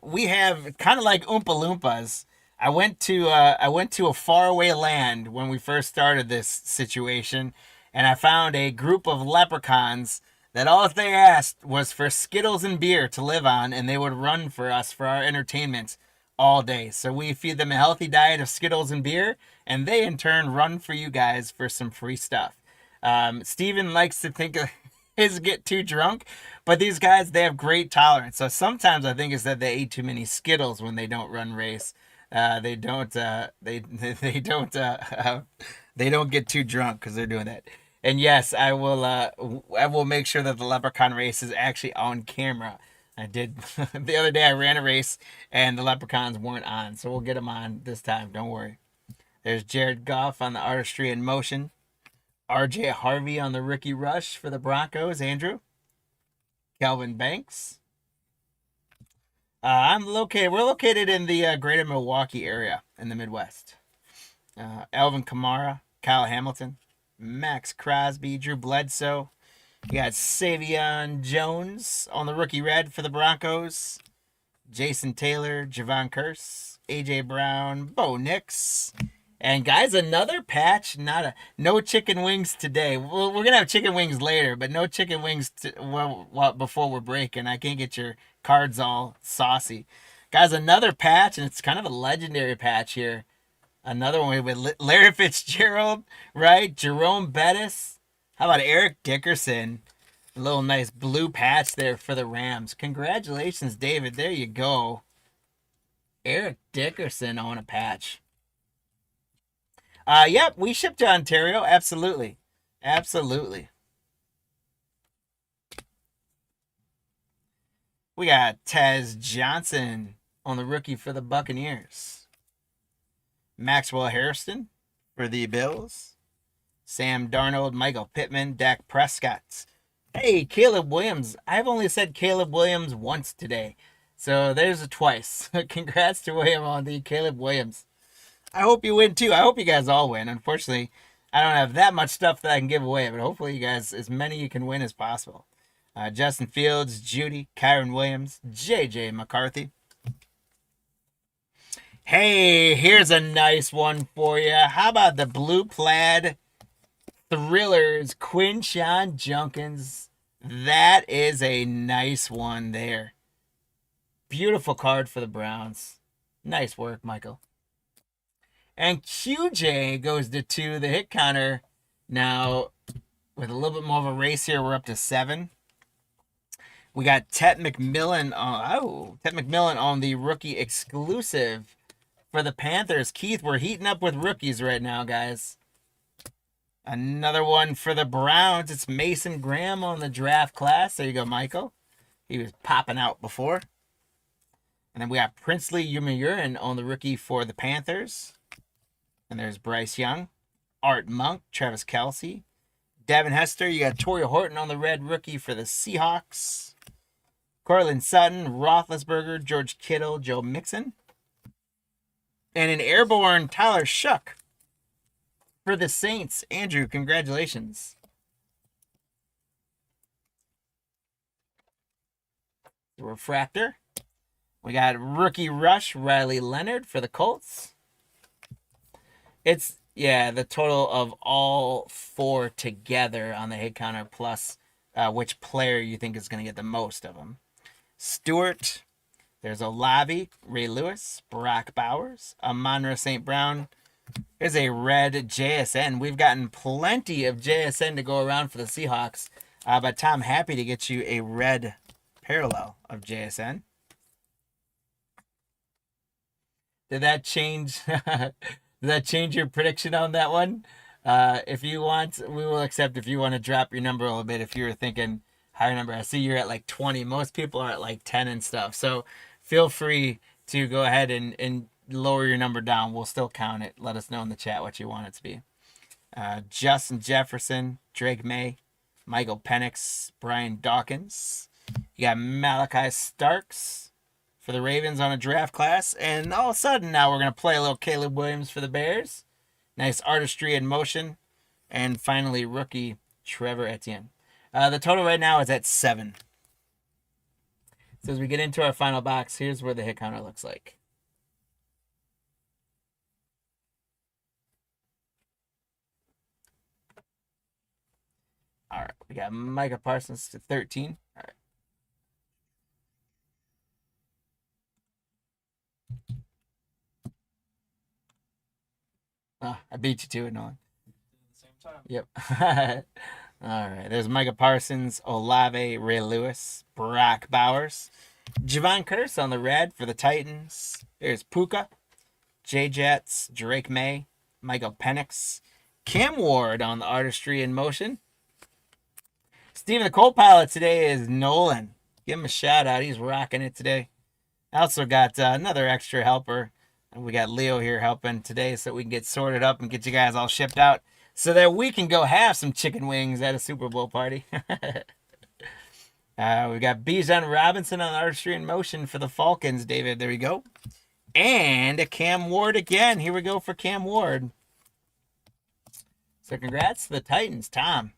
We have kind of like Oompa Loompas. I went to a faraway land when we first started this situation, and I found a group of leprechauns that all they asked was for Skittles and beer to live on, and they would run for us for our entertainment all day. So we feed them a healthy diet of Skittles and beer, and they in turn run for you guys for some free stuff. Steven likes to think of his get too drunk, but these guys, they have great tolerance. So sometimes I think it's that they ate too many Skittles when they don't run race. They don't. They don't. They don't get too drunk because they're doing that. And yes, I will. I will make sure that the leprechaun race is actually on camera. I did the other day. I ran a race and the leprechauns weren't on, so we'll get them on this time. Don't worry. There's Jared Goff on the artistry in motion. RJ Harvey on the rookie rush for the Broncos. Andrew. Calvin Banks. I'm located. We're located in the greater Milwaukee area in the Midwest. Alvin Kamara, Kyle Hamilton, Max Crosby, Drew Bledsoe. You got Savion Jones on the rookie red for the Broncos. Jason Taylor, Javon Curse, AJ Brown, Bo Nix. And guys, another patch. No chicken wings today. Well, we're gonna have chicken wings later, but no chicken wings before we're breaking. I can't get your cards all saucy. Guys, another patch, and it's kind of a legendary patch here. Another one with Larry Fitzgerald, right? Jerome Bettis. How about Eric Dickerson? A little nice blue patch there for the Rams. Congratulations, David. There you go. Eric Dickerson on a patch. Yep, we ship to Ontario. Absolutely. Absolutely. We got Tez Johnson on the rookie for the Buccaneers. Maxwell Harrison for the Bills. Sam Darnold, Michael Pittman, Dak Prescott. Hey, Caleb Williams. I've only said Caleb Williams once today. So there's a twice. Congrats to William on the Caleb Williams. I hope you win too. I hope you guys all win. Unfortunately, I don't have that much stuff that I can give away, but hopefully you guys, as many you can win as possible. Justin Fields, Judy, Kyron Williams, JJ McCarthy. Hey, here's a nice one for you. How about the blue plaid Thrillers, Quinshawn Junkins? That is a nice one there. Beautiful card for the Browns. Nice work, Michael. And QJ goes to 2. The hit counter now with a little bit more of a race here. We're up to 7. We got Ted McMillan on the rookie exclusive for the Panthers. Keith, we're heating up with rookies right now, guys. Another one for the Browns. It's Mason Graham on the draft class. There you go, Michael. He was popping out before. And then we got Princely Yumurin on the rookie for the Panthers. And there's Bryce Young, Art Monk, Travis Kelce, Devin Hester. You got Torrey Horton on the red rookie for the Seahawks. Cortland Sutton, Roethlisberger, George Kittle, Joe Mixon. And an airborne Tyler Shuck for the Saints. Andrew, congratulations. The refractor. We got rookie rush, Riley Leonard for the Colts. It's, yeah, the total of all 4 together on the hit counter plus which player you think is going to get the most of them. Stewart. There's Olavi, Ray Lewis, Brock Bowers, Amon-Ra St. Brown. There's a red JSN. We've gotten plenty of JSN to go around for the Seahawks. But Tom, happy to get you a red parallel of JSN. Did that change? Did that change your prediction on that one? If you want, we will accept if you want to drop your number a little bit. If you were thinking higher number, I see you're at like 20. Most people are at like 10 and stuff. So feel free to go ahead and lower your number down. We'll still count it. Let us know in the chat what you want it to be. Justin Jefferson, Drake May, Michael Penix, Brian Dawkins. You got Malachi Starks for the Ravens on a draft class. And all of a sudden now we're going to play a little Caleb Williams for the Bears. Nice artistry in motion. And finally, rookie Trevor Etienne. The total right now is at 7. So as we get into our final box, here's where the hit counter looks like. All right, we got Micah Parsons to 13. All right. Oh, I beat you to it, Nolan. Same time. Yep. All right. There's Micah Parsons, Olave, Ray Lewis, Brock Bowers, Javon Curse on the red for the Titans. There's Puka, Jay Jets, Drake May, Michael Penix, Cam Ward on the artistry in motion. Steven, the co-pilot today is Nolan. Give him a shout out. He's rocking it today. I also got another extra helper. We got Leo here helping today so we can get sorted up and get you guys all shipped out so that we can go have some chicken wings at a Super Bowl party. We got Bijan Robinson on artistry in motion for the Falcons, David. There we go. And a Cam Ward again. Here we go for Cam Ward. So congrats to the Titans, Tom.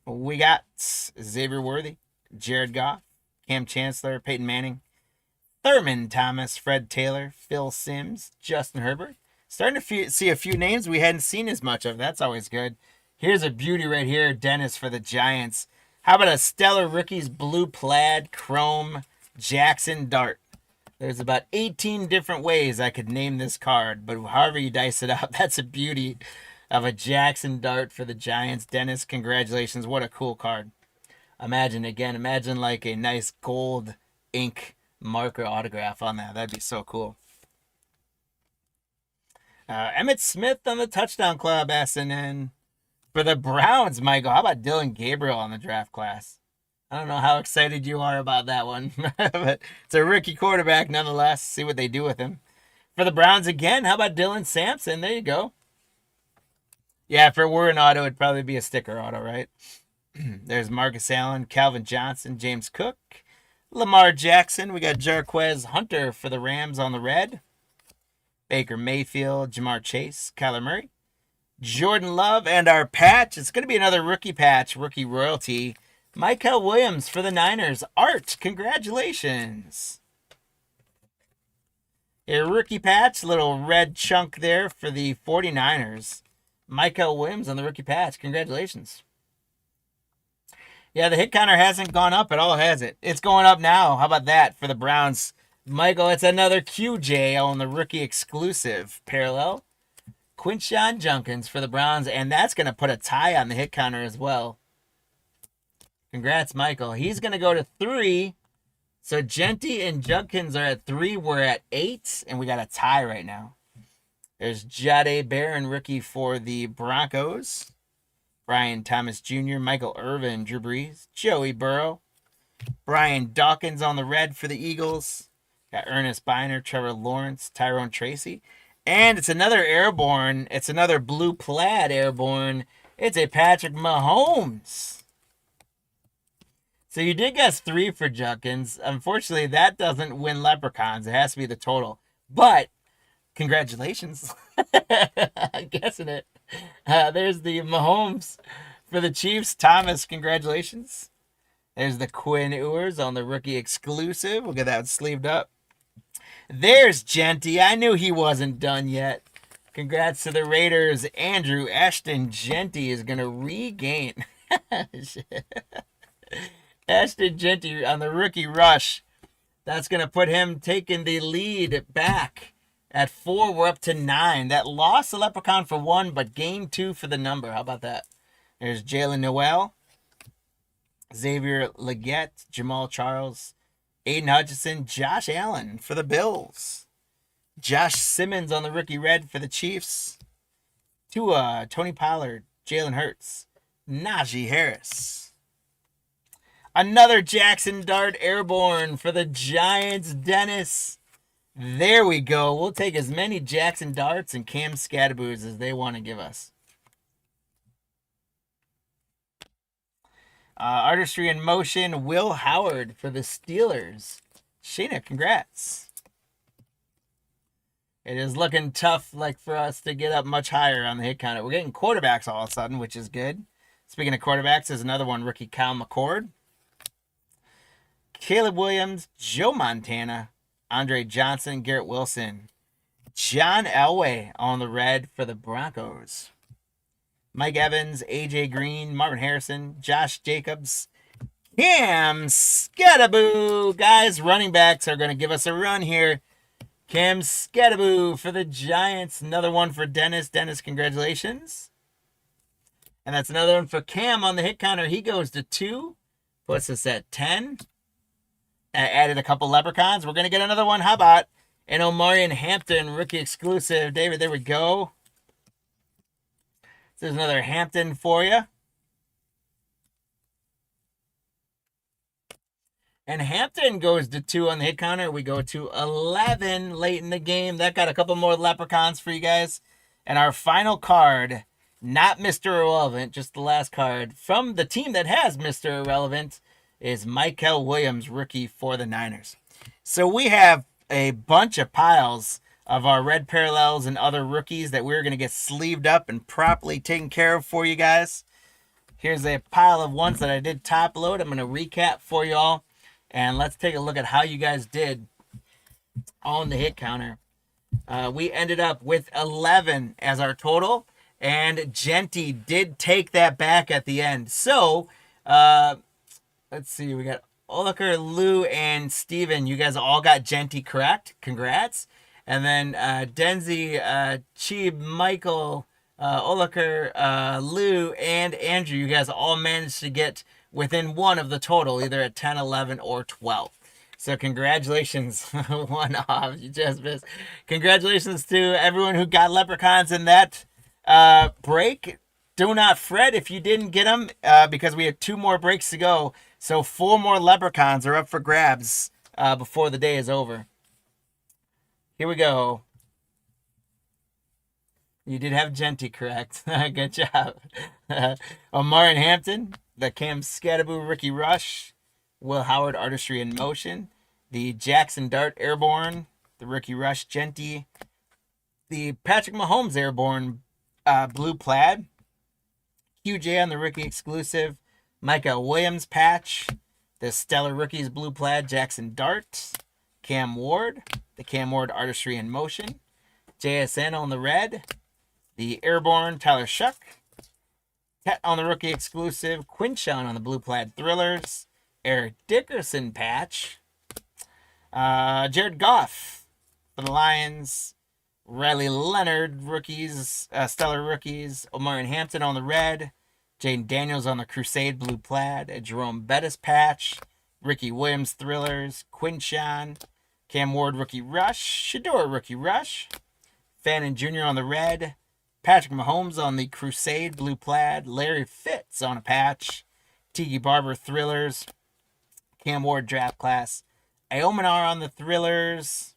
We got Xavier Worthy, Jared Goff, Cam Chancellor, Peyton Manning, Thurman Thomas, Fred Taylor, Phil Simms, Justin Herbert. Starting to see a few names we hadn't seen as much of. That's always good. Here's a beauty right here, Dennis for the Giants. How about a stellar rookies blue plaid chrome Jackson Dart? There's about 18 different ways I could name this card, but however you dice it up, that's a beauty of a Jackson Dart for the Giants. Dennis, congratulations. What a cool card. Imagine like a nice gold ink marker autograph on that. That'd be so cool. Emmett Smith on the Touchdown Club, SNN. For the Browns, Michael, how about Dylan Gabriel on the draft class? I don't know how excited you are about that one, but it's a rookie quarterback nonetheless. See what they do with him. For the Browns again, how about Dylan Sampson? There you go. Yeah, if it were an auto, it'd probably be a sticker auto, right? There's Marcus Allen, Calvin Johnson, James Cook, Lamar Jackson. We got Jarquez Hunter for the Rams on the red. Baker Mayfield, Jamar Chase, Kyler Murray, Jordan Love, and our patch. It's going to be another rookie patch, rookie royalty. Michael Williams for the Niners. Art, congratulations. A rookie patch, little red chunk there for the 49ers. Michael Williams on the rookie patch. Congratulations. Yeah, the hit counter hasn't gone up at all, has it? It's going up now. How about that for the Browns? Michael, it's another QJ on the rookie exclusive parallel. Quinshon Junkins for the Browns, and that's going to put a tie on the hit counter as well. Congrats, Michael. He's going to go to 3. So Genty and Junkins are at 3. We're at 8, and we got a tie right now. There's Jade Barron, rookie for the Broncos. Brian Thomas Jr., Michael Irvin, Drew Brees, Joey Burrow. Brian Dawkins on the red for the Eagles. Got Ernest Biner, Trevor Lawrence, Tyrone Tracy. And it's another airborne. It's another blue plaid airborne. It's a Patrick Mahomes. So you did guess 3 for Junkins. Unfortunately, that doesn't win Leprechauns. It has to be the total. But congratulations. I'm guessing it. There's the Mahomes for the Chiefs. Thomas, congratulations. There's the Quinn Ewers on the rookie exclusive. We'll get that sleeved up. There's Genty. I knew he wasn't done yet. Congrats to the Raiders. Andrew Ashton Genty is going to regain. Ashton Genty on the rookie rush. That's going to put him taking the lead back. At 4, we're up to 9. That lost the Leprechaun for 1, but gained 2 for the number. How about that? There's Jalen Noel, Xavier Legette, Jamal Charles, Aiden Hutchinson, Josh Allen for the Bills. Josh Simmons on the rookie red for the Chiefs. Tua, Tony Pollard, Jalen Hurts, Najee Harris. Another Jackson Dart airborne for the Giants, Dennis. There we go. We'll take as many Jackson Darts and Cam Scataboos as they want to give us. Artistry in Motion, Will Howard for the Steelers. Shayna, congrats. It is looking tough like for us to get up much higher on the hit counter. We're getting quarterbacks all of a sudden, which is good. Speaking of quarterbacks, there's another one, rookie Kyle McCord. Caleb Williams, Joe Montana, Andre Johnson, Garrett Wilson. John Elway on the red for the Broncos. Mike Evans, AJ Green, Marvin Harrison, Josh Jacobs, Cam Scattaboo. Guys, running backs are going to give us a run here. Cam Scattaboo for the Giants. Another one for Dennis. Dennis, congratulations. And that's another one for Cam on the hit counter. He goes to 2. Puts us at 10. Added a couple leprechauns. We're going to get another one. How about an Omarion Hampton rookie exclusive? David, there we go. There's another Hampton for you. And Hampton goes to 2 on the hit counter. We go to 11 late in the game. That got a couple more leprechauns for you guys. And our final card, not Mr. Irrelevant, just the last card from the team that has Mr. Irrelevant, is Michael Williams, rookie for the Niners. So we have a bunch of piles of our red parallels and other rookies that we're going to get sleeved up and properly taken care of for you guys. Here's a pile of ones that I did top load. I'm going to recap for y'all. And let's take a look at how you guys did on the hit counter. We ended up with 11 as our total. And Genty did take that back at the end. So, let's see. We got Oliker, Lou, and Steven. You guys all got Genty correct. Congrats. And then Denzi, Cheeb, Michael, Oliker, Lou, and Andrew. You guys all managed to get within one of the total, either at 10, 11, or 12. So congratulations. One off. You just missed. Congratulations to everyone who got leprechauns in that break. Do not fret if you didn't get them because we have 2 more breaks to go. So 4 more leprechauns are up for grabs before the day is over. Here we go. You did have Genty correct. Good job. Omarion Hampton, the Cam Scattaboo Ricky Rush, Will Howard Artistry in Motion, the Jackson Dart Airborne, the Ricky Rush Genty, the Patrick Mahomes Airborne Blue Plaid, QJ on the Rookie Exclusive, Micah Williams patch, the Stellar Rookies Blue Plaid Jackson Dart, Cam Ward, the Cam Ward Artistry in Motion, JSN on the red, the Airborne Tyler Shuck, Tet on the Rookie Exclusive, Quinshawn on the Blue Plaid Thrillers, Eric Dickerson patch, Jared Goff for the Lions, Riley Leonard rookies, Stellar Rookies, Omarion Hampton on the red, Jaden Daniels on the Crusade Blue Plaid, a Jerome Bettis patch, Ricky Williams Thrillers, Quinshawn, Cam Ward Rookie Rush, Shador Rookie Rush, Fannin Jr. on the red, Patrick Mahomes on the Crusade Blue Plaid, Larry Fitz on a patch, Tiki Barber Thrillers, Cam Ward Draft Class, Iomanar on the Thrillers,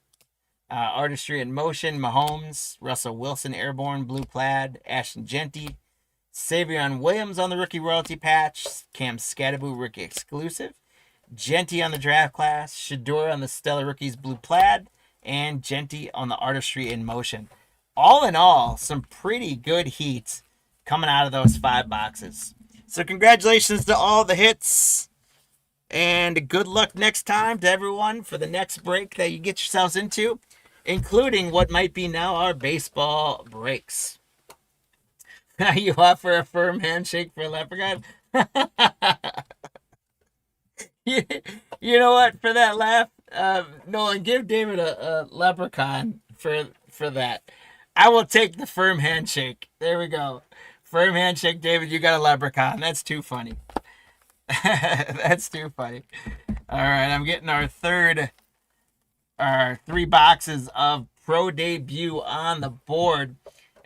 Artistry in Motion, Mahomes, Russell Wilson Airborne Blue Plaid, Ashton Genty, Savion Williams on the Rookie Royalty Patch, Cam Scattaboo Rookie Exclusive, Genty on the Draft Class, Shador on the Stellar Rookies Blue Plaid, and Genty on the Artistry in Motion. All in all, some pretty good heat coming out of those 5 boxes. So congratulations to all the hits, and good luck next time to everyone for the next break that you get yourselves into, including what might be now our baseball breaks. You offer a firm handshake for a leprechaun? You know what? For that laugh, Nolan, give David a leprechaun for that. I will take the firm handshake. There we go. Firm handshake, David. You got a leprechaun. That's too funny. That's too funny. All right, I'm getting our 3 boxes of Pro Debut on the board.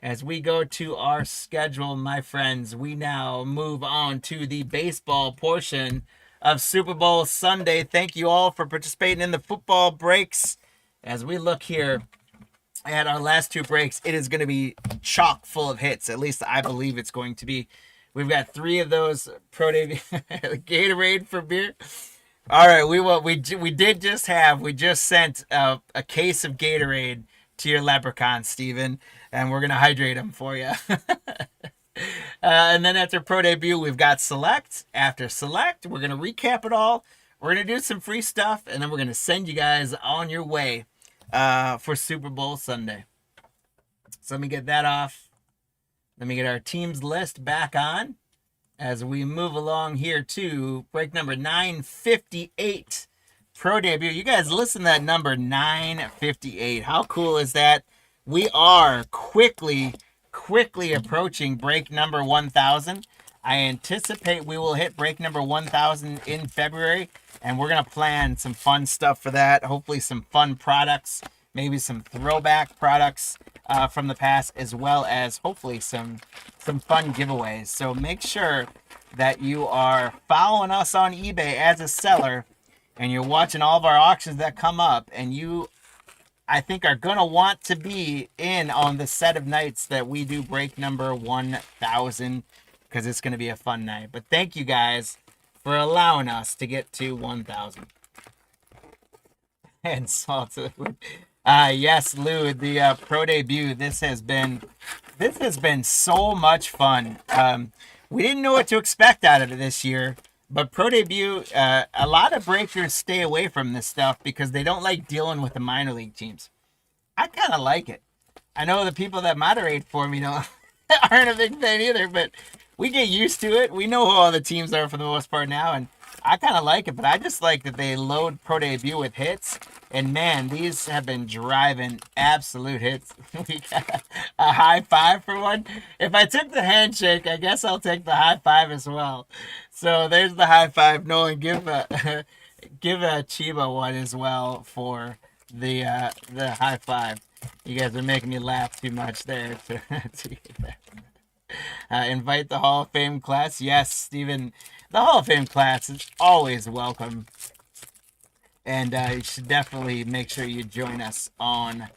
As we go to our schedule, my friends, we now move on to the baseball portion of Super Bowl Sunday. Thank you all for participating in the football breaks. as we look here at our last two breaks, it is going to be chock full of hits. At least I believe it's going to be. We've got 3 of those Pro Day Gatorade for beer. All right, we just sent a case of Gatorade to your leprechaun, Steven, and we're gonna hydrate them for you. And then after Pro Debut, we've got Select. After Select, we're gonna recap it all. We're gonna do some free stuff, and then we're gonna send you guys on your way for Super Bowl Sunday. So let me get that off. Let me get our teams list back on as we move along here to break number 958 Pro Debut. You guys listen to that number, 958. How cool is that? We are quickly approaching break number 1000. I anticipate we will hit break number 1000 in February, and we're going to plan some fun stuff for that. Hopefully some fun products, maybe some throwback products from the past, as well as hopefully some fun giveaways. So make sure that you are following us on eBay as a seller, and you're watching all of our auctions that come up, and you, I think, are going to want to be in on the set of nights that we do break number 1000, because it's going to be a fun night. But thank you guys for allowing us to get to 1000. And salt. Yes, Lou, the Pro Debut, this has been so much fun. We didn't know what to expect out of it this year, but Pro Debut, a lot of breakers stay away from this stuff because they don't like dealing with the minor league teams. I kind of like it. I know the people that moderate for me aren't a big fan either, but we get used to it. We know who all the teams are for the most part now, and I kind of like it, but I just like that they load Pro Debut with hits. And man, these have been driving absolute hits. We got a high five for one. If I took the handshake, I guess I'll take the high five as well. So there's the high five. Nolan, give a Chiba one as well for the high five. You guys are making me laugh too much there to get that. Invite the Hall of Fame class. Yes, Steven, the Hall of Fame class is always welcome. And you should definitely make sure you join us on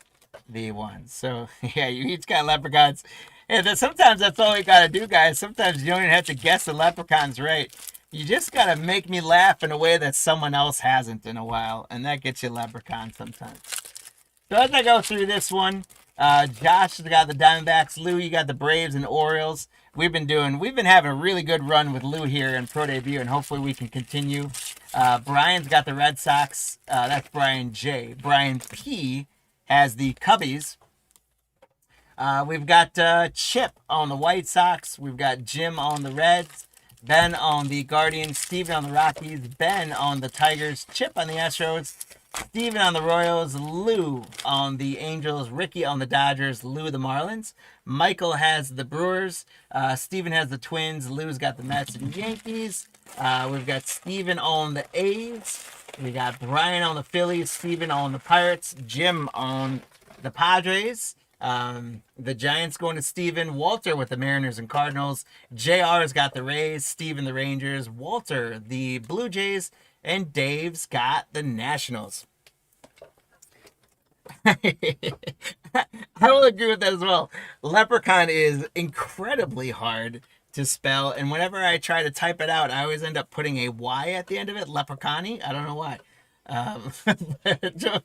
the one. So, yeah, you each got leprechauns. And sometimes that's all you got to do, guys. Sometimes you don't even have to guess the leprechauns right. You just got to make me laugh in a way that someone else hasn't in a while. And that gets you leprechaun sometimes. So as I go through this one, Josh has got the Diamondbacks. Lou, you got the Braves and Orioles. We've been having a really good run with Lou here in Pro Debut, and hopefully we can continue. Brian's got the Red Sox. That's Brian J. Brian P. has the Cubbies. We've got Chip on the White Sox. We've got Jim on the Reds. Ben on the Guardians. Steven on the Rockies. Ben on the Tigers. Chip on the Astros. Steven on the Royals, Lou on the Angels, Ricky on the Dodgers, Lou the Marlins. Michael has the Brewers, Steven has the Twins, Lou's got the Mets and Yankees. We've got Steven on the A's. We got Brian on the Phillies, Steven on the Pirates, Jim on the Padres. The Giants going to Steven, Walter with the Mariners and Cardinals. JR's got the Rays, Steven the Rangers, Walter the Blue Jays, and Dave's got the Nationals. I will agree with that as well. Leprechaun is incredibly hard to spell, and whenever I try to type it out, I always end up putting a Y at the end of it, leprechauny. I don't know why.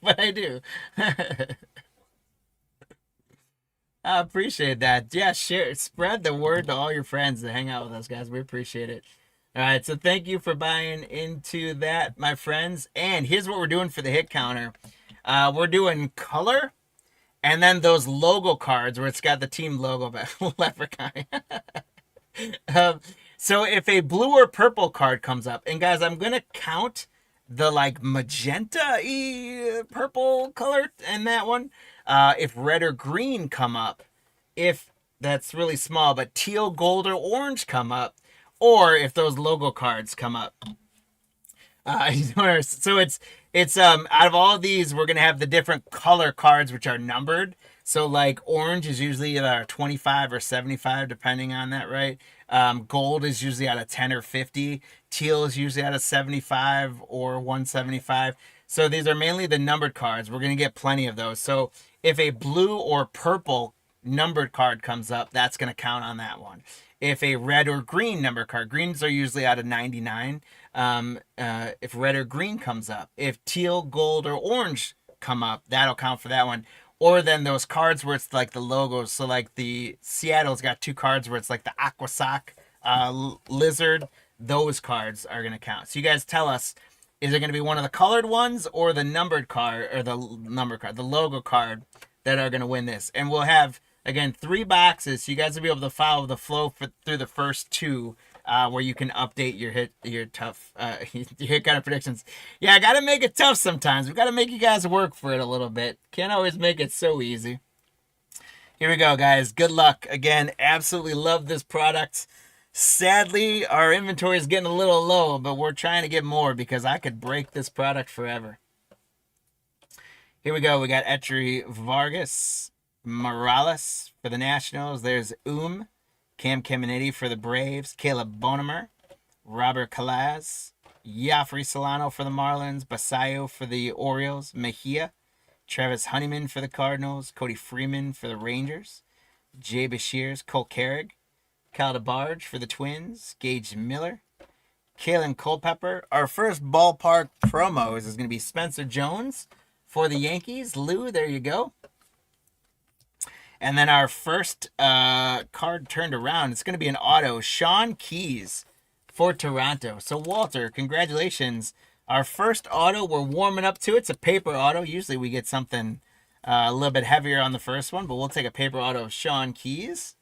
But I do. I appreciate that. Yeah, spread the word to all your friends that hang out with us, guys. We appreciate it. All right, so thank you for buying into that, my friends. And here's what we're doing for the hit counter. We're doing color, and then those logo cards where it's got the team logo back. Leprechaun. So if a blue or purple card comes up, and guys, I'm going to count the like magenta-y purple color in that one. If red or green come up, if that's really small, but teal, gold, or orange come up, or if those logo cards come up. So it's out of all of these, we're gonna have the different color cards which are numbered. So like orange is usually either 25 or 75, depending on that, right? Gold is usually out of 10 or 50. Teal is usually out of 75 or 175. So these are mainly the numbered cards. We're going to get plenty of those. So if a blue or purple numbered card comes up, that's going to count on that one. If a red or green number card, greens are usually out of 99. If red or green comes up, if teal, gold, or orange come up, that'll count for that one. Or then those cards where it's like the logos. So like the Seattle's got 2 cards where it's like the aqua sock lizard. Those cards are going to count. So you guys tell us, is it going to be one of the colored ones or the numbered card, or the logo card that are going to win this? And we'll have, again, 3 boxes, so you guys will be able to follow the flow through the first 2, where you can update your hit kind of predictions. Yeah, I got to make it tough sometimes. We got to make you guys work for it a little bit. Can't always make it so easy. Here we go, guys. Good luck. Again, absolutely love this product. Sadly, our inventory is getting a little low, but we're trying to get more because I could break this product forever. Here we go. We got Etri Vargas Morales for the Nationals. There's Cam Caminiti for the Braves. Caleb Bonemer. Robert Calaz. Yafri Solano for the Marlins. Basayo for the Orioles. Mejia. Travis Honeyman for the Cardinals. Cody Freeman for the Rangers. Jay Bashirs. Cole Carrig. Cal DeBarge for the Twins. Gage Miller. Kalen Culpepper. Our first ballpark promos is going to be Spencer Jones for the Yankees. Lou, there you go. And then our first card turned around, it's going to be an auto. Sean Keys for Toronto. So, Walter, congratulations. Our first auto, we're warming up to. It's a paper auto. Usually we get something a little bit heavier on the first one, but we'll take a paper auto of Sean Keys.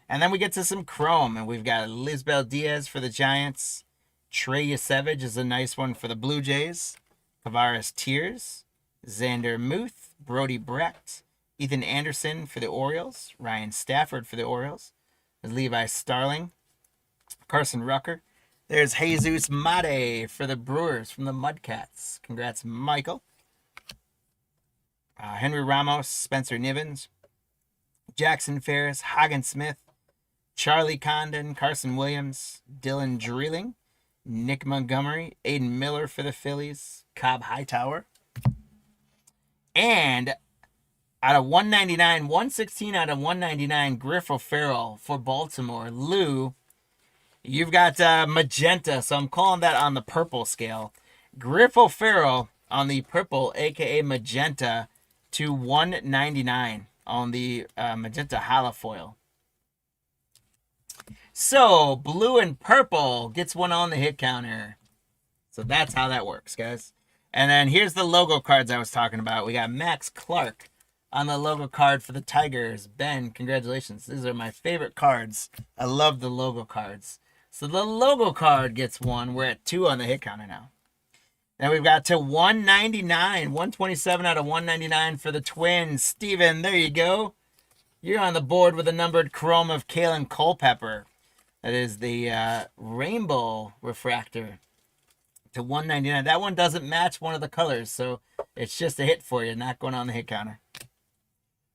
And then we get to some chrome, and we've got Lisbel Diaz for the Giants. Trey Yasevich is a nice one for the Blue Jays. Tavares Tears. Xander Muth. Brody Brecht. Ethan Anderson for the Orioles. Ryan Stafford for the Orioles. There's Levi Starling. Carson Rucker. There's Jesus Mate for the Brewers from the Mudcats. Congrats, Michael. Henry Ramos. Spencer Nivens. Jackson Ferris. Hagen Smith. Charlie Condon. Carson Williams. Dylan Dreeling. Nick Montgomery. Aiden Miller for the Phillies. Cobb Hightower. And out of 199, 116 out of 199, Griff O'Farrell for Baltimore. Lou, you've got magenta, so I'm calling that on the purple scale. Griff O'Farrell on the purple, a.k.a. magenta, to 199 on the magenta holofoil. So, blue and purple gets one on the hit counter. So that's how that works, guys. And then here's the logo cards I was talking about. We got Max Clark on the logo card for the Tigers. Ben, congratulations. These are my favorite cards. I love the logo cards. So the logo card gets one. We're at 2 on the hit counter now. Then we've got to 199. 127 out of 199 for the Twins. Steven, there you go. You're on the board with a numbered chrome of Kalen Culpepper. That is the rainbow refractor to 199. That one doesn't match one of the colors, so it's just a hit for you, not going on the hit counter.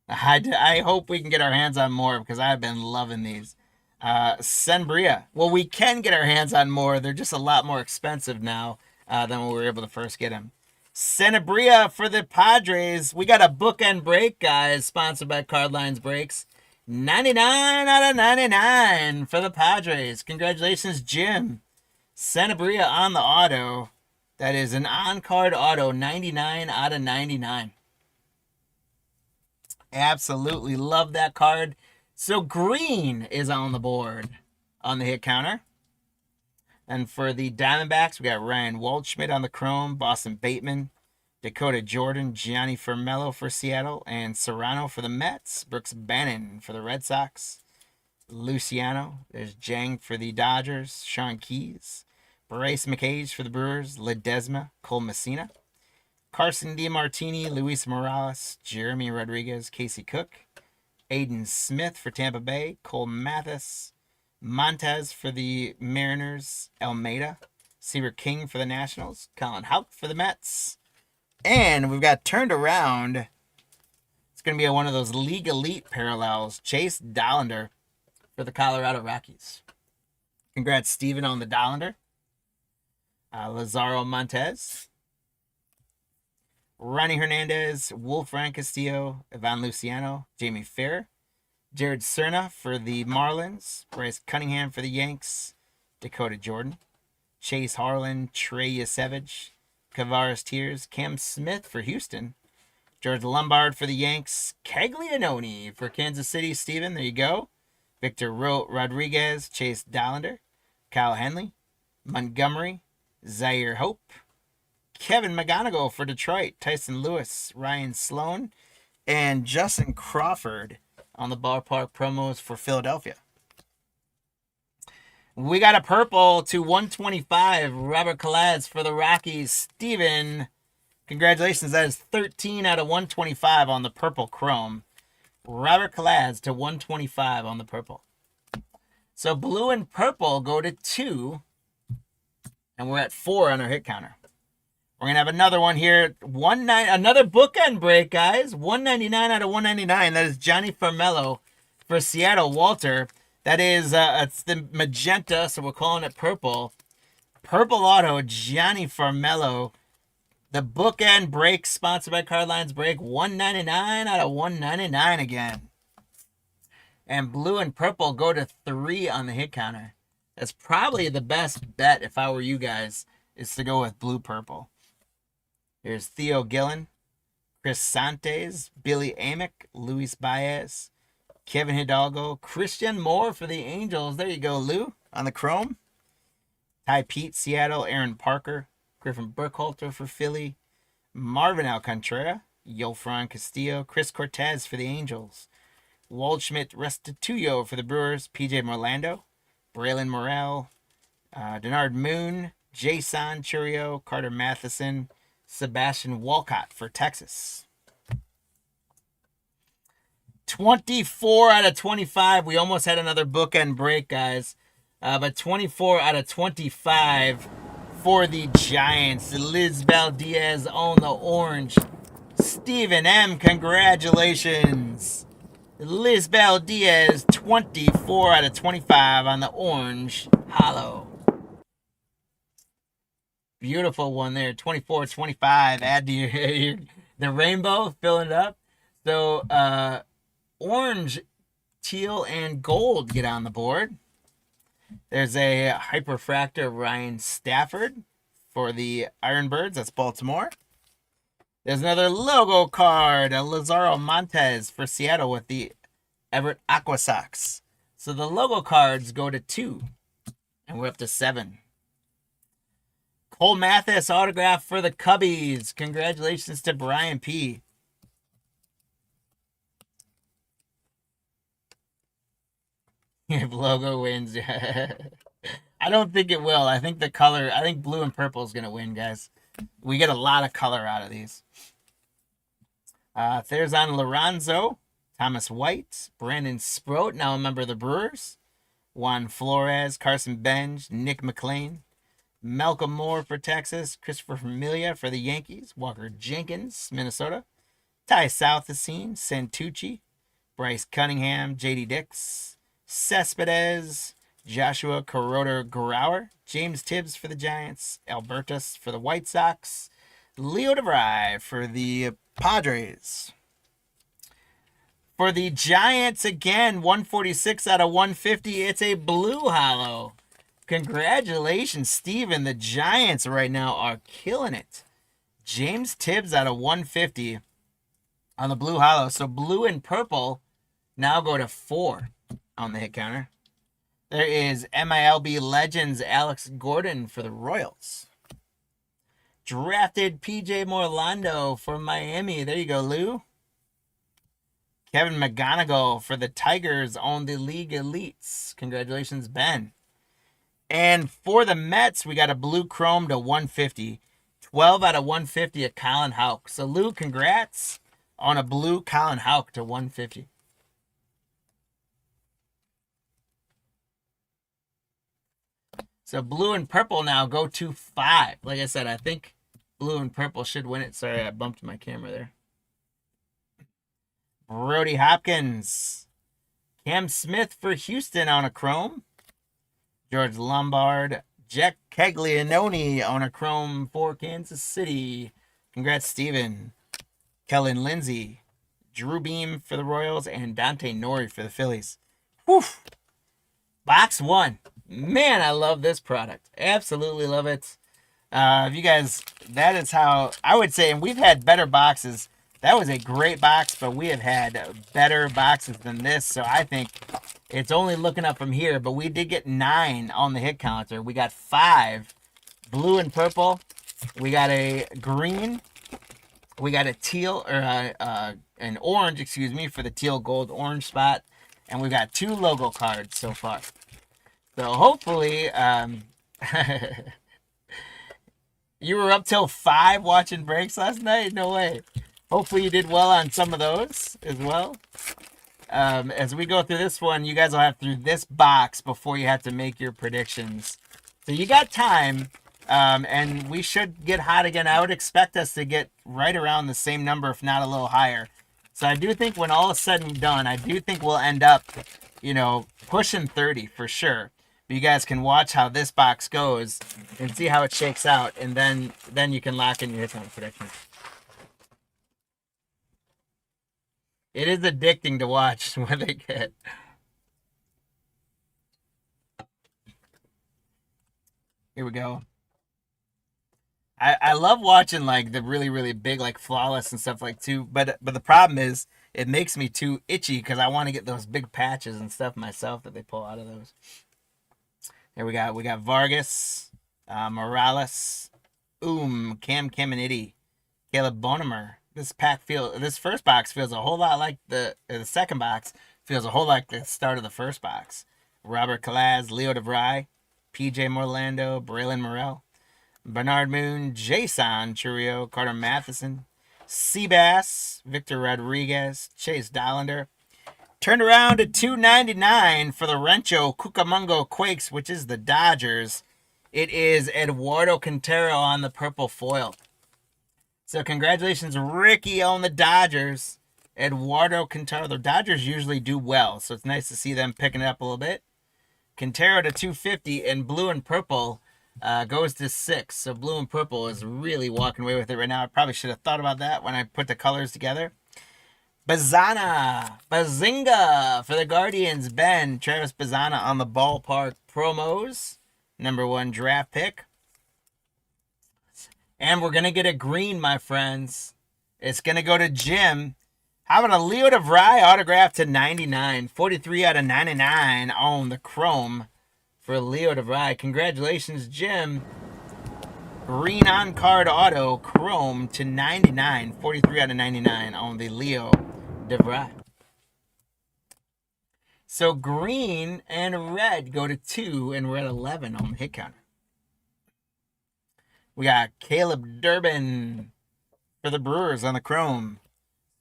I hope we can get our hands on more because I've been loving these. Senbria. Well, we can get our hands on more. They're just a lot more expensive now than when we were able to first get them. Senbria for the Padres. We got a bookend break, guys, sponsored by Cardlines Breaks. 99 out of 99 for the Padres. Congratulations, Jim. Senbria on the auto. That is an on-card auto, 99 out of 99. Absolutely love that card. So green is on the board on the hit counter. And for the Diamondbacks, we got Ryan Waldschmidt on the chrome, Boston Bateman, Dakota Jordan, Gianni Formello for Seattle, and Serrano for the Mets, Brooks Bannon for the Red Sox, Luciano, there's Jang for the Dodgers, Sean Keys, Bryce McCage for the Brewers, Ledesma, Cole Messina, Carson DiMartini, Luis Morales, Jeremy Rodriguez, Casey Cook, Aiden Smith for Tampa Bay, Cole Mathis, Montez for the Mariners, Almeida, Seaver King for the Nationals, Colin Houck for the Mets, and we've got turned around. It's going to be one of those League Elite parallels, Chase Dollander for the Colorado Rockies. Congrats, Steven, on the Dollander. Lazaro Montez. Ronnie Hernandez, Wolfran Castillo, Ivan Luciano, Jamie Fair, Jared Cerna for the Marlins, Bryce Cunningham for the Yanks, Dakota Jordan, Chase Harlan, Trey Yasevich, Kavaris Tears, Cam Smith for Houston, George Lombard for the Yanks, Caglianone for Kansas City, Steven, there you go, Victor Rodriguez, Chase Dollander, Kyle Henley, Montgomery, Zaire Hope, Kevin McGonigal for Detroit, Tyson Lewis, Ryan Sloan, and Justin Crawford on the ballpark promos for Philadelphia. We got a purple to 125, Robert Calaz for the Rockies. Steven, congratulations. That is 13 out of 125 on the purple chrome. Robert Calaz to 125 on the purple. So blue and purple go to 2, and we're at 4 on our hit counter. We're going to have another one here. Another bookend break, guys. 199 out of 199. That is Johnny Farmello for Seattle. Walter. That is, it's the magenta, so we're calling it purple. Purple auto, Johnny Farmello. The bookend break, sponsored by Cardlines Break. 199 out of 199 again. And blue and purple go to 3 on the hit counter. That's probably the best bet, if I were you guys, is to go with blue-purple. Here's Theo Gillen, Chris Santes, Billy Amick, Luis Baez, Kevin Hidalgo, Christian Moore for the Angels. There you go, Lou, on the chrome. Ty Pete, Seattle, Aaron Parker, Griffin Burkhalter for Philly, Marvin Alcantara, Yofran Castillo, Chris Cortez for the Angels, Waldschmidt Restituyo for the Brewers, PJ Morlando, Braylon Morrell, Denard Moon, Jason Churio, Carter Matheson, Sebastian Walcott for Texas. 24 out of 25. We almost had another bookend break, guys. But 24 out of 25 for the Giants. Lisbel Diaz on the orange. Stephen M., congratulations. Lisbel Diaz, 24 out of 25 on the orange hollow. Beautiful one there, 24, 25. Add to your the rainbow, filling it up. So, orange, teal, and gold get on the board. There's a hyperfractor Ryan Stafford for the Ironbirds. That's Baltimore. There's another logo card, a Lazaro Montez for Seattle with the Everett Aqua Sox. So the logo cards go to 2, and we're up to 7. Cole Mathis autograph for the Cubbies. Congratulations to Brian P. If logo wins, I don't think it will. I think blue and purple is going to win, guys. We get a lot of color out of these. Therzan Lorenzo, Thomas White, Brandon Sproat, now a member of the Brewers, Juan Flores, Carson Benj, Nick McLean, Malcolm Moore for Texas, Christopher Familia for the Yankees, Walker Jenkins, Minnesota, Ty Southacene, Santucci, Bryce Cunningham, J.D. Dix, Cespedes, Joshua Kuroda-Grauer, James Tibbs for the Giants, Albertus for the White Sox, Leo DeVry for the Padres. For the Giants, again, 146 out of 150. It's a blue hollow. Congratulations, Steven. The Giants right now are killing it. James Tibbs out of 150 on the blue hollow. So blue and purple now go to 4 on the hit counter. There is MILB Legends Alex Gordon for the Royals. Drafted PJ Morlando for Miami. There you go, Lou. Kevin McGonigal for the Tigers on the League Elites. Congratulations, Ben. And for the Mets, we got a blue chrome to 150. 12 out of 150 at Colin Houck. So, Lou, congrats on a blue Colin Houck to 150. So, blue and purple now go to 5. Like I said, I think blue and purple should win it. Sorry, I bumped my camera there. Brody Hopkins, Cam Smith for Houston on a chrome. George Lombard. Jack Caglianone on a chrome for Kansas City. Congrats, Steven. Kellen Lindsay. Drew Beam for the Royals. And Dante Nori for the Phillies. Whew. Box 1. Man, I love this product. Absolutely love it. If you guys, that is how I would say, and we've had better boxes. That was a great box, but we have had better boxes than this. So I think it's only looking up from here. But we did get 9 on the hit counter. We got 5 blue and purple. We got a green. We got a teal, or an orange, excuse me, for the teal gold orange spot. And we've got 2 logo cards so far. So hopefully, you were up till 5 watching breaks last night? No way. Hopefully you did well on some of those as well. As we go through this one, you guys will have through this box before you have to make your predictions. So you got time, and we should get hot again. I would expect us to get right around the same number, if not a little higher. So I do think when all is said and done, I do think we'll end up, pushing 30 for sure. But you guys can watch how this box goes and see how it shakes out, and then you can lock in your hits on predictions. It is addicting to watch what they get. Here we go. I love watching like the really, really big, like flawless and stuff like too. But the problem is it makes me too itchy because I want to get those big patches and stuff myself that they pull out of those. Here we got Vargas, Morales, Cam Caminiti, Caleb Bonham. This first box feels a whole lot like the second box feels a whole lot like the start of the first box. Robert Calaz, Leo DeVry, PJ Morlando, Braylon Morrell, Bernard Moon, Jason Churio, Carter Matheson, Seabass, Victor Rodriguez, Chase Dollander. Turned around to $2.99 for the Rancho Cucamonga Quakes, which is the Dodgers. It is Eduardo Quintero on the purple foil. So congratulations, Ricky, on the Dodgers. Eduardo Quintero. The Dodgers usually do well, so it's nice to see them picking it up a little bit. Quintero to $2.50, and blue and purple goes to $6. So blue and purple is really walking away with it right now. I probably should have thought about that when I put the colors together. Bazinga for the Guardians. Travis Bazzana on the ballpark promos. Number 1 draft pick. And we're going to get a green, my friends. It's going to go to Jim. How about a Leo DeVry autograph to 99? 43 out of 99 on the chrome for Leo DeVry. Congratulations, Jim. Green on-card auto, chrome to 99. 43 out of 99 on the Leo DeVry. So green and red go to 2, and we're at 11 on the hit counter. We got Caleb Durbin for the Brewers on the chrome.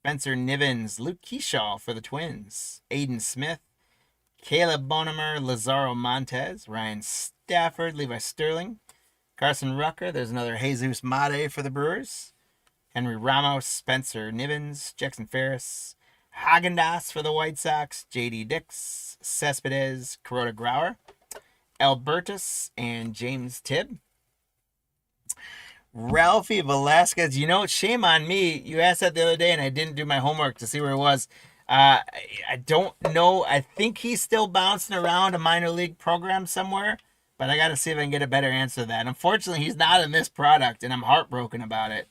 Spencer Nivens, Luke Keyshaw for the Twins. Aiden Smith, Caleb Bonham, Lazaro Montez, Ryan Stafford, Levi Sterling, Carson Rucker. There's another Jesus Mate for the Brewers. Henry Ramos, Spencer Nivens, Jackson Ferris, Haagen-Dazs for the White Sox, J.D. Dix, Cespedes, Kuroda Grauer, Albertus, and James Tibb. Ralphie Velasquez. Shame on me. You asked that the other day, and I didn't do my homework to see where it was. I don't know. I think he's still bouncing around a minor league program somewhere, but I got to see if I can get a better answer to that. Unfortunately, he's not in this product, and I'm heartbroken about it.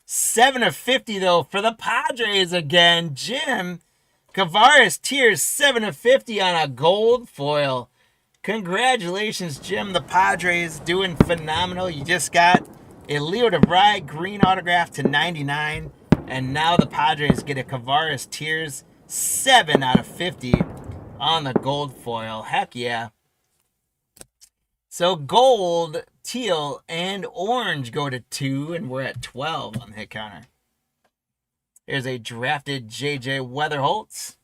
7 of 50, though, for the Padres again. Jim Kavaris Tears, 7 of 50 on a gold foil. Congratulations, Jim. The Padres doing phenomenal. You just got a Leo DeVry green autograph to 99. And now the Padres get a Kavaris Tears, 7 out of 50 on the gold foil. Heck yeah. So gold, teal, and orange go to 2, and we're at 12 on the hit counter. Here's a drafted J.J. Weatherholtz.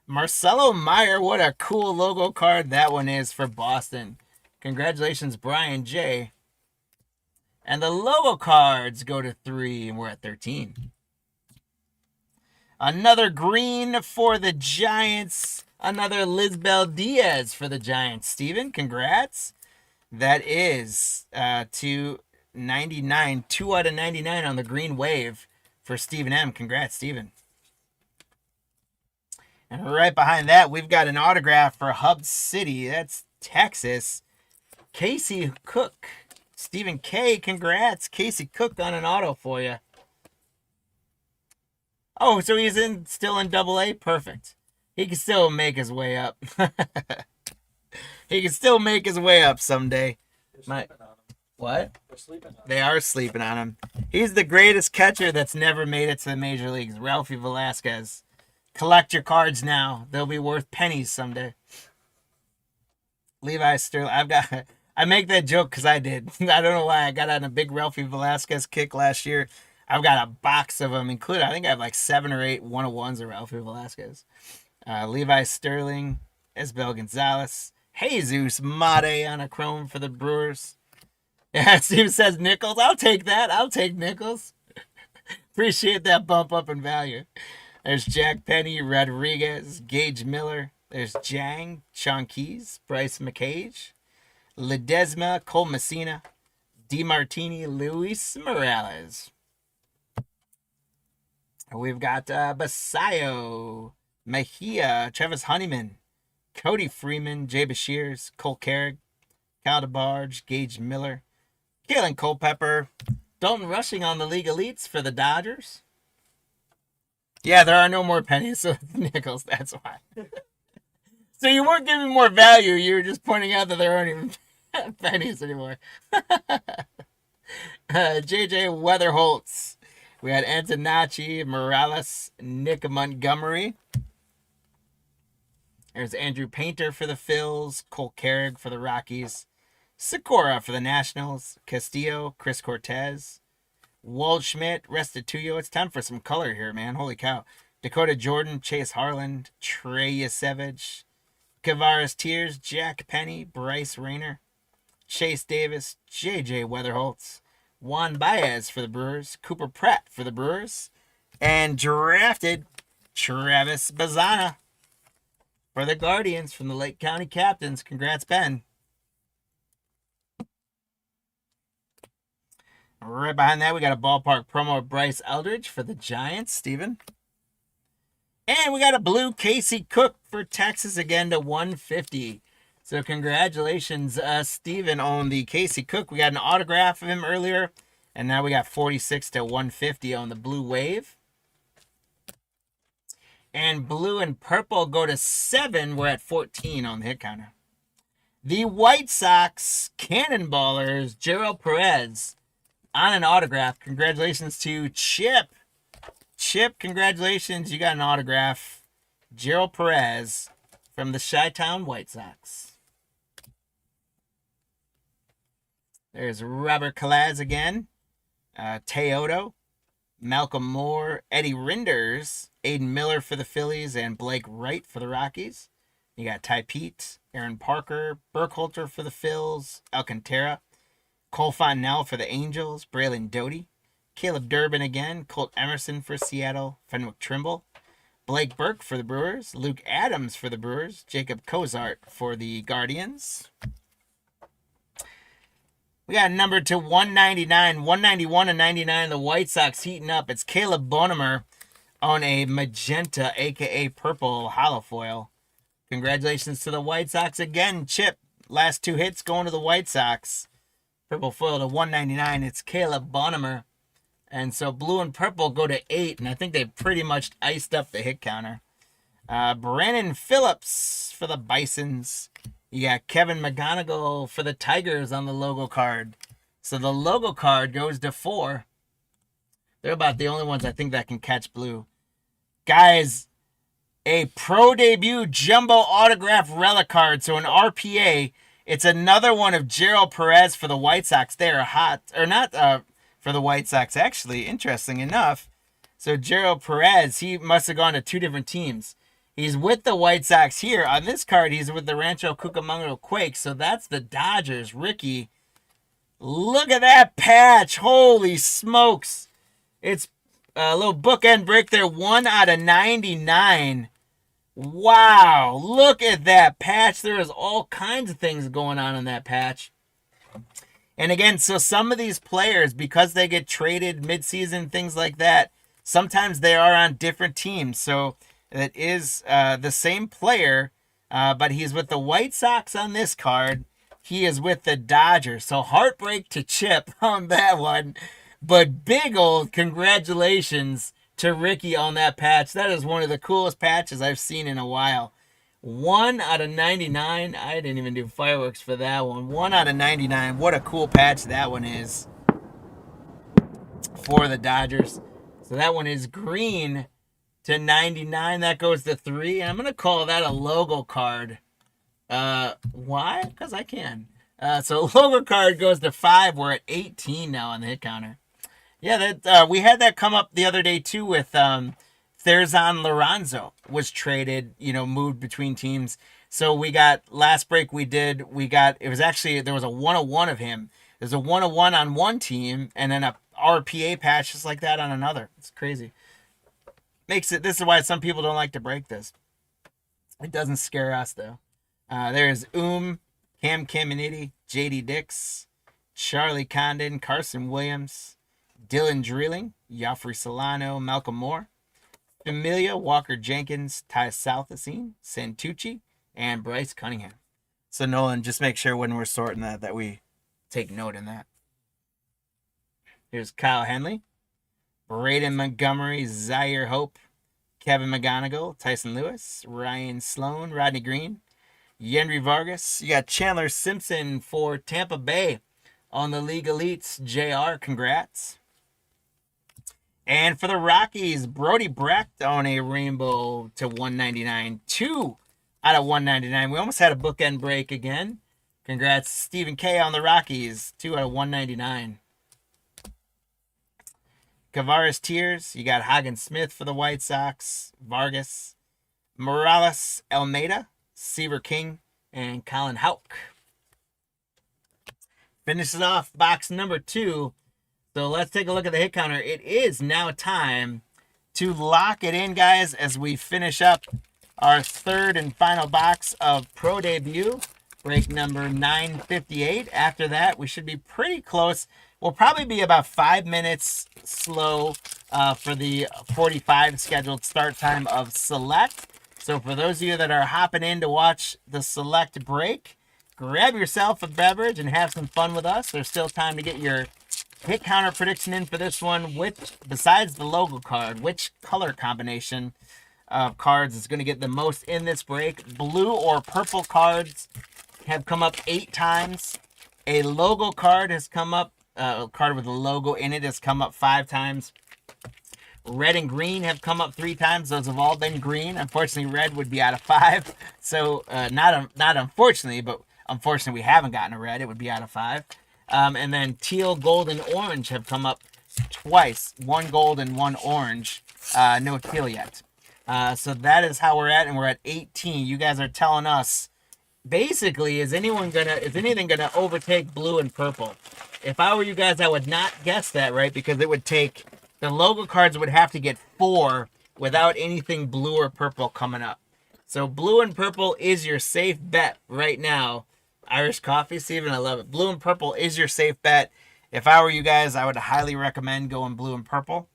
Marcelo Meyer, what a cool logo card that one is for Boston. Congratulations, Brian J. And the logo cards go to 3, and we're at 13. Another green for the Giants. Another Lisbel Diaz for the Giants. Steven, congrats. That is 299. 2 out of 99 on the green wave for Stephen M. Congrats, Stephen. And right behind that, we've got an autograph for Hub City. That's Texas. Casey Cook. Stephen K. Congrats. Casey Cook on an auto for you. Oh, so he's still in AA? Perfect. He can still make his way up. He can still make his way up someday. What? They're sleeping on him. They are sleeping on him. He's the greatest catcher that's never made it to the major leagues. Ralphie Velasquez. Collect your cards now. They'll be worth pennies someday. Levi Sterling. I make that joke because I did. I don't know why. I got on a big Ralphie Velasquez kick last year. I've got a box of them, including, I think I have like 7 or 8 101s of Ralphie Velasquez. Levi Sterling, Esbel Gonzalez, Jesus Mate on a chrome for the Brewers. Yeah, Steve says Nichols. I'll take that. I'll take Nichols. Appreciate that bump up in value. There's Jack Penny, Rodriguez, Gage Miller. There's Jang, Sean Keys, Bryce McCage, Ledesma, Cole Messina, DeMartini, Luis Morales. We've got Basayo, Mejia, Travis Honeyman, Cody Freeman, Jay Bashirs, Cole Carrick, Cal DeBarge, Gage Miller, Kalen Culpepper, Dalton Rushing on the League Elites for the Dodgers. Yeah, there are no more pennies, so Nichols, that's why. So you weren't giving more value, you were just pointing out that there aren't even pennies anymore. JJ Weatherholtz. We had Antonacci, Morales, Nick Montgomery. There's Andrew Painter for the Phils, Cole Carrick for the Rockies, Sikora for the Nationals, Castillo, Chris Cortez, Waldschmidt, Restituyo. It's time for some color here, man. Holy cow. Dakota Jordan, Chase Harland, Trey Yasevich, Kavaris Tears, Jack Penny, Bryce Rayner, Chase Davis, JJ Weatherholtz, Juan Baez for the Brewers, Cooper Pratt for the Brewers, and drafted Travis Bazana for the Guardians from the Lake County Captains. Congrats, Ben. Right behind that, we got a ballpark promo of Bryce Eldridge for the Giants, Steven. And we got a blue Casey Cook for Texas again to 150. So congratulations, Steven, on the Casey Cook. We got an autograph of him earlier, and now we got 46 to 150 on the blue wave. And blue and purple go to 7. We're at 14 on the hit counter. The White Sox Cannonballers, Gerald Perez, on an autograph. Congratulations to Chip. Chip, congratulations. You got an autograph. Gerald Perez from the Chi-Town White Sox. There's Robert Calaz again. Teodo. Malcolm Moore. Eddie Rinders. Aiden Miller for the Phillies. And Blake Wright for the Rockies. You got Ty Pete. Aaron Parker. Burkholter for the Phils. Alcantara. Cole Fontenelle for the Angels. Braylon Doty. Caleb Durbin again. Colt Emerson for Seattle. Fenwick Trimble. Blake Burke for the Brewers. Luke Adams for the Brewers. Jacob Cozart for the Guardians. We got number to 199, 191 and 99. The White Sox heating up. It's Caleb Bonemer on a magenta, a.k.a. purple holofoil. Congratulations to the White Sox again. Chip, last 2 hits going to the White Sox. Purple foil to 199. It's Caleb Bonemer. And so blue and purple go to 8. And I think they've pretty much iced up the hit counter. Brandon Phillips for the Bisons. You got Kevin McGonigal for the Tigers on the logo card. So the logo card goes to 4. They're about the only ones I think that can catch blue. Guys, a pro debut jumbo autograph relic card. So an RPA. It's another one of Gerald Perez for the White Sox. They're hot. Or not for the White Sox, actually. Interesting enough. So Gerald Perez, he must have gone to 2 different teams. He's with the White Sox here. On this card, he's with the Rancho Cucamonga Quakes. So that's the Dodgers. Ricky, look at that patch. Holy smokes. It's A little bookend break there. 1/99. Wow, look at that patch. There is all kinds of things going on in that patch. And again, so some of these players, because they get traded midseason, things like that, sometimes they are on different teams. So it is the same player, but he's with the White Sox on this card. He is with the Dodgers. So heartbreak to Chip on that one. But big old congratulations to Ricky on that patch. That is one of the coolest patches I've seen in a while. 1/99. I didn't even do fireworks for that one. 1/99. What a cool patch that one is for the Dodgers. So that one is green to 99. That goes to 3. And I'm going to call that a logo card. Why? Because I can. So logo card goes to 5. We're at 18 now on the hit counter. Yeah, that we had that come up the other day too with Therzon Lorenzo was traded, moved between teams. So we got last break it was actually there was a 101 of him. There's a 101 on one team and then a RPA patch just like that on another. It's crazy. This is why some people don't like to break this. It doesn't scare us though. There's Cam Caminiti, JD Dix, Charlie Condon, Carson Williams, Dylan Drilling, Joffrey Solano, Malcolm Moore, Familia, Walker Jenkins, Ty Southasine, Santucci, and Bryce Cunningham. So Nolan, just make sure when we're sorting that we take note in that. Here's Kyle Henley, Braden Montgomery, Zaire Hope, Kevin McGonigal, Tyson Lewis, Ryan Sloan, Rodney Green, Yendry Vargas. You got Chandler Simpson for Tampa Bay on the League Elites. JR, congrats. And for the Rockies, Brody Brecht on a rainbow to 199. 2/199. We almost had a bookend break again. Congrats, Stephen K on the Rockies. 2/199. Kavaris Tears. You got Hagen Smith for the White Sox. Vargas. Morales Almeida. Seaver King. And Colin Houck. Finishes off box number 2. So let's take a look at the hit counter. It is now time to lock it in, guys, as we finish up our third and final box of Pro Debut, break number 958. After that, we should be pretty close. We'll probably be about 5 minutes slow for the 45 scheduled start time of Select. So for those of you that are hopping in to watch the Select break, grab yourself a beverage and have some fun with us. There's still time to get your hit counter prediction in for this one. Besides the logo card, which color combination of cards is going to get the most in this break? Blue or purple cards have come up 8 times. A logo card has come up, a card with a logo in it has come up 5 times. Red and green have come up 3 times. Those have all been green. Unfortunately, red would be out of 5. So not unfortunately, but unfortunately we haven't gotten a red. It would be out of 5. And then teal, gold, and orange have come up twice. 1 gold and 1 orange. No teal yet. So that is how we're at, and we're at 18. You guys are telling us, basically, is anything gonna overtake blue and purple? If I were you guys, I would not guess that, right? Because it would take, the logo cards would have to get 4 without anything blue or purple coming up. So blue and purple is your safe bet right now. Irish Coffee, Steven, I love it. Blue and purple is your safe bet. If I were you guys, I would highly recommend going blue and purple.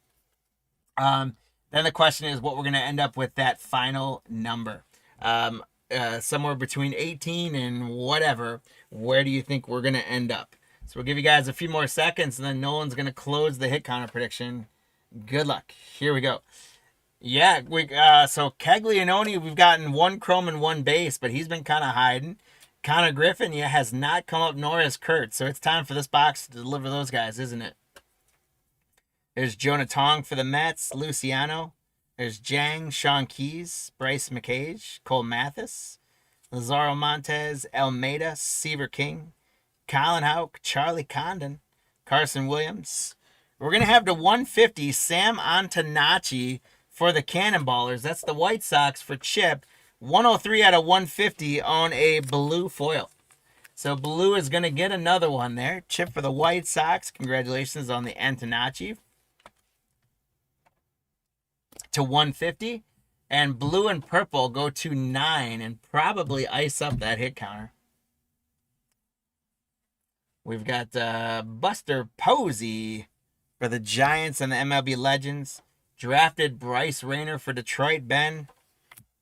Then the question is what we're going to end up with that final number. Somewhere between 18 and whatever. Where do you think we're going to end up? So we'll give you guys a few more seconds, and then Nolan's going to close the hit counter prediction. Good luck. Here we go. Yeah, so Caglianone, we've gotten 1 chrome and 1 base, but he's been kind of hiding. Connor Griffin, has not come up, nor has Kurt. So it's time for this box to deliver those guys, isn't it? There's Jonah Tong for the Mets, Luciano. There's Jang, Sean Keys, Bryce McCage, Cole Mathis, Lazaro Montez, Almeida, Seaver King, Colin Houck, Charlie Condon, Carson Williams. We're going to have to 150 Sam Antonacci for the Cannonballers. That's the White Sox for Chip. 103/150 on a blue foil. So blue is going to get another one there. Chip for the White Sox. Congratulations on the Antonacci. to 150. And blue and purple go to 9 and probably ice up that hit counter. We've got Buster Posey for the Giants and the MLB Legends. Drafted Bryce Rayner for Detroit, Ben.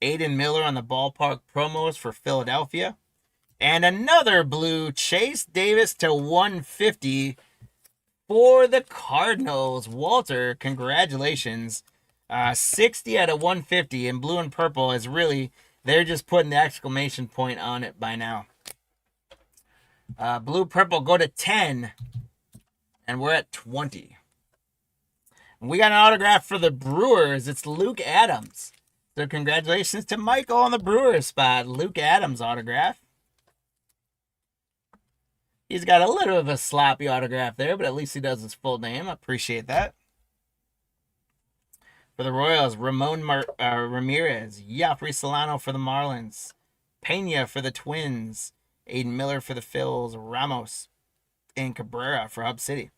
Aiden Miller on the ballpark promos for Philadelphia. And another blue, Chase Davis to 150 for the Cardinals. Walter, congratulations. 60 out of 150 in blue and purple is really, they're just putting the exclamation point on it by now. Blue purple go to 10, and we're at 20. We got an autograph for the Brewers. It's Luke Adams. So congratulations to Michael on the Brewers spot. Luke Adams autograph. He's got a little of a sloppy autograph there, but at least he does his full name. I appreciate that. For the Royals, Ramon Ramirez. Yafri Solano for the Marlins. Pena for the Twins. Aiden Miller for the Phils. Ramos and Cabrera for Hub City.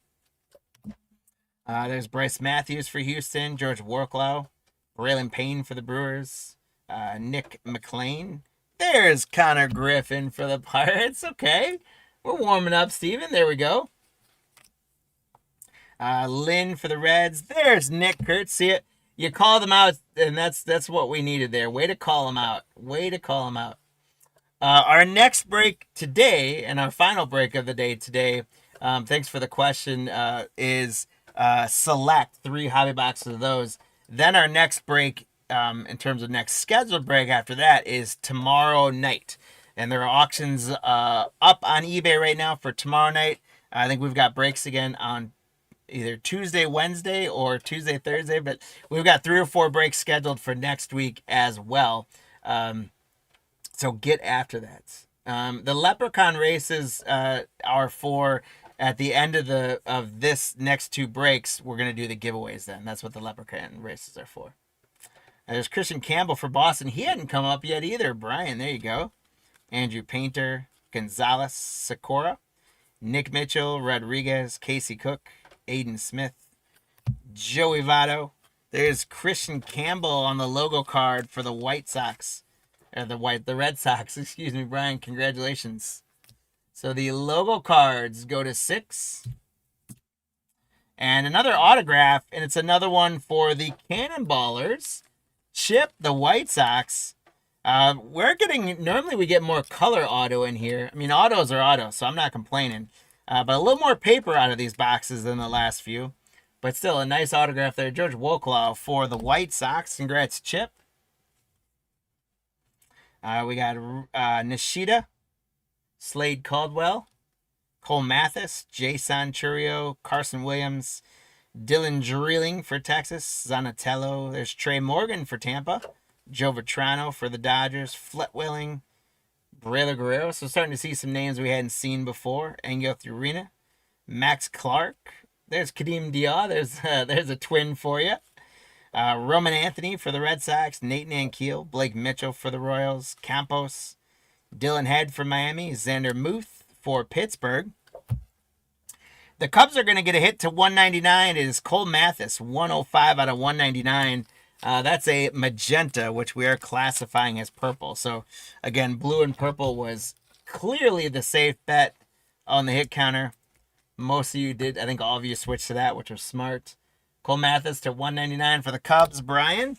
There's Bryce Matthews for Houston. George Worklow. Braylon Payne for the Brewers. Nick McLean. There's Connor Griffin for the Pirates. Okay. We're warming up, Steven. There we go. Lynn for the Reds. There's Nick Kurtz. See it? You called them out, and that's what we needed there. Way to call them out. Way to call them out. Our next break today, and our final break of the day today, thanks for the question, is select 3 hobby boxes of those. Then our next break, in terms of next scheduled break after that, is tomorrow night. And there are auctions up on eBay right now for tomorrow night. I think we've got breaks again on either Tuesday, Wednesday, or Tuesday, Thursday. But we've got 3 or 4 breaks scheduled for next week as well. So get after that. The Leprechaun races are for at the end of this next 2 breaks. We're going to do the giveaways then. That's what the Leprechaun races are for. There's Christian Campbell for Boston. He hadn't come up yet either. Brian, there you go. Andrew Painter, Gonzalez, Sikora, Nick Mitchell, Rodriguez, Casey Cook, Aiden Smith, Joey Votto. There's Christian Campbell on the logo card for the White Sox. The Red Sox, excuse me, Brian. Congratulations. So the logo cards go to 6. And another autograph, and it's another one for the Cannonballers. Chip, the White Sox. Normally we get more color auto in here. I mean, autos are autos, so I'm not complaining. But a little more paper out of these boxes than the last few. But still, a nice autograph there. George Wolclow for the White Sox. Congrats, Chip. We got Nishida, Slade Caldwell, Cole Mathis, Jason Churio, Carson Williams, Dylan Drilling for Texas, Zanatello. There's Trey Morgan for Tampa, Joe Vitrano for the Dodgers, Flett Willing, Braylor Guerrero. So starting to see some names we hadn't seen before. Angel Thurina, Max Clark. There's Kadeem Dia. There's a twin for you. Roman Anthony for the Red Sox, Nate Nankiel, Blake Mitchell for the Royals, Campos, Dylan Head for Miami, Xander Muth for Pittsburgh. The Cubs are going to get a hit to 199. It is Cole Mathis, 105 out of 199. That's a magenta, which we are classifying as purple. So, again, blue and purple was clearly the safe bet on the hit counter. Most of you did. I think all of you switched to that, which was smart. Cole Mathis to 199 for the Cubs, Brian.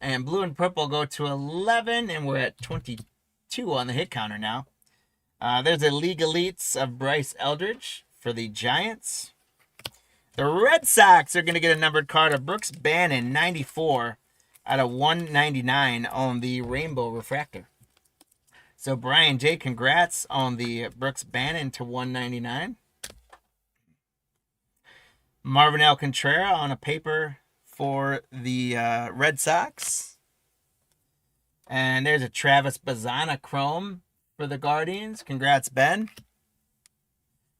And blue and purple go to 11, and we're at 22 on the hit counter now. There's a League Elites of Bryce Eldridge for the Giants. The Red Sox are going to get a numbered card of Brooks Bannon, 94 out of 199 on the Rainbow Refractor. So, Brian J., congrats on the Brooks Bannon to 199. Marvin L. Contreras on a paper for the Red Sox. And there's a Travis Bazzana Chrome for the Guardians. Congrats, Ben.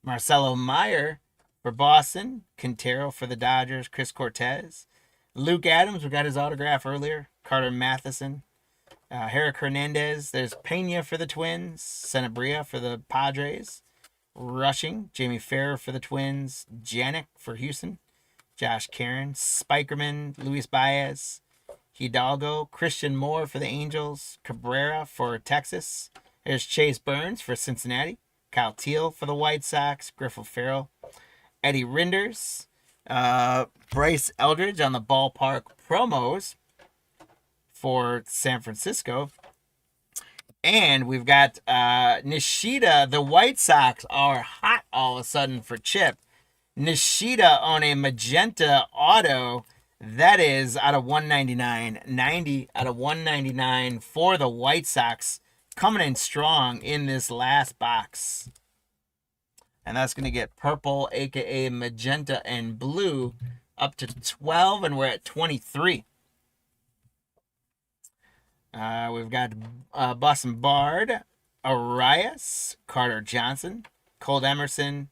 Marcelo Meyer for Boston. Quintero for the Dodgers. Chris Cortez. Luke Adams, we got his autograph earlier. Carter Matheson. Herrick Hernandez. There's Pena for the Twins. Sanabria for the Padres. Rushing, Jamie Farrer for the Twins, Janik for Houston, Josh Karen, Spikerman, Luis Baez, Hidalgo, Christian Moore for the Angels, Cabrera for Texas. There's Chase Burns for Cincinnati, Kyle Teal for the White Sox, Griffith Farrell, Eddie Rinders, Bryce Eldridge on the ballpark promos for San Francisco. And we've got Nishida. The White Sox are hot all of a sudden for Chip. Nishida on a magenta auto. That is out of 199. 90 out of 199 for the White Sox. Coming in strong in this last box. And that's going to get purple, a.k.a. magenta and blue, up to 12, and we're at 23. We've got Boston Bard, Arias, Carter Johnson, Colt Emerson,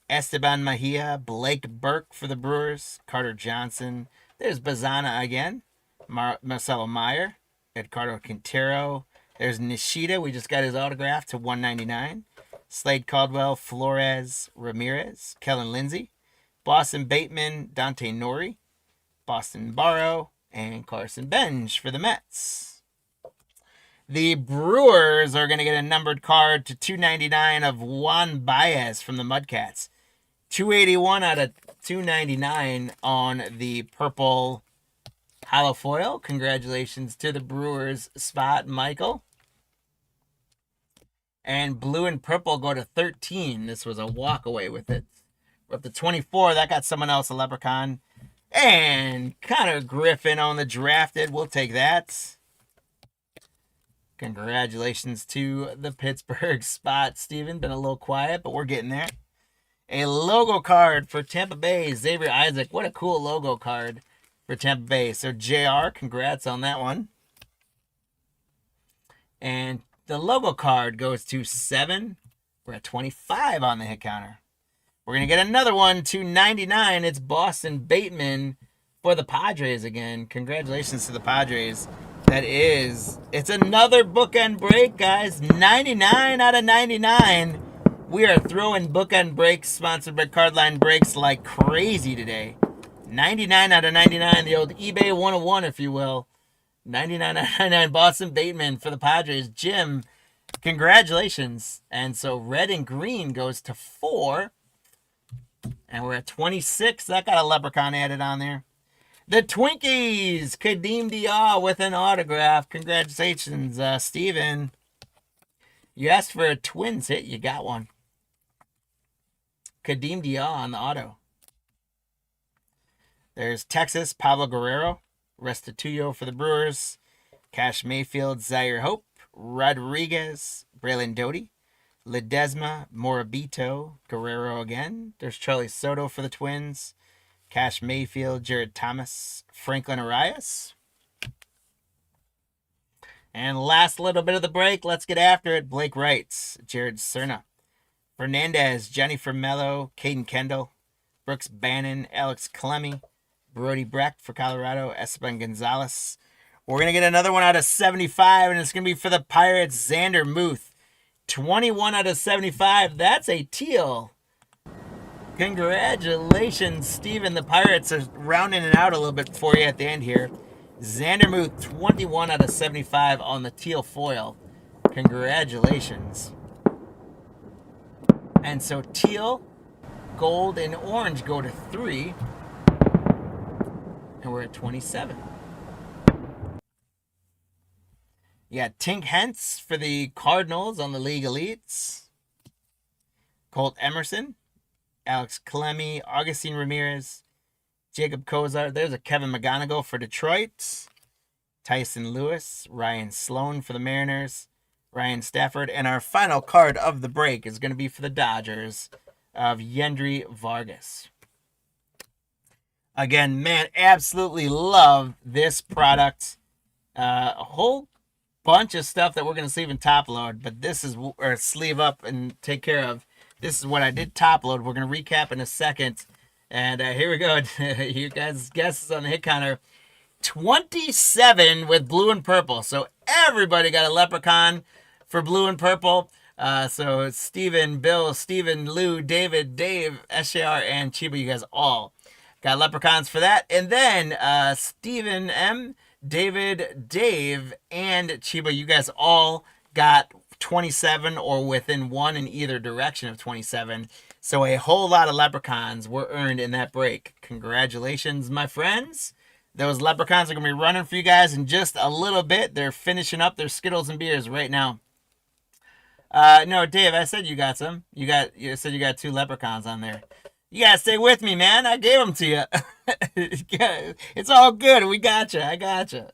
Esteban Mejia, Blake Burke for the Brewers, Carter Johnson. There's Bazana again, Marcelo Meyer, Edgardo Quintero. There's Nishida. We just got his autograph to 199. Slade Caldwell, Flores, Ramirez, Kellen Lindsey, Boston Bateman, Dante Nori, Boston Barrow, and Carson Benj for the Mets. The Brewers are going to get a numbered card to 299 of Juan Baez from the Mudcats. 281 out of 299 on the purple hollow foil. Congratulations to the Brewers spot, Michael. And blue and purple go to 13. This was a walk away with it. We're up to 24. That got someone else, a leprechaun. And Connor Griffin on the drafted. We'll take that. Congratulations to the Pittsburgh spot, Steven. Been a little quiet, but we're getting there. A logo card for Tampa Bay, Xavier Isaac. What a cool logo card for Tampa Bay. So, JR, congrats on that one. And the logo card goes to 7. We're at 25 on the hit counter. We're going to get another one to 99. It's Boston Bateman for the Padres again. Congratulations to the Padres. It's another bookend break, guys. 99 out of 99. We are throwing bookend breaks sponsored by Cardline Breaks like crazy today. 99 out of 99, the old eBay 101, if you will. 99 out of 99, Boston Bateman for the Padres. Jim, congratulations. And so red and green goes to 4. And we're at 26. That got a leprechaun added on there. The Twinkies, Kadeem Diaw with an autograph. Congratulations, Steven. You asked for a Twins hit. You got one. Kadeem Diaw on the auto. There's Texas, Pablo Guerrero. Restituyo for the Brewers. Cash Mayfield, Zaire Hope. Rodriguez, Braylon Doty. Ledesma, Morabito, Guerrero again. There's Charlie Soto for the Twins. Cash Mayfield, Jared Thomas, Franklin Arias. And last little bit of the break, let's get after it. Blake Wright, Jared Cerna, Fernandez, Johnny Formello, Caden Kendall, Brooks Bannon, Alex Clemmy, Brody Brecht for Colorado, Esteban Gonzalez. We're going to get another one out of 75, and it's going to be for the Pirates, Xander Muth. 21 out of 75. That's a teal. Congratulations, Steven. The Pirates are rounding it out a little bit for you at the end here. Xander Muth, 21 out of 75 on the teal foil. Congratulations. And so teal, gold, and orange go to 3. And we're at 27. You got Tink Hence for the Cardinals on the League Elites. Colt Emerson, Alex Clemmy, Augustine Ramirez, Jacob Kozar. There's a Kevin McGonigal for Detroit. Tyson Lewis, Ryan Sloan for the Mariners, Ryan Stafford. And our final card of the break is going to be for the Dodgers of Yendry Vargas. Again, man, absolutely love this product. A whole bunch of stuff that we're going to sleeve and top load, but this is, or sleeve up and take care of. This is what I did top load. We're going to recap in a second. And here we go. You guys' guesses on the hit counter. 27 with blue and purple. So everybody got a leprechaun for blue and purple. So Steven, Bill, Steven, Lou, David, Dave, SJR, and Chiba, you guys all got leprechauns for that. And then Stephen M., David, Dave, and Chiba, you guys all got 27 or within one in either direction of 27. So a whole lot of leprechauns were earned in that break. Congratulations, my friends. Those leprechauns are going to be running for you guys in just a little bit. They're finishing up their Skittles and beers right now. No, Dave, I said you got some. You said you got 2 leprechauns on there. You gotta stay with me, man. I gave them to you. It's all good. We got you. I got you.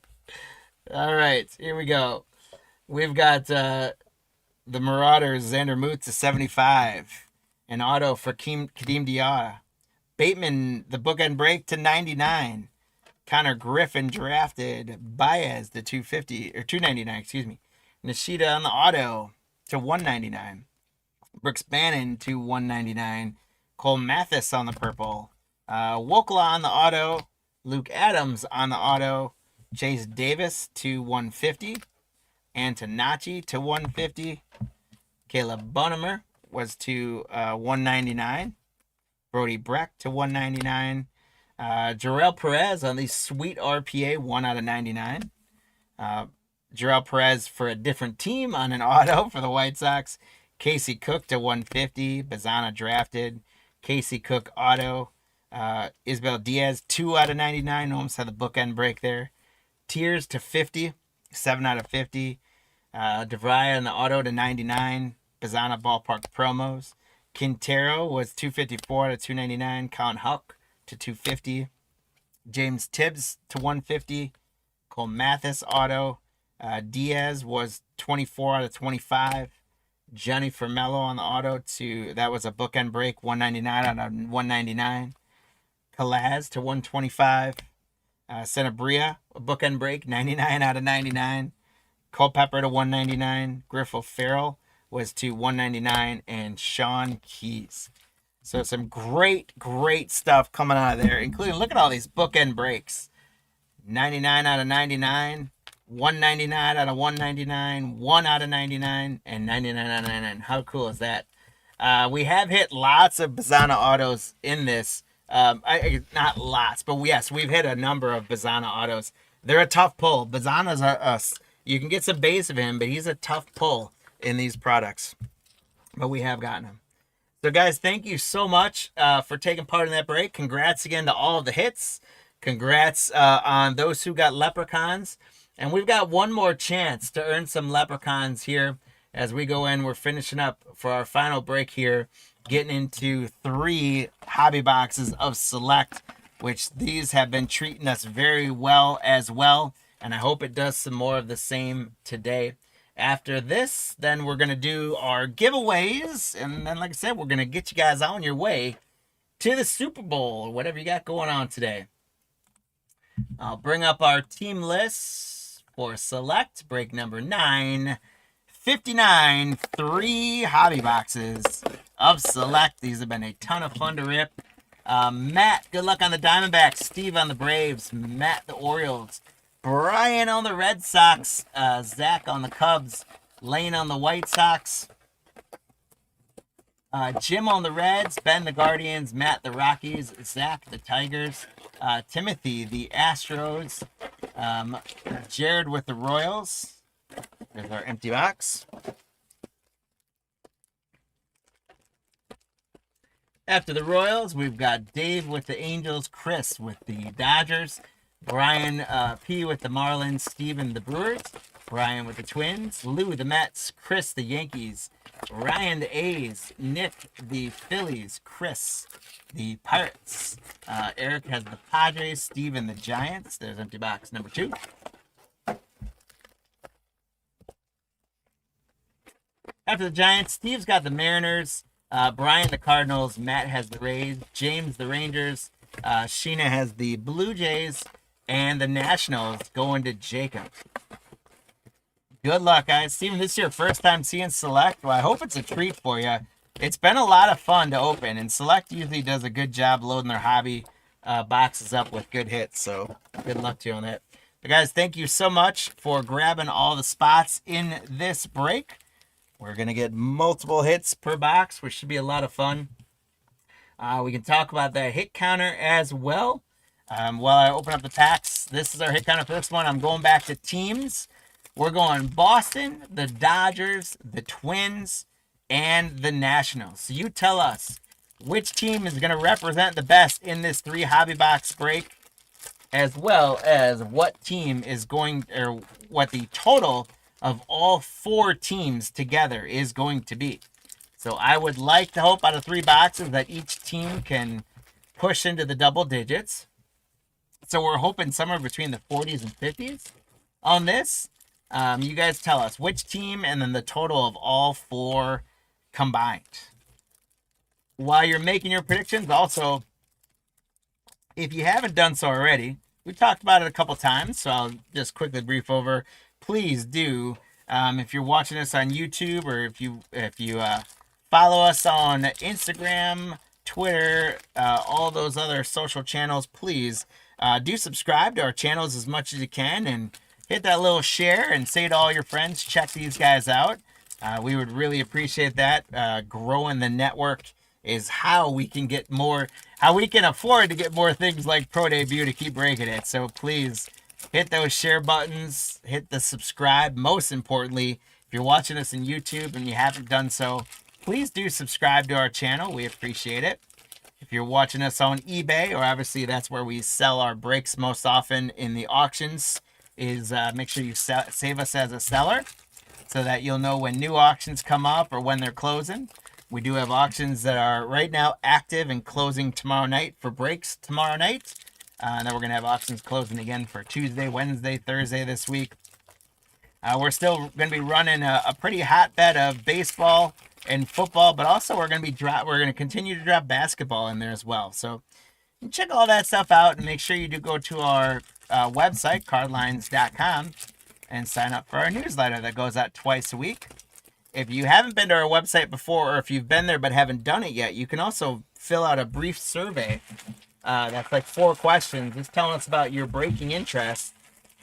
All right, here we go. We've got the Marauders, Xander Moot to 75. An auto for Kadeem Diarra. Bateman, the bookend break to 99. Connor Griffin drafted. Baez to 250 or 299, excuse me. Nishida on the auto to 199. Brooks Bannon to 199. Cole Mathis on the purple. Wokla on the auto. Luke Adams on the auto. Chase Davis to 150. Antonacci to 150. Caleb Bonham was to 199. Brody Breck to 199. Jarrell Perez on the sweet RPA, 1 out of 99. Jarrell Perez for a different team on an auto for the White Sox. Casey Cook to 150. Bazana drafted. Casey Cook auto. Isabel Diaz, 2 out of 99. Almost had the bookend break there. Tears to 50. 7 out of 50. DeVry on the auto to 99. Bazana ballpark promos. Quintero was 254 to 299. Colin Huck to 250. James Tibbs to 150. Cole Mathis auto. Diaz was 24 out of 25. Johnny Formello on the auto that was a bookend break, 199 out of 199. Calaz to 125. Senabria, a bookend break, 99 out of 99. Culpepper to 199. Griffo Farrell was to 199. And Sean Keys. So some great stuff coming out of there, including, look at all these bookend breaks. 99 out of 99. 199 out of 199, 1 out of 99, and 99 out of 99. How cool is that? We have hit lots of Bazana autos in this. Not lots, but yes, we've hit a number of Bazana autos. They're a tough pull. Bazana's you can get some base of him, but he's a tough pull in these products. But we have gotten him. So guys, thank you so much for taking part in that break. Congrats again to all of the hits. Congrats on those who got leprechauns. And we've got one more chance to earn some leprechauns here as we go in. We're finishing up for our final break here, getting into 3 hobby boxes of Select, which these have been treating us very well as well. And I hope it does some more of the same today. After this, then we're going to do our giveaways. And then, like I said, we're going to get you guys on your way to the Super Bowl, whatever you got going on today. I'll bring up our team lists for Select, break number 959, 3 hobby boxes of Select. These have been a ton of fun to rip. Matt, good luck on the Diamondbacks. Steve on the Braves. Matt, the Orioles. Brian on the Red Sox. Zach on the Cubs. Lane on the White Sox. Jim on the Reds. Ben the Guardians. Matt the Rockies. Zach the Tigers. Timothy the Astros. Jared with the Royals. There's our empty box. After the Royals, we've got Dave with the Angels, Chris with the Dodgers, Brian P with the Marlins, Steven the Brewers, Brian with the Twins, Lou the Mets, Chris the Yankees, Ryan the A's, Nick the Phillies, Chris the Pirates, Eric has the Padres, Steven the Giants. There's empty box number 2. After the Giants, Steve's got the Mariners, Brian the Cardinals, Matt has the Rays, James the Rangers, Sheena has the Blue Jays, and the Nationals going to Jacob. Good luck, guys. Steven, this is your first time seeing Select. Well, I hope it's a treat for you. It's been a lot of fun to open, and Select usually does a good job loading their hobby boxes up with good hits, so good luck to you on that. But guys, thank you so much for grabbing all the spots in this break. We're going to get multiple hits per box, which should be a lot of fun. We can talk about that hit counter as well. While I open up the packs, this is our hit counter for this one. I'm going back to teams. We're going Boston, the Dodgers, the Twins, and the Nationals. So you tell us which team is going to represent the best in this 3 hobby box break, as well as what team is going, or what the total of all 4 teams together is going to be. So I would like to hope out of 3 boxes that each team can push into the double digits. So we're hoping somewhere between the 40s and 50s on this. You guys tell us which team and then the total of all 4 combined. While you're making your predictions, also, if you haven't done so already, we talked about it a couple times, so I'll just quickly brief over. Please do, if you're watching us on YouTube, or if you follow us on Instagram, Twitter, all those other social channels, please do subscribe to our channels as much as you can, and hit that little share and say to all your friends, check these guys out. We would really appreciate that. Growing the network is how we can get more, how we can afford to get more things like Pro Debut to keep breaking it. So please hit those share buttons, hit the subscribe. Most importantly, if you're watching us on YouTube and you haven't done so, please do subscribe to our channel. We appreciate it. If you're watching us on eBay, or obviously that's where we sell our breaks most often in the auctions, is make sure you save us as a seller so that you'll know when new auctions come up or when they're closing. We do have auctions that are right now active and closing tomorrow night for breaks tomorrow night. And then we're going to have auctions closing again for Tuesday, Wednesday, Thursday this week. We're still going to be running a pretty hotbed of baseball and football, but also we're going to continue to drop basketball in there as well. So check all that stuff out, and make sure you do go to our website, cardlines.com, and sign up for our newsletter that goes out twice a week. If you haven't been to our website before, or if you've been there but haven't done it yet, you can also fill out a brief survey. That's like 4 questions, just telling us about your breaking interest.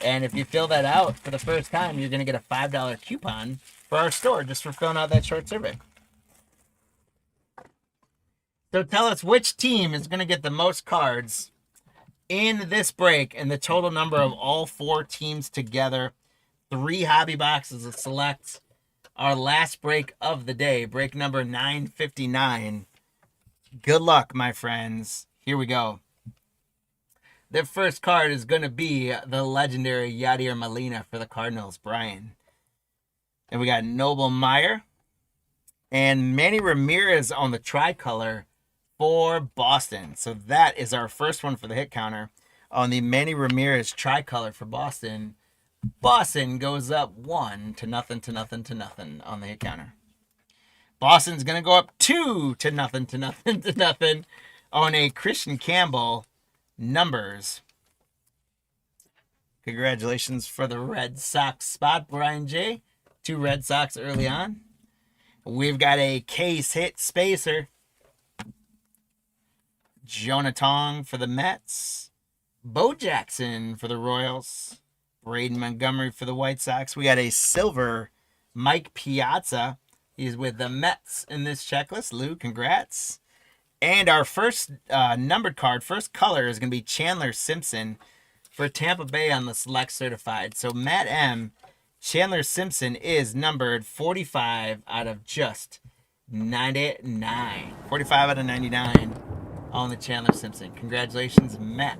And if you fill that out for the first time, you're going to get a $5 coupon for our store just for filling out that short survey. So tell us which team is going to get the most cards in this break, and the total number of all 4 teams together. 3 hobby boxes of select. Our last break of the day, break number 959. Good luck, my friends. Here we go. The first card is going to be the legendary Yadier Molina for the Cardinals, Brian. And we got Noble Meyer and Manny Ramirez on the tricolor for Boston. So that is our first one for the hit counter on the Manny Ramirez tricolor for Boston. Boston goes up 1-0 on the hit counter. Boston's going to go up 2-0 on a Christian Campbell numbers. Congratulations for the Red Sox spot, Brian J. 2 Red Sox early on. We've got a case hit spacer. Jonah Tong for the Mets. Bo Jackson for the Royals. Braden Montgomery for the White Sox. We got a silver Mike Piazza. He's with the Mets in this checklist. Lou, congrats. And our first numbered card, first color, is going to be Chandler Simpson for Tampa Bay on the select certified. So Matt M., Chandler Simpson is numbered 45 out of just 99. 45 out of 99 on the Chandler Simpson. Congratulations, Matt.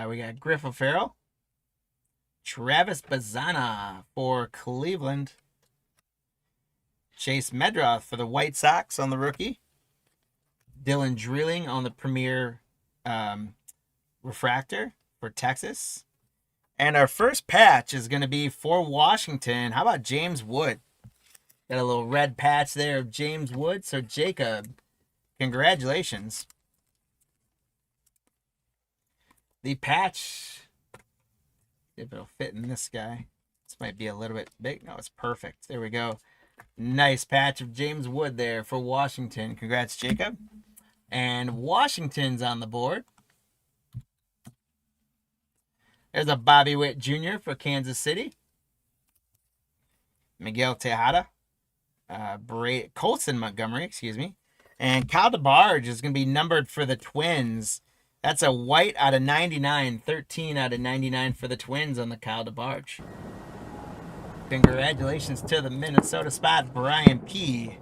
We got Griff O'Farrell. Travis Bazzana for Cleveland. Chase Medroth for the White Sox on the rookie. Dylan Drilling on the Premier Refractor for Texas. And our first patch is going to be for Washington. How about James Wood? Got a little red patch there of James Wood. So Jacob, congratulations. The patch, if it'll fit in this guy. This might be a little bit big. No, it's perfect. There we go. Nice patch of James Wood there for Washington. Congrats, Jacob. And Washington's on the board. There's a Bobby Witt Jr. for Kansas City. Miguel Tejada. Colson Montgomery, excuse me. And Kyle DeBarge is going to be numbered for the Twins. That's a white out of 99, 13 out of 99 for the Twins on the Kyle DeBarge. Congratulations to the Minnesota spot, Brian P.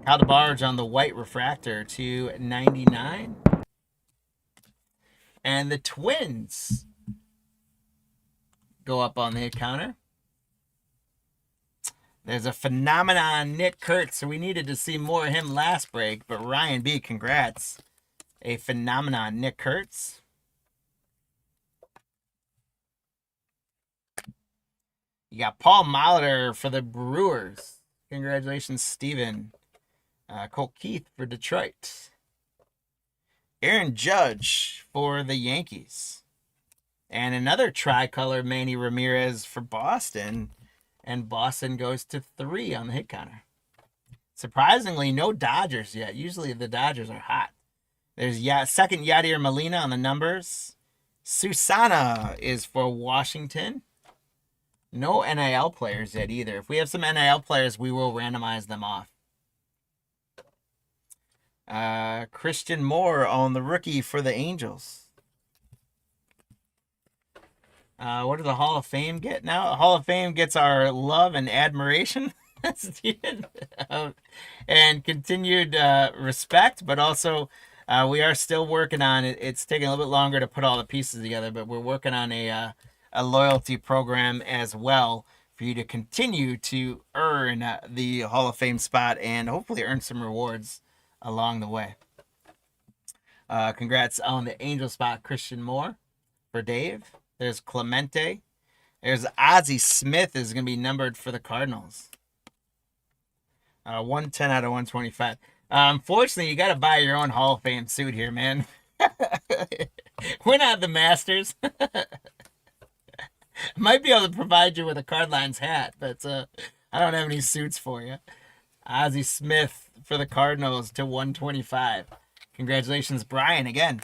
Kyle DeBarge on the white refractor to 99. And the Twins go up on the hit counter. There's a phenomenon, Nick Kurtz. So we needed to see more of him last break. But Ryan B, congrats. A phenomenon, Nick Kurtz. You got Paul Molitor for the Brewers. Congratulations, Steven. Colt Keith for Detroit. Aaron Judge for the Yankees. And another tricolor, Manny Ramirez for Boston. And Boston goes to 3 on the hit counter. Surprisingly, no Dodgers yet. Usually the Dodgers are hot. There's second Yadier Molina on the numbers. Susana is for Washington. No NIL players yet either. If we have some NIL players, we will randomize them off. Christian Moore on the rookie for the Angels. What does the Hall of Fame get now? The Hall of Fame gets our love and admiration and continued respect, but also we are still working on it. It's taking a little bit longer to put all the pieces together, but we're working on a loyalty program as well for you to continue to earn the Hall of Fame spot and hopefully earn some rewards along the way. Congrats on the Angel spot, Christian Moore for Dave. There's Clemente. There's Ozzie Smith is going to be numbered for the Cardinals. 110 out of 125. Unfortunately, you got to buy your own Hall of Fame suit here, man. We're not the Masters. Might be able to provide you with a Cardlines hat, but I don't have any suits for you. Ozzie Smith for the Cardinals to 125. Congratulations, Brian, again.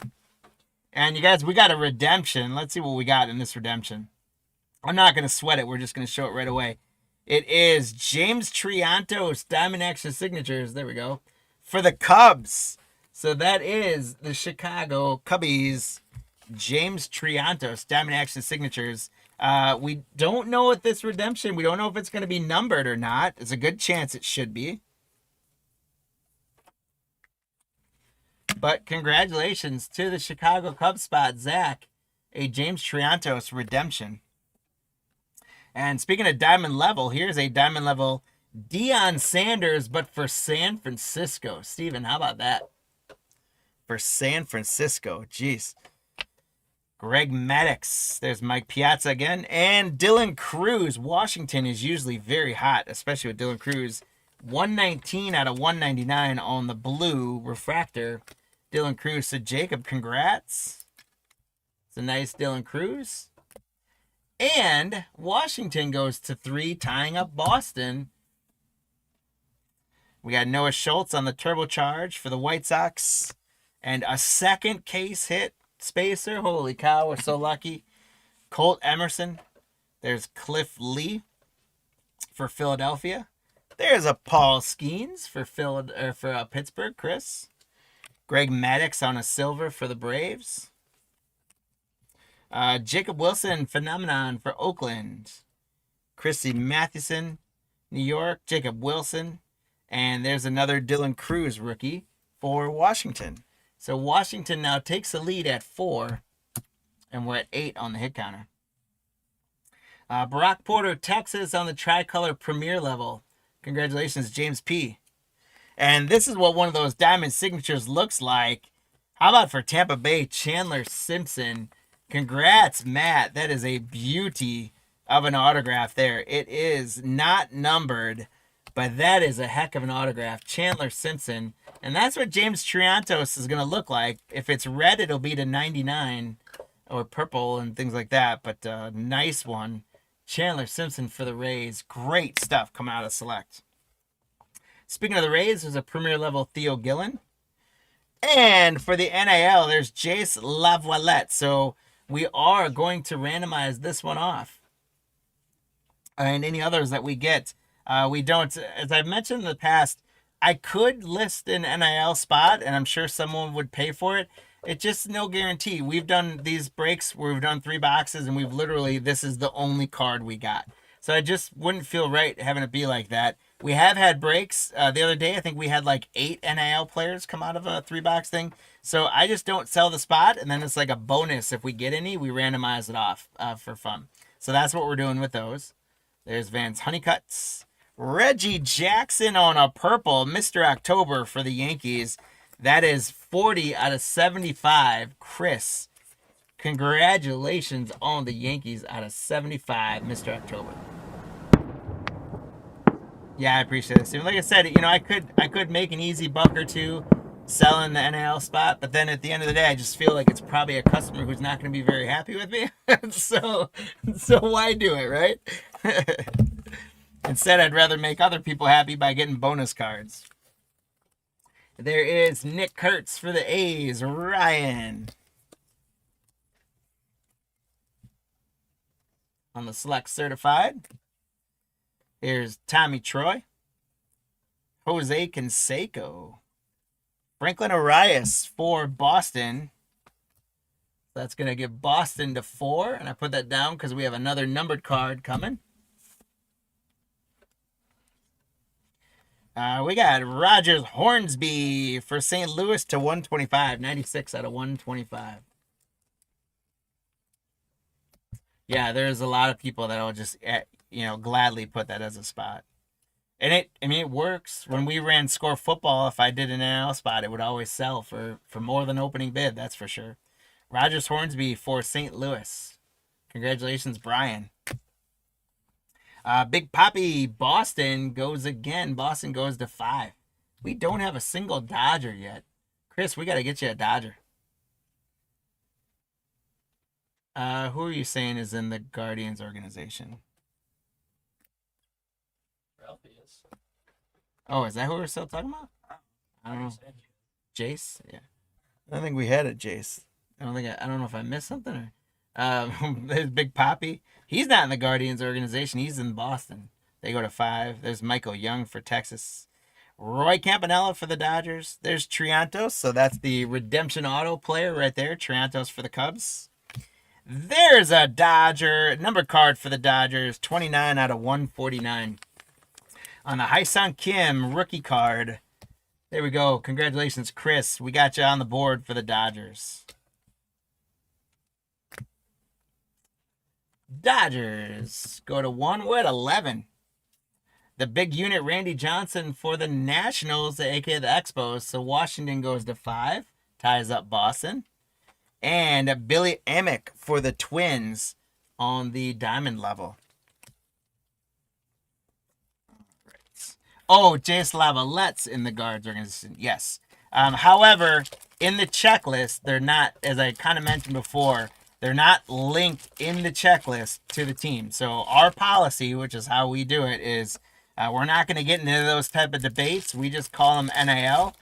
And you guys, we got a redemption. Let's see what we got in this redemption. I'm not going to sweat it. We're just going to show it right away. It is James Triantos Diamond Action Signatures. There we go. For the Cubs. So that is the Chicago Cubbies. James Triantos Diamond Action Signatures. We don't know with this redemption. We don't know if it's going to be numbered or not. There's a good chance it should be. But congratulations to the Chicago Cubs spot, Zach. A James Triantos redemption. And speaking of diamond level, here's a diamond level Deion Sanders, but for San Francisco. Steven, how about that? For San Francisco. Jeez. Greg Maddux. There's Mike Piazza again. And Dylan Cruz. Washington is usually very hot, especially with Dylan Cruz. 119 out of 199 on the blue refractor. Dylan Cruz. So Jacob, congrats. It's a nice Dylan Cruz. And Washington goes to 3, tying up Boston. We got Noah Schultz on the turbocharge for the White Sox. And a second case hit spacer. Holy cow, we're so lucky. Colt Emerson. There's Cliff Lee for Philadelphia. There's a Paul Skeens for Pittsburgh, Chris. Greg Maddux on a silver for the Braves. Jacob Wilson, phenomenon for Oakland. Chrissy Mathewson, New York. Jacob Wilson. And there's another Dylan Cruz rookie for Washington. So Washington now takes the lead at 4. And we're at 8 on the hit counter. Barack Porter, Texas on the tricolor premier level. Congratulations, James P. And this is what one of those diamond signatures looks like. How about for Tampa Bay, Chandler Simpson? Congrats, Matt. That is a beauty of an autograph there. It is not numbered, but that is a heck of an autograph. Chandler Simpson. And that's what James Triantos is going to look like. If it's red, it'll be to 99 or purple and things like that. But nice one. Chandler Simpson for the Rays. Great stuff coming out of Select. Speaking of the Rays, there's a premier level Theo Gillen. And for the NIL, there's Jace Laviolette. So we are going to randomize this one off. and any others that we get. We don't, as I've mentioned in the past, I could list an NIL spot, and I'm sure someone would pay for it. It's just no guarantee. We've done these breaks where we've done 3 boxes, and we've literally, this is the only card we got. So I just wouldn't feel right having it be like that. We have had breaks. The other day, I think we had like 8 NIL players come out of a 3-box thing. So I just don't sell the spot, and then it's like a bonus. If we get any, we randomize it off for fun. So that's what we're doing with those. There's Vance Honeycuts. Reggie Jackson on a purple, Mr. October for the Yankees. That is 40 out of 75. Chris, congratulations on the Yankees out of 75, Mr. October. Yeah, I appreciate it. Like I said, I could make an easy buck or two selling the NIL spot, but then at the end of the day, I just feel like it's probably a customer who's not going to be very happy with me. so why do it, right? Instead, I'd rather make other people happy by getting bonus cards. There is Nick Kurtz for the A's. Ryan. On the select certified. Here's Tommy Troy. Jose Canseco. Franklin Arias for Boston. That's going to give Boston to 4. And I put that down because we have another numbered card coming. We got Rogers Hornsby for St. Louis to 125. 96 out of 125. Yeah, there's a lot of people that will just, gladly put that as a spot. And it works. When we ran Score Football, if I did an NL spot, it would always sell for more than opening bid, that's for sure. Rogers Hornsby for St. Louis. Congratulations, Brian. Big Poppy, Boston goes again. Boston goes to 5. We don't have a single Dodger yet. Chris, we got to get you a Dodger. Who are you saying is in the Guardians organization? Ralphie is. Oh, is that who we're still talking about? I don't know. Jace? Yeah. I don't think we had a Jace. I don't know if I missed something. There's Big Poppy. He's not in the Guardians organization. He's in Boston. They go to 5. There's Michael Young for Texas. Roy Campanella for the Dodgers. There's Triantos. So that's the redemption auto player right there. Triantos for the Cubs. There's a Dodger. Number card for the Dodgers. 29 out of 149. On the Hyesung Kim rookie card. There we go. Congratulations, Chris. We got you on the board for the Dodgers. Dodgers go to 1. We're at 11. The big unit, Randy Johnson for the Nationals, aka the Expos. So Washington goes to 5. Ties up Boston. And Billy Amick for the Twins on the diamond level. Oh, Jace Lavalettes in the Guards organization. Yes. However, in the checklist, they're not, as I kind of mentioned before, they're not linked in the checklist to the team. So our policy, which is how we do it, is we're not going to get into those type of debates. We just call them NIL.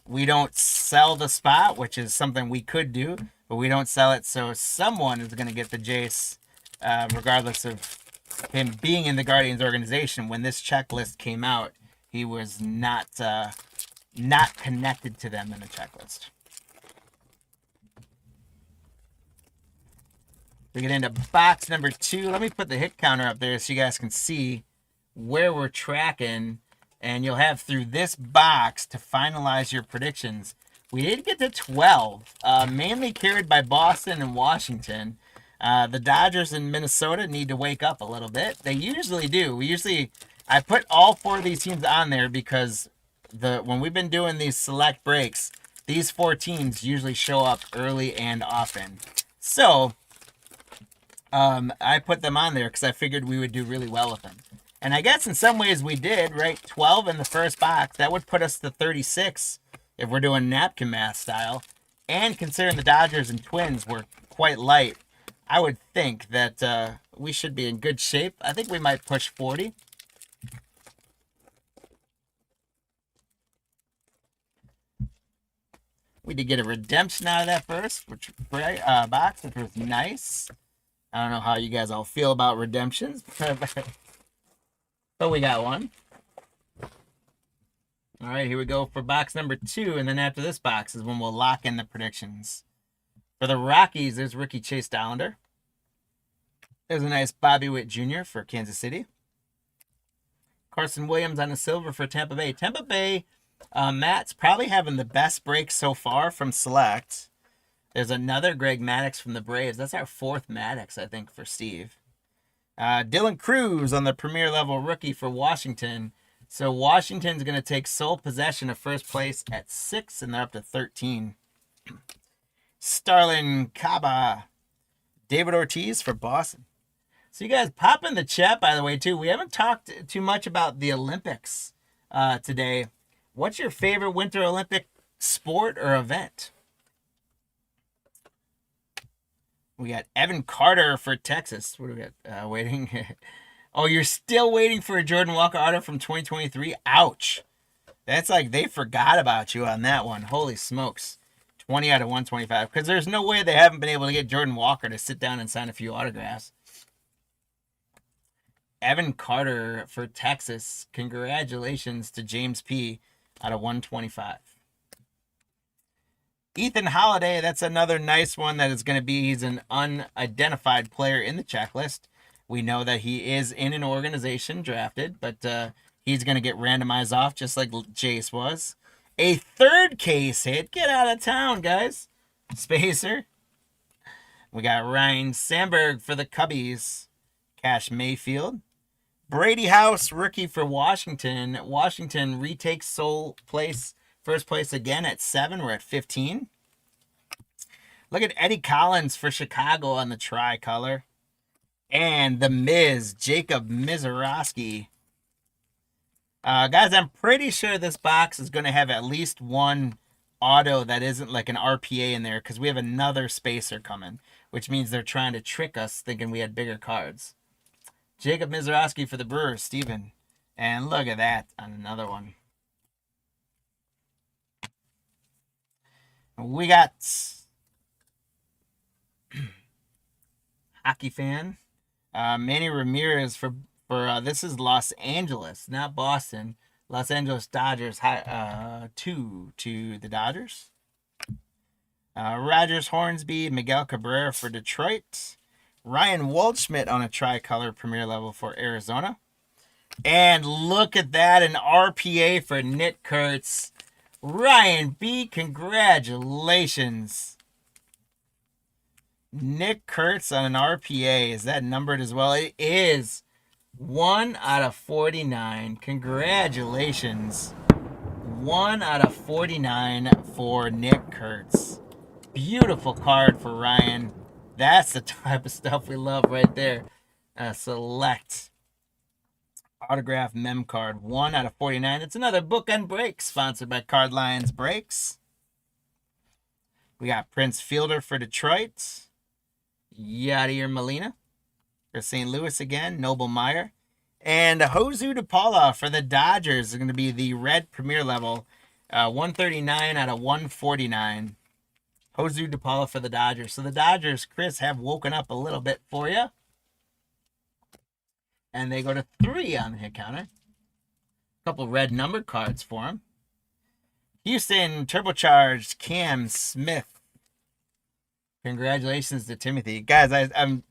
We don't sell the spot, which is something we could do, but we don't sell it. So someone is going to get the Jace, regardless of him being in the Guardians organization. When this checklist came out, he was not connected to them in the checklist. We get into box number 2. Let me put the hit counter up there so you guys can see where we're tracking. And you'll have through this box to finalize your predictions. We did get to 12, mainly carried by Boston and Washington. The Dodgers in Minnesota need to wake up a little bit. They usually do. I put all 4 of these teams on there because when we've been doing these select breaks, these 4 teams usually show up early and often. So I put them on there because I figured we would do really well with them. And I guess in some ways we did, right? 12 in the first box. That would put us to 36 if we're doing napkin math style. And considering the Dodgers and Twins were quite light, I would think that we should be in good shape. I think we might push 40. We did get a redemption out of that first box, which was nice. I don't know how you guys all feel about redemptions. But we got one. All right, here we go for box number 2, and then after this box is when we'll lock in the predictions. For the Rockies, there's rookie Chase Dollander. There's a nice Bobby Witt Jr. for Kansas City. Carson Williams on the silver for Tampa Bay. Tampa Bay, Matt's probably having the best break so far from Select. There's another Greg Maddux from the Braves. That's our 4th Maddux, I think, for Steve. Dylan Cruz on the premier level rookie for Washington. So Washington's going to take sole possession of first place at 6, and they're up to 13. Starlin Caba, David Ortiz for Boston. So you guys pop in the chat, by the way, too. We haven't talked too much about the Olympics today. What's your favorite Winter Olympic sport or event? We got Evan Carter for Texas. What do we got? Waiting. Oh, you're still waiting for a Jordan Walker auto from 2023? Ouch. That's like they forgot about you on that one. Holy smokes. 20 out of 125. Because there's no way they haven't been able to get Jordan Walker to sit down and sign a few autographs. Evan Carter for Texas. Congratulations to James P. out of 125. Ethan Holiday, that's another nice one that is going to be, he's an unidentified player in the checklist. We know that he is in an organization drafted, but he's going to get randomized off just like Jace was. A 3rd case hit. Get out of town, guys. Spacer. We got Ryan Sandberg for the Cubbies. Cash Mayfield. Brady House, rookie for Washington. Washington retakes first place again at 7. We're at 15. Look at Eddie Collins for Chicago on the tricolor. And the Miz, Jacob Mizorowski. Guys, I'm pretty sure this box is going to have at least one auto that isn't like an RPA in there because we have another spacer coming, which means they're trying to trick us thinking we had bigger cards. Jacob Mizorowski for the Brewers, Steven. And look at that on another one. We got hockey fan. Manny Ramirez for this is Los Angeles, not Boston. Los Angeles Dodgers, 2 to the Dodgers. Rogers Hornsby, Miguel Cabrera for Detroit. Ryan Waldschmidt on a tricolor premier level for Arizona. And look at that, an RPA for Nick Kurtz. Ryan B, congratulations. Nick Kurtz on an RPA. Is that numbered as well? It is. 1 out of 49. Congratulations. 1 out of 49 for Nick Kurtz. Beautiful card for Ryan. That's the type of stuff we love right there. Select autograph mem card. 1 out of 49. It's another bookend break sponsored by Card Lions Breaks. We got Prince Fielder for Detroit. Yadier Molina for St. Louis again. Noble Meyer. And Josu DePaula for the Dodgers is going to be the red premier level. 139 out of 149. Josu DePaula for the Dodgers. So the Dodgers, Chris, have woken up a little bit for you. And they go to 3 on the hit counter. A couple red numbered cards for him. Houston Turbocharged Cam Smith. Congratulations to Timothy, guys. I'm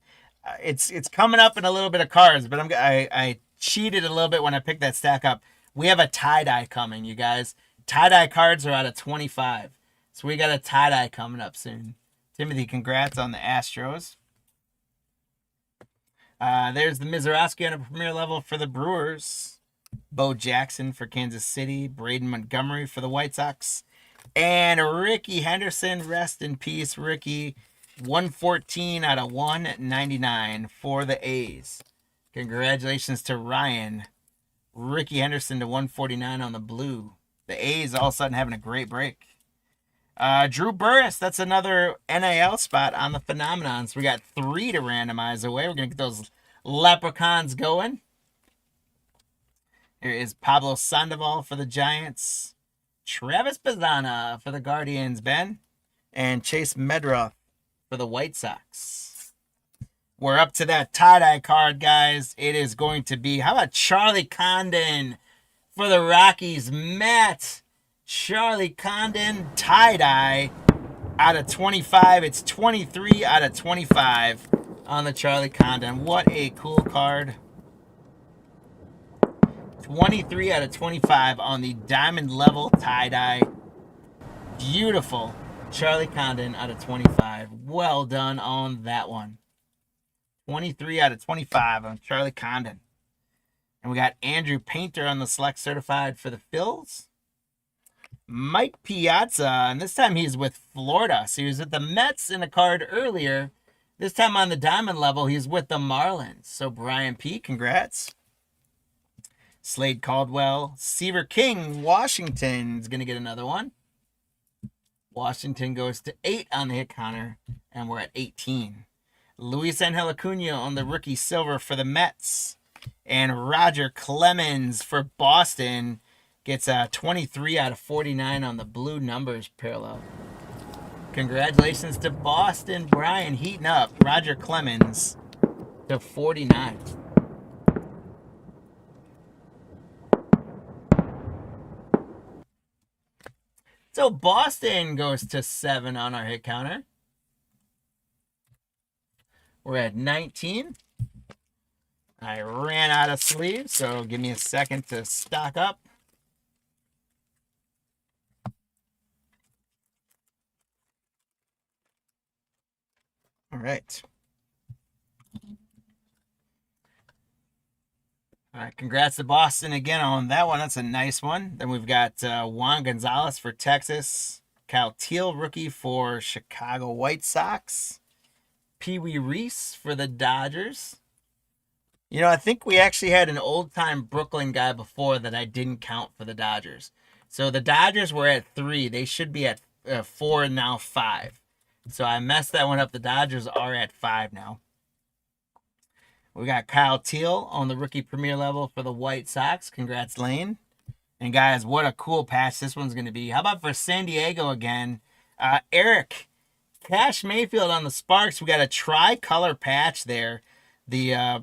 it's coming up in a little bit of cards, but I cheated a little bit when I picked that stack up. We have a tie-dye coming, you guys. Tie-dye cards are out of 25, so we got a tie-dye coming up soon. Timothy, congrats on the Astros. There's the Mizorowski on a premier level for the Brewers. Bo Jackson for Kansas City. Braden Montgomery for the White Sox. And Ricky Henderson, rest in peace, Ricky. 114 out of 199 for the A's. Congratulations to Ryan. Ricky Henderson to 149 on the blue. The A's all of a sudden having a great break. Drew Burris, that's another NIL spot on the Phenomenons. We got 3 to randomize away. We're going to get those leprechauns going. Here is Pablo Sandoval for the Giants. Travis Bazzana for the Guardians, Ben. And Chase Medra for the White Sox. We're up to that tie-dye card, guys. It is going to be, how about Charlie Condon for the Rockies? Matt, Charlie Condon, tie-dye out of 25. It's 23 out of 25 on the Charlie Condon. What a cool card. 23 out of 25 on the diamond level tie-dye. Beautiful. Charlie Condon out of 25. Well done on that one. 23 out of 25 on Charlie Condon. And we got Andrew Painter on the select certified for the Phils. Mike Piazza, and this time he's with Florida. So he was with the Mets in a card earlier. This time on the diamond level, he's with the Marlins. So Brian P., congrats. Slade Caldwell. Seaver King, Washington is going to get another one. Washington goes to 8 on the hit counter, and we're at 18. Luis Angel Acuna on the rookie silver for the Mets. And Roger Clemens for Boston gets a 23 out of 49 on the blue numbers parallel. Congratulations to Boston. Brian heating up. Roger Clemens to 49. So Boston goes to 7 on our hit counter. We're at 19. I ran out of sleeves, so give me a second to stock up. All right. All right, congrats to Boston again on that one. That's a nice one. Then we've got Juan Gonzalez for Texas. Kyle Teal, rookie for Chicago White Sox. Pee Wee Reese for the Dodgers. You know, I think we actually had an old-time Brooklyn guy before that I didn't count for the Dodgers. So the Dodgers were at 3. They should be at 4 and now 5. So I messed that one up. The Dodgers are at 5 now. We got Kyle Teal on the rookie premier level for the White Sox. Congrats, Lane. And guys, what a cool patch this one's going to be. How about for San Diego again? Eric, Cash Mayfield on the Sparks. We got a tri-color patch there. The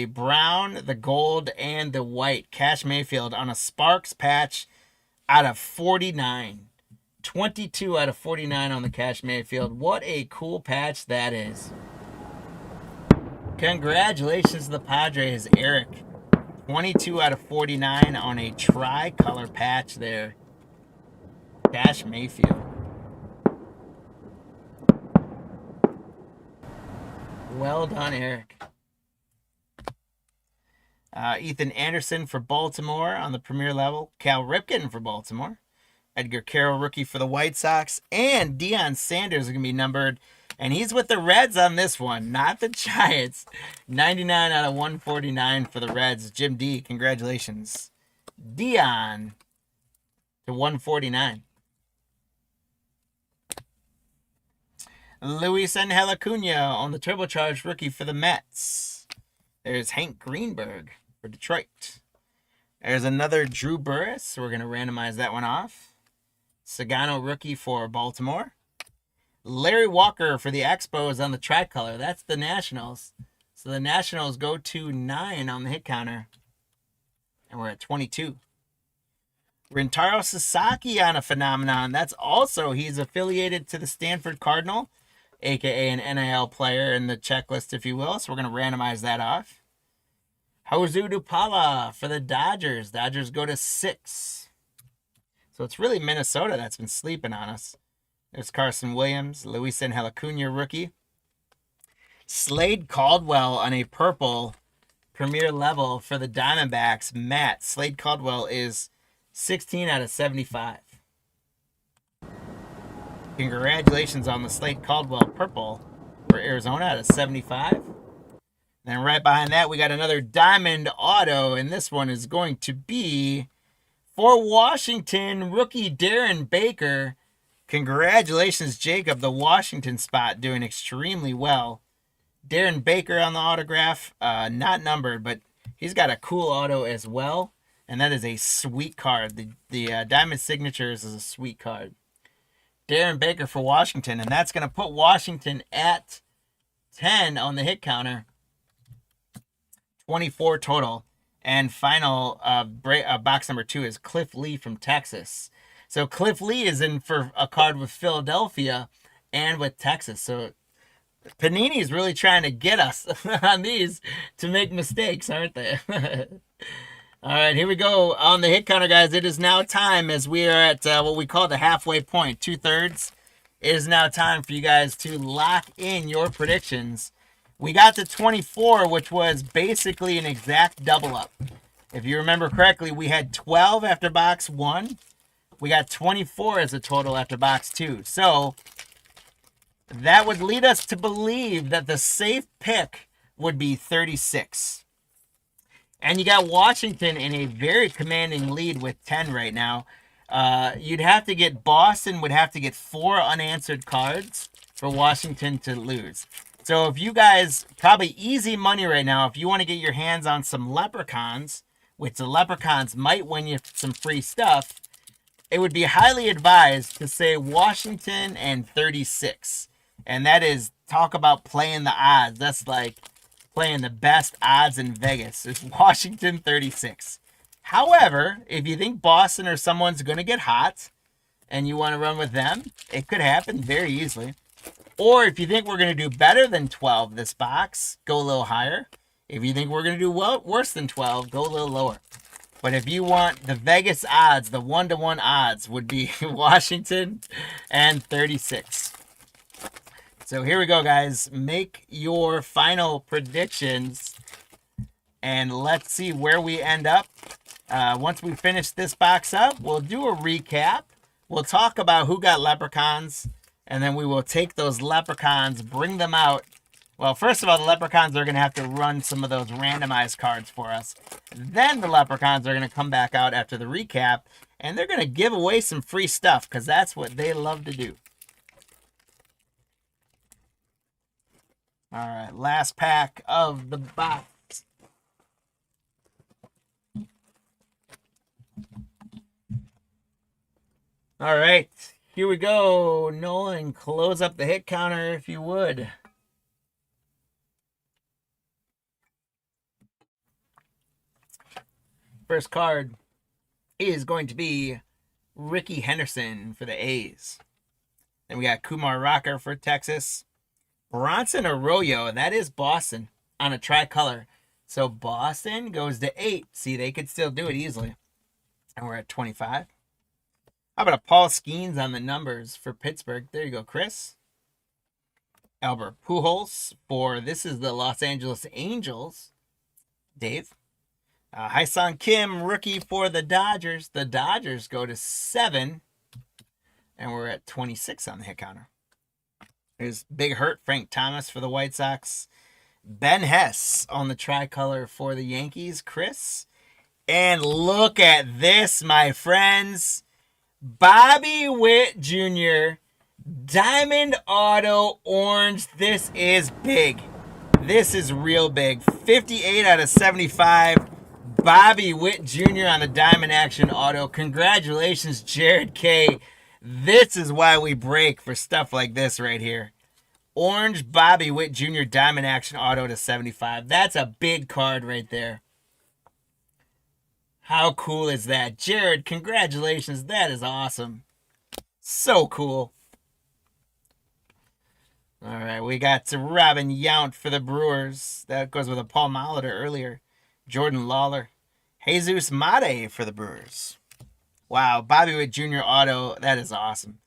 brown, the gold, and the white. Cash Mayfield on a Sparks patch out of 49. 22 out of 49 on the Cash Mayfield. What a cool patch that is. Congratulations to the Padres, Eric. 22 out of 49 on a tri-color patch there. Cash Mayfield. Well done, Eric. Ethan Anderson for Baltimore on the premier level. Cal Ripken for Baltimore. Edgar Carroll, rookie for the White Sox. And Deion Sanders are going to be numbered. And he's with the Reds on this one, not the Giants. 99 out of 149 for the Reds. Jim D, congratulations. Deion to 149. Luis Angel Acuna on the turbocharged rookie for the Mets. There's Hank Greenberg for Detroit. There's another Drew Burress. We're going to randomize that one off. Sagano rookie for Baltimore. Larry Walker for the Expos on the tricolor. That's the Nationals. So the Nationals go to 9 on the hit counter. And we're at 22. Rintaro Sasaki on a phenomenon. That's also, he's affiliated to the Stanford Cardinal, a.k.a. an NIL player in the checklist, if you will. So we're going to randomize that off. Jose Dupala for the Dodgers. Dodgers go to 6. So it's really Minnesota that's been sleeping on us. There's Carson Williams, Luis Angel Acuna rookie. Slade Caldwell on a purple premier level for the Diamondbacks. Matt, Slade Caldwell is 16 out of 75. Congratulations on the Slade Caldwell purple for Arizona out of 75. And right behind that, we got another diamond auto, and this one is going to be for Washington, rookie Darren Baker. Congratulations, Jacob. The Washington spot doing extremely well. Darren Baker on the autograph. Not numbered, but he's got a cool auto as well. And that is a sweet card. The Diamond Signatures is a sweet card. Darren Baker for Washington. And that's going to put Washington at 10 on the hit counter. 24 total. And final box number 2 is Cliff Lee from Texas. So Cliff Lee is in for a card with Philadelphia and with Texas. So Panini is really trying to get us on these to make mistakes, aren't they? All right, here we go on the hit counter, guys. It is now time, as we are at what we call the halfway point, 2/3. It is now time for you guys to lock in your predictions. We got to 24, which was basically an exact double up. If you remember correctly, we had 12 after box 1. We got 24 as a total after box 2. So that would lead us to believe that the safe pick would be 36. And you got Washington in a very commanding lead with 10 right now. You'd have to get Boston would have to get 4 unanswered cards for Washington to lose. So if you guys, probably easy money right now, if you want to get your hands on some Leprechauns, which the Leprechauns might win you some free stuff, it would be highly advised to say Washington and 36. And that is, talk about playing the odds. That's like playing the best odds in Vegas. It's Washington 36. However, if you think Boston or someone's going to get hot and you want to run with them, it could happen very easily. Or if you think we're going to do better than 12 this box, go a little higher. If you think we're going to do worse than 12, go a little lower. But if you want the Vegas odds, the 1-to-1 odds would be Washington and 36. So here we go, guys. Make your final predictions. And let's see where we end up. Once we finish this box up, we'll do a recap. We'll talk about who got Leprechauns. And then we will take those Leprechauns, bring them out. Well, first of all, the Leprechauns are going to have to run some of those randomized cards for us. Then the Leprechauns are going to come back out after the recap. And they're going to give away some free stuff because that's what they love to do. All right, last pack of the box. All right, here we go. Nolan, close up the hit counter if you would. First card is going to be Ricky Henderson for the A's. Then we got Kumar Rocker for Texas. Bronson Arroyo, that is Boston on a tricolor. So Boston goes to 8. See, they could still do it easily. And we're at 25. How about a Paul Skeens on the numbers for Pittsburgh? There you go, Chris. Albert Pujols for, this is the Los Angeles Angels. Dave. Hyun-Sung Kim, rookie for the Dodgers. The Dodgers go to 7. And we're at 26 on the hit counter. There's Big Hurt Frank Thomas for the White Sox. Ben Hess on the tricolor for the Yankees. Chris. And look at this, my friends. Bobby Witt Jr. Diamond Auto Orange. This is big. This is real big. 58 out of 75. Bobby Witt Jr. on the Diamond Action Auto. Congratulations, Jared K. This is why we break for stuff like this right here. Orange Bobby Witt Jr. Diamond Action Auto to 75. That's a big card right there. How cool is that? Jared, congratulations. That is awesome. So cool. All right, we got Robin Yount for the Brewers. That goes with a Paul Molitor earlier. Jordan Lawler. Jesus Mate for the Brewers. Wow, Bobby Witt Jr. Auto. That is awesome.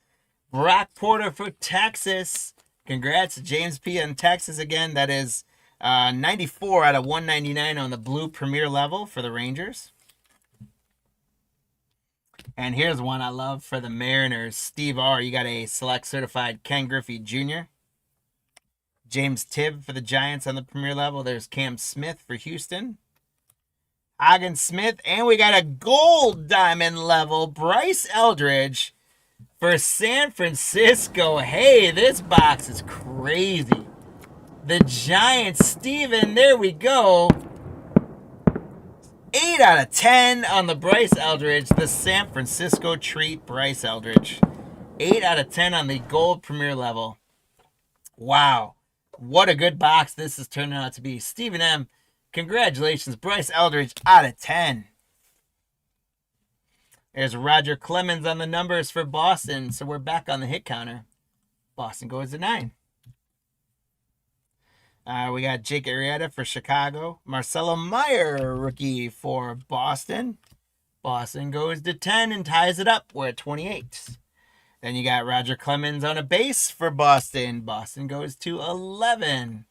Brock Porter for Texas. Congrats to James P. in Texas again. That is 94 out of 199 on the blue premier level for the Rangers. And here's one I love for the Mariners. Steve R. You got a select certified Ken Griffey Jr. James Tibb for the Giants on the premier level. There's Cam Smith for Houston. Hagen Smith. And we got a gold diamond level Bryce Eldridge for San Francisco. Hey, this box is crazy. The Giants, Steven, there we go. 8 out of 10 on the Bryce Eldridge, the San Francisco treat Bryce Eldridge. 8 out of 10 on the gold premier level. Wow. What a good box this is turning out to be. Stephen M., congratulations. Bryce Eldridge out of 10. There's Roger Clemens on the numbers for Boston, so we're back on the hit counter. Boston goes to 9. We got Jake Arrieta for Chicago. Marcelo Meyer, rookie for Boston. Boston goes to 10 and ties it up. We're at 28. Then you got Roger Clemens on a base for Boston. Boston goes to 11,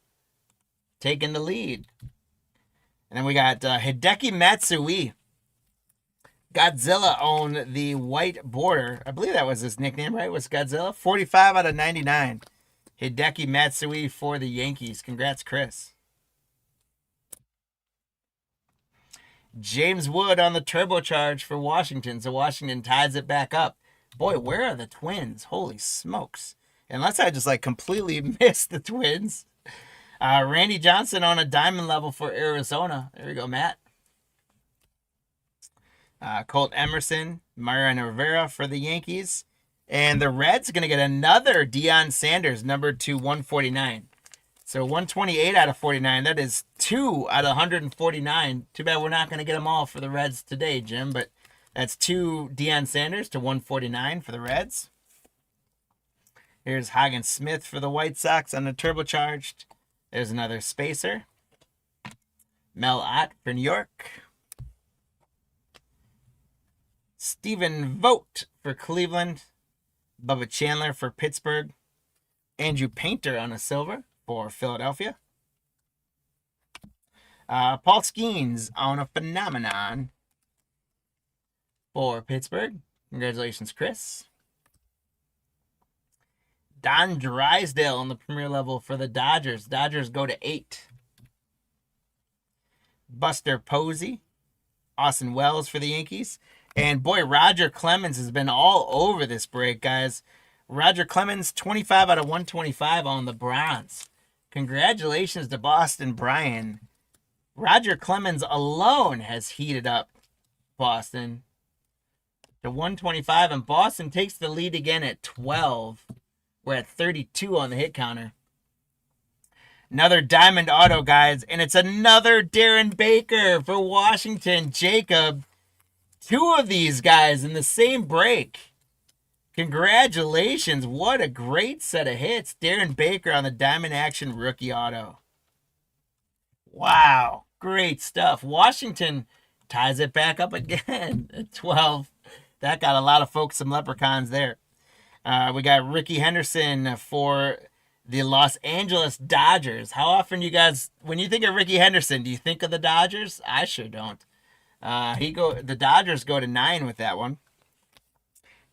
taking the lead. And then we got Hideki Matsui. Godzilla on the white border. I believe that was his nickname, right? Was Godzilla? 45 out of 99. Hideki Matsui for the Yankees. Congrats, Chris. James Wood on the turbocharge for Washington. So Washington ties it back up. Boy, where are the Twins? Holy smokes. Unless I just completely missed the Twins. Randy Johnson on a diamond level for Arizona. There we go, Matt. Colt Emerson, Mariano Rivera for the Yankees. And the Reds are going to get another Deion Sanders, numbered to 149. So 128 out of 49. That is 2 out of 149. Too bad we're not going to get them all for the Reds today, Jim. But that's 2 Deion Sanders to 149 for the Reds. Here's Hagen Smith for the White Sox on the turbocharged. There's another spacer. Mel Ott for New York. Stephen Vogt for Cleveland. Bubba Chandler for Pittsburgh. Andrew Painter on a silver for Philadelphia. Paul Skeens on a phenomenon for Pittsburgh. Congratulations, Chris. Don Drysdale on the premier level for the Dodgers. Dodgers go to 8. Buster Posey. Austin Wells for the Yankees. And boy, Roger Clemens has been all over this break, guys. Roger Clemens, 25 out of 125 on the Browns. Congratulations to Boston Brian. Roger Clemens alone has heated up Boston to 125, and Boston takes the lead again at 12. We're at 32 on the hit counter. Another diamond auto, guys, and it's another Darren Baker for Washington. Jacob. 2 of these guys in the same break. Congratulations. What a great set of hits. Darren Baker on the Diamond Action rookie auto. Wow. Great stuff. Washington ties it back up again at 12. That got a lot of folks some leprechauns there. We got Ricky Henderson for the Los Angeles Dodgers. How often you guys, when you think of Ricky Henderson, do you think of the Dodgers? I sure don't. The Dodgers go to 9 with that one.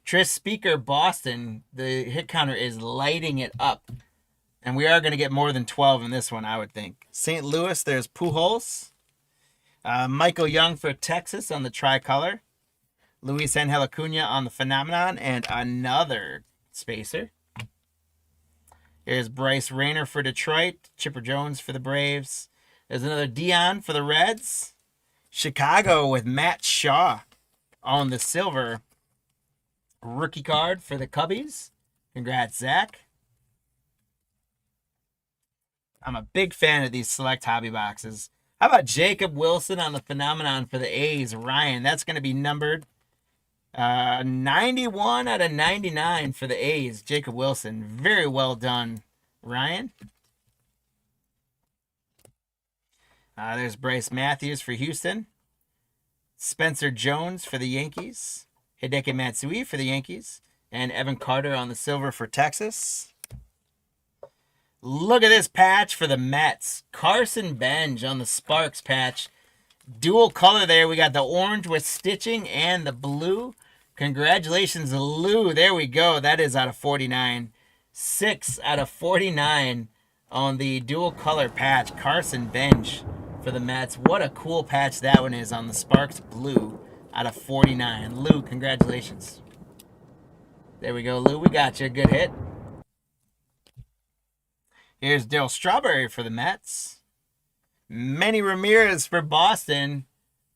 Tris Speaker, Boston. The hit counter is lighting it up. And we are going to get more than 12 in this one, I would think. St. Louis, there's Pujols. Michael Young for Texas on the tricolor. Luis Angel Acuna on the phenomenon. And another spacer. Here's Bryce Rayner for Detroit. Chipper Jones for the Braves. There's another Dion for the Reds. Chicago with Matt Shaw on the silver rookie card for the Cubbies. Congrats, Zach. I'm a big fan of these select hobby boxes. How about Jacob Wilson on the phenomenon for the A's? Ryan, that's going to be numbered 91 out of 99 for the A's. Jacob Wilson, very well done, Ryan. There's Bryce Matthews for Houston. Spencer Jones for the Yankees. Hideki Matsui for the Yankees. And Evan Carter on the silver for Texas. Look at this patch for the Mets. Carson Benj on the Sparks patch. Dual color there. We got the orange with stitching and the blue. Congratulations, Lou. There we go. That is out of 49. 6 out of 49 on the dual color patch. Carson Benj for the Mets. What a cool patch that one is on the Sparks blue out of 49. Lou, congratulations. There we go, Lou. We got you. Good hit. Here's Darryl Strawberry for the Mets. Manny Ramirez for Boston.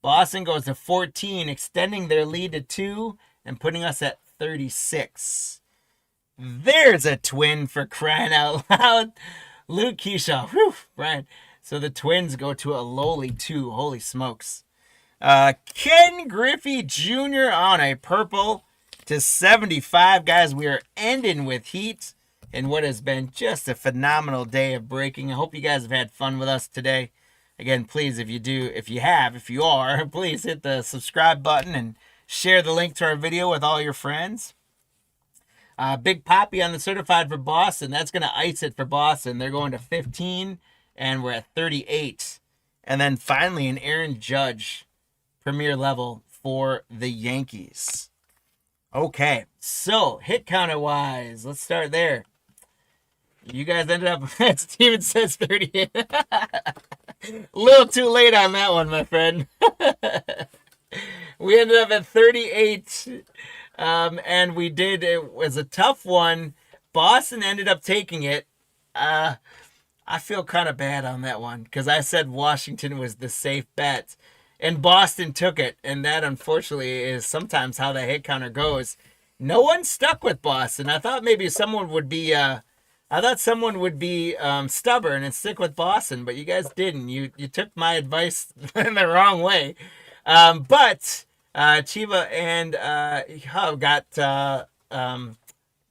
Boston goes to 14, extending their lead to 2 and putting us at 36. There's a twin for crying out loud. Luke Keyshaw. Whew, Brian. So the Twins go to a lowly 2. Holy smokes. Ken Griffey Jr. on a purple to 75. Guys, we are ending with heat in what has been just a phenomenal day of breaking. I hope you guys have had fun with us today. Again, please, if you are, please hit the subscribe button and share the link to our video with all your friends. Big Poppy on the certified for Boston. That's going to ice it for Boston. They're going to 15, and we're at 38. And then finally, an Aaron Judge premier level for the Yankees. Okay, so hit counter wise, let's start there. You guys ended up, Steven says 38. A little too late on that one, my friend. We ended up at 38. And it was a tough one. Boston ended up taking it. I feel kind of bad on that one because I said Washington was the safe bet. And Boston took it, and that unfortunately is sometimes how the hit counter goes. No one stuck with Boston. I thought maybe someone would be stubborn and stick with Boston, but you guys didn't. You took my advice in the wrong way. But Chiba and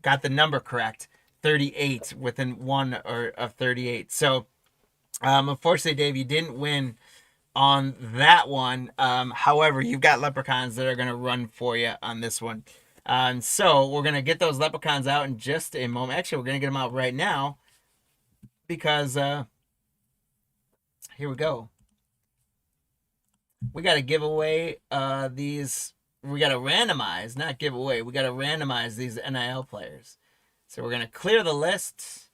got the number correct, 38 within one of 38. So unfortunately, Dave, you didn't win on that one. However, you've got leprechauns that are going to run for you on this one. So we're going to get those leprechauns out in just a moment. Actually, we're going to get them out right now because here we go. We got to give away these. We got to randomize, not give away. We got to randomize these NIL players. So we're going to clear the list.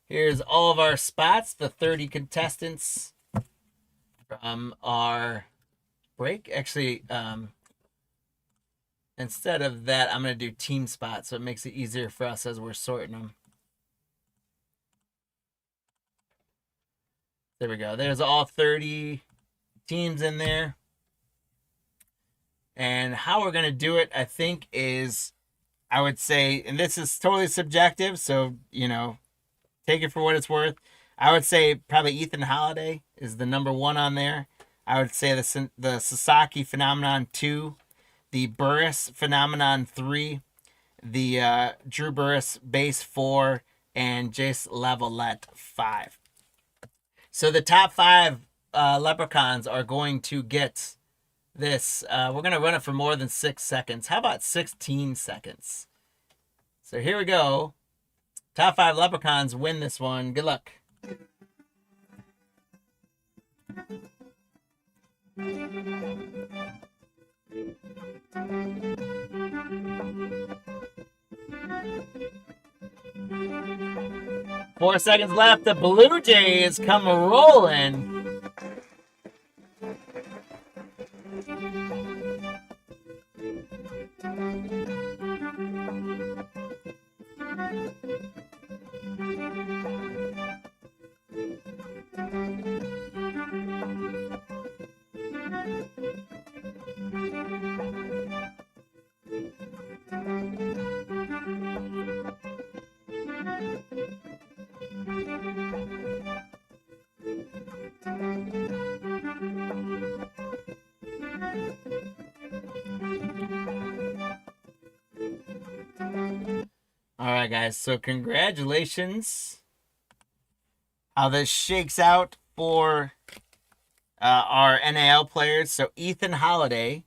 Here's all of our spots, the 30 contestants from our break. Actually, instead of that, I'm going to do team spots, so it makes it easier for us as we're sorting them. There we go. There's all 30 teams in there. And how we're going to do it, I think, is, I would say, and this is totally subjective, so, take it for what it's worth. I would say probably Ethan Holiday is the number 1 on there. I would say the Sasaki Phenomenon 2, the Burris Phenomenon 3, the Drew Burris Base 4, and Jace Lavalette 5. So the top 5 leprechauns are going to get this. We're going to run it for more than 6 seconds. How about 16 seconds? So here we go. Top 5 leprechauns win this one. Good luck. Four seconds left. The Blue Jays come rolling. All right, guys. So congratulations. How this shakes out for our NAL players. So Ethan Holiday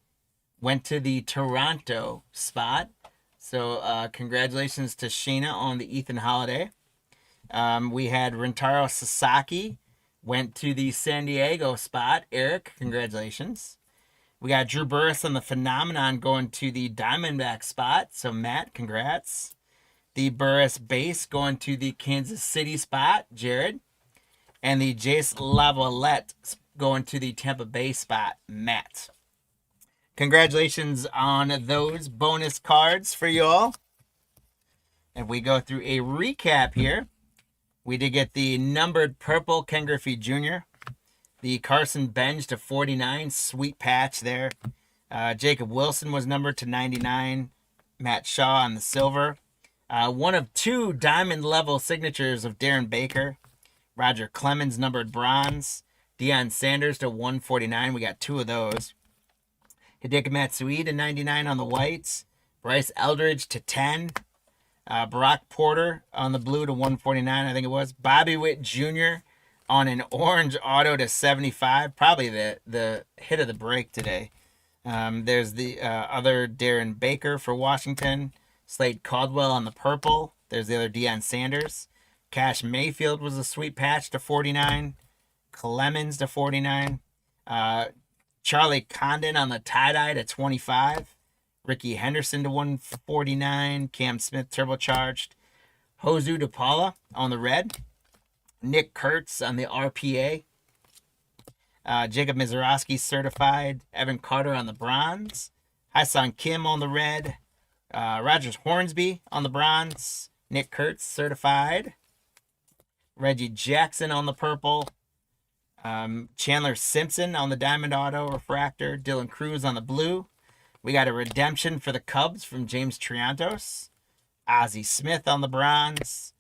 went to the Toronto spot. So congratulations to Shayna on the Ethan Holiday. We had Rentaro Sasaki went to the San Diego spot. Eric, congratulations. We got Drew Burris on the Phenomenon going to the Diamondback spot. So Matt, congrats. The Burris Base going to the Kansas City spot. Jared. And the Jace Lavalette going to the Tampa Bay spot. Matt. Congratulations on those bonus cards for you all. And we go through a recap here. We did get the numbered purple Ken Griffey Jr., the Carson Benj to 49, sweet patch there. Jacob Wilson was numbered to 99. Matt Shaw on the silver. One of 2 diamond level signatures of Darren Baker. Roger Clemens numbered bronze. Deion Sanders to 149. We got 2 of those. Hideki Matsui to 99 on the whites. Bryce Eldridge to 10. Barack Porter on the blue to 149, I think it was. Bobby Witt Jr. on an orange auto to 75. Probably the hit of the break today. There's the other Darren Baker for Washington. Slade Caldwell on the purple. There's the other Deion Sanders. Cash Mayfield was a sweet patch to 49. Clemens to 49. Charlie Condon on the tie-dye to 25. Ricky Henderson to 149. Cam Smith turbocharged. Josu DePaula on the red. Nick Kurtz on the RPA. Jacob Mizorowski certified. Evan Carter on the bronze. Hyun Kim on the red. Rogers Hornsby on the bronze. Nick Kurtz certified. Reggie Jackson on the purple. Chandler Simpson on the diamond auto refractor. Dylan Cruz on the blue. We got a redemption for the Cubs from James Triantos. Ozzie Smith on the bronze.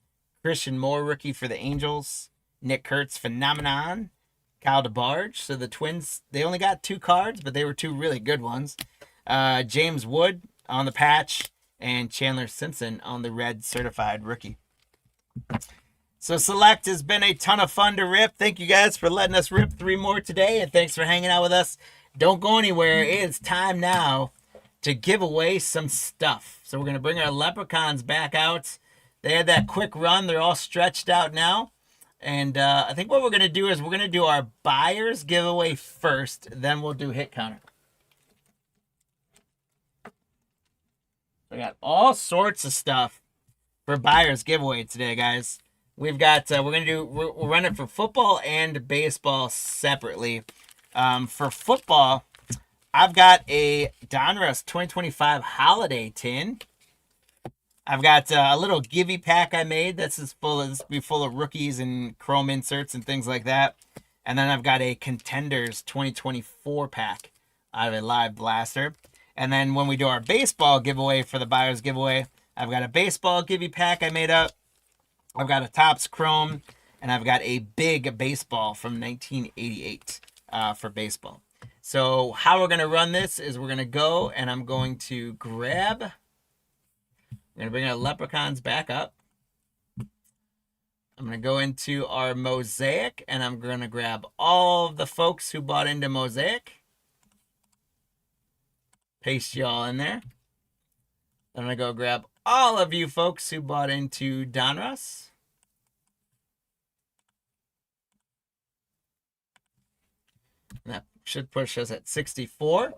Christian Moore rookie for the Angels. Nick Kurtz phenomenon. Kyle DeBarge. So the Twins, they only got 2 cards, but they were 2 really good ones. James Wood on the patch. And Chandler Simpson on the red certified rookie. So Select has been a ton of fun to rip. Thank you guys for letting us rip 3 more today. And thanks for hanging out with us. Don't go anywhere. It's time now to give away some stuff. So we're going to bring our leprechauns back out. They had that quick run. They're all stretched out now. And I think what we're going to do is we're going to do our buyers giveaway first. Then we'll do hit counter. We got all sorts of stuff for buyers giveaway today, guys. We've got, we'll run it for football and baseball separately. For football, I've got a Donruss 2025 holiday tin. I've got a little Givey pack I made. This will be full of rookies and chrome inserts and things like that. And then I've got a Contenders 2024 pack out of a live blaster. And then when we do our baseball giveaway for the buyers giveaway, I've got a baseball Givey pack I made up. I've got a Topps Chrome, and I've got a big baseball from 1988 for baseball. So how we're going to run this is we're going to go, and I'm going to grab, we're going to bring our leprechauns back up. I'm going to go into our Mosaic, and I'm going to grab all of the folks who bought into Mosaic. Paste you all in there. I'm going to go grab all of you folks who bought into Donruss. And that should push us at 64.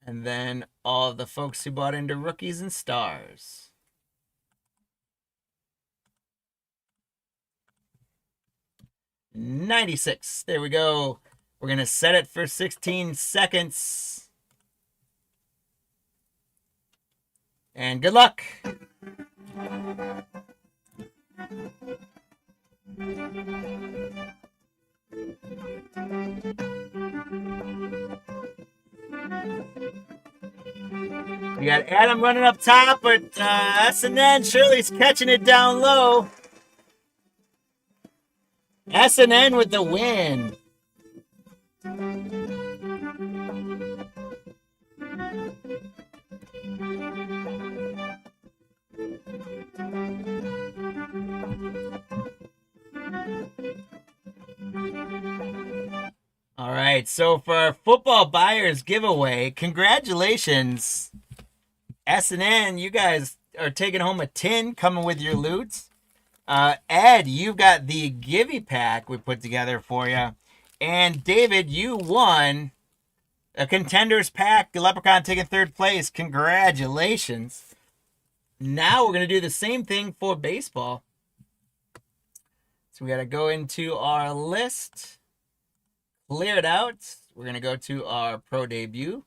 And then all of the folks who bought into rookies and stars. $96. There we go. We're going to set it for 16 seconds. And good luck. We got Adam running up top, but S&N Shirley's catching it down low. S&N with the win. All right, so for our football buyers giveaway, congratulations. S&N, you guys are taking home a tin coming with your loot. Ed, you've got the Givey pack we put together for you. And David, you won a Contenders pack. The Leprechaun taking 3rd place. Congratulations. Now we're going to do the same thing for baseball. So we got to go into our list. Clear it out. We're going to go to our pro debut.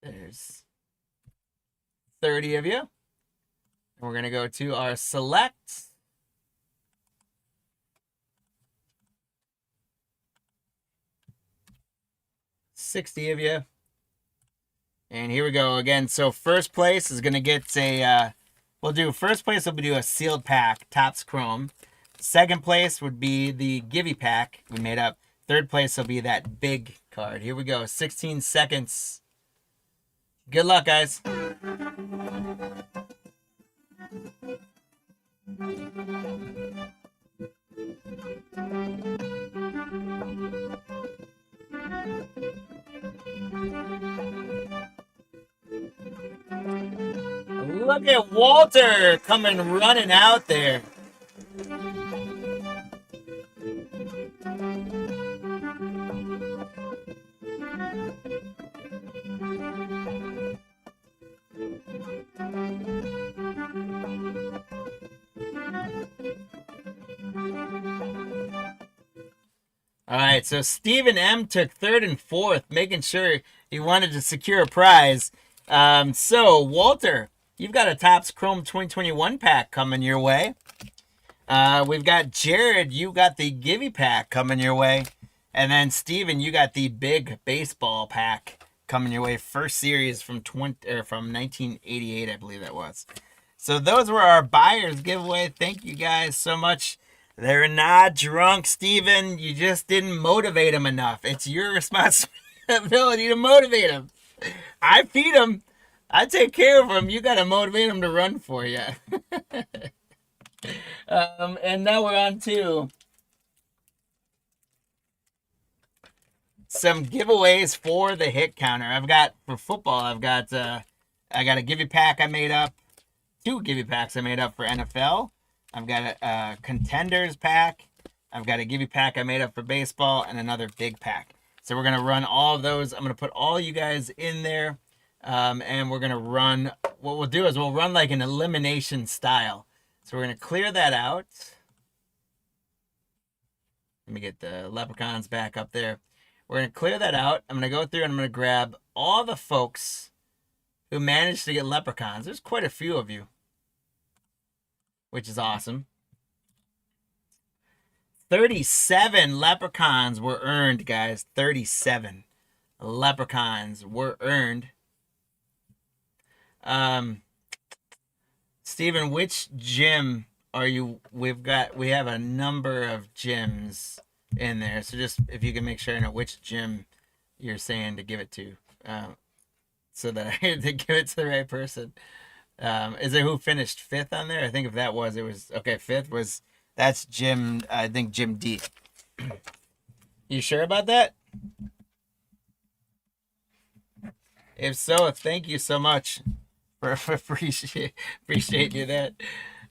There's 30 of you. And we're going to go to our select. $60 of you. And here we go again. So first place is going to get a we'll do first place will be do a sealed pack, Topps Chrome. Second place would be the Givey pack we made up. Third place will be that big card. Here we go. 16 seconds. Good luck, guys. Look at Walter coming running out there. All right, so Stephen M took third and fourth, making sure he wanted to secure a prize. So Walter, you've got a Topps Chrome 2021 pack coming your way. We've got Jared, you got the Givey pack coming your way. And then Steven, you got the big baseball pack coming your way. First series from 1988, I believe that was. So those were our buyers giveaway. Thank you guys so much. They're not drunk, Steven. You just didn't motivate them enough. It's your responsibility to motivate them. I feed them. I take care of them. You got to motivate them to run for you. And now we're on to some giveaways for the hit counter. I've got for football. I got a Givey pack I made up. 2 Givey packs I made up for NFL. I've got a contenders pack. I've got a Givey pack I made up for baseball and another big pack. So we're gonna run all of those. I'm gonna put all you guys in there, and we're gonna run. What we'll do is we'll run like an elimination style. So we're gonna clear that out. Let me get the leprechauns back up there. We're gonna clear that out. I'm gonna go through and I'm gonna grab all the folks who managed to get leprechauns. There's quite a few of you, which is awesome. 37 leprechauns were earned, guys. 37 leprechauns were earned. Steven, which gym are you? We have a number of gyms in there. So just if you can make sure I know which gym you're saying to give it to. So that I to give it to the right person. Is it who finished 5th on there? I think if that was, it was okay. 5th was that's Jim. I think Jim D. You sure about that? If so, thank you so much for appreciate you that.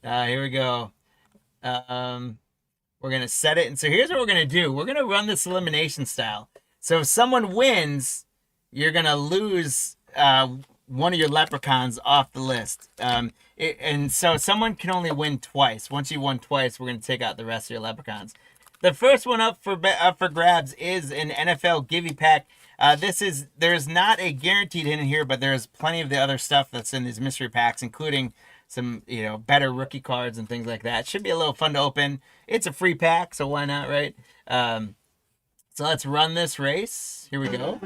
Here we go. We're gonna set it, and so here's what we're gonna do. We're gonna run this elimination style. So if someone wins, you're gonna lose one of your leprechauns off the list. And so someone can only win twice. Once you won twice, we're going to take out the rest of your leprechauns. The first one up for grabs is an NFL Givey pack. There's not a guaranteed hit in here, but there's plenty of the other stuff that's in these mystery packs, including some better rookie cards and things like that. Should be a little fun to open. It's a free pack, so why not, right? So let's run this race. Here we go.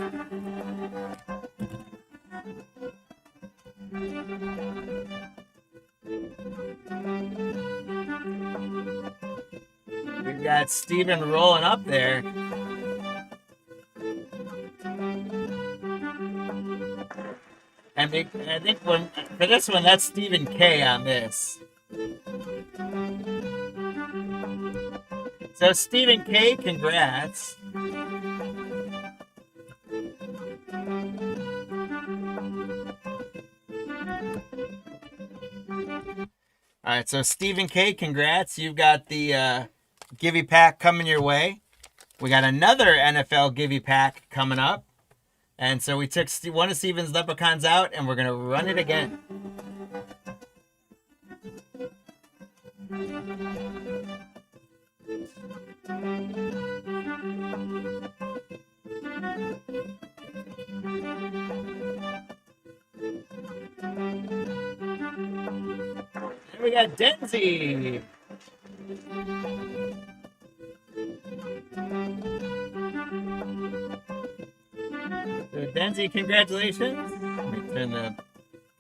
We've got Steven rolling up there. I think for this one, that's Stephen K on this. So Stephen K, congrats. All right, so Stephen K, congrats. You've got the Givey pack coming your way. We got another NFL Givey pack coming up. And so we took one of Steven's leprechauns out, and we're going to run it again. And we got Denzi. So Denzi, congratulations. Let me turn the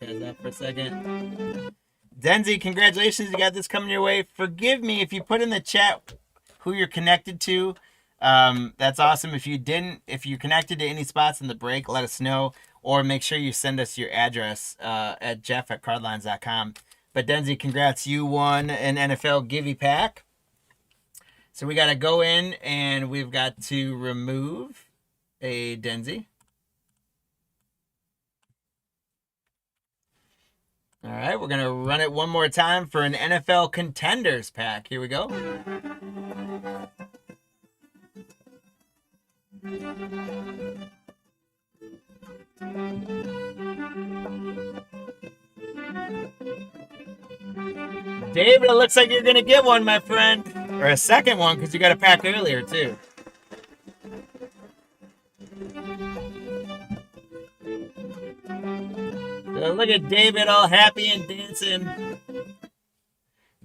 guys up for a second. Denzi, congratulations. You got this coming your way. Forgive me if you put in the chat who you're connected to. That's awesome. If you're connected to any spots in the break, let us know. Or make sure you send us your address at jeff@cardlines.com. But Denzi, congrats. You won an NFL Givey pack. So we got to go in and we've got to remove a Denzi. All right, we're going to run it one more time for an NFL Contenders pack. Here we go. David, it looks like you're going to get one, my friend. Or a second one, because you got a pack earlier, too. So look at David all happy and dancing.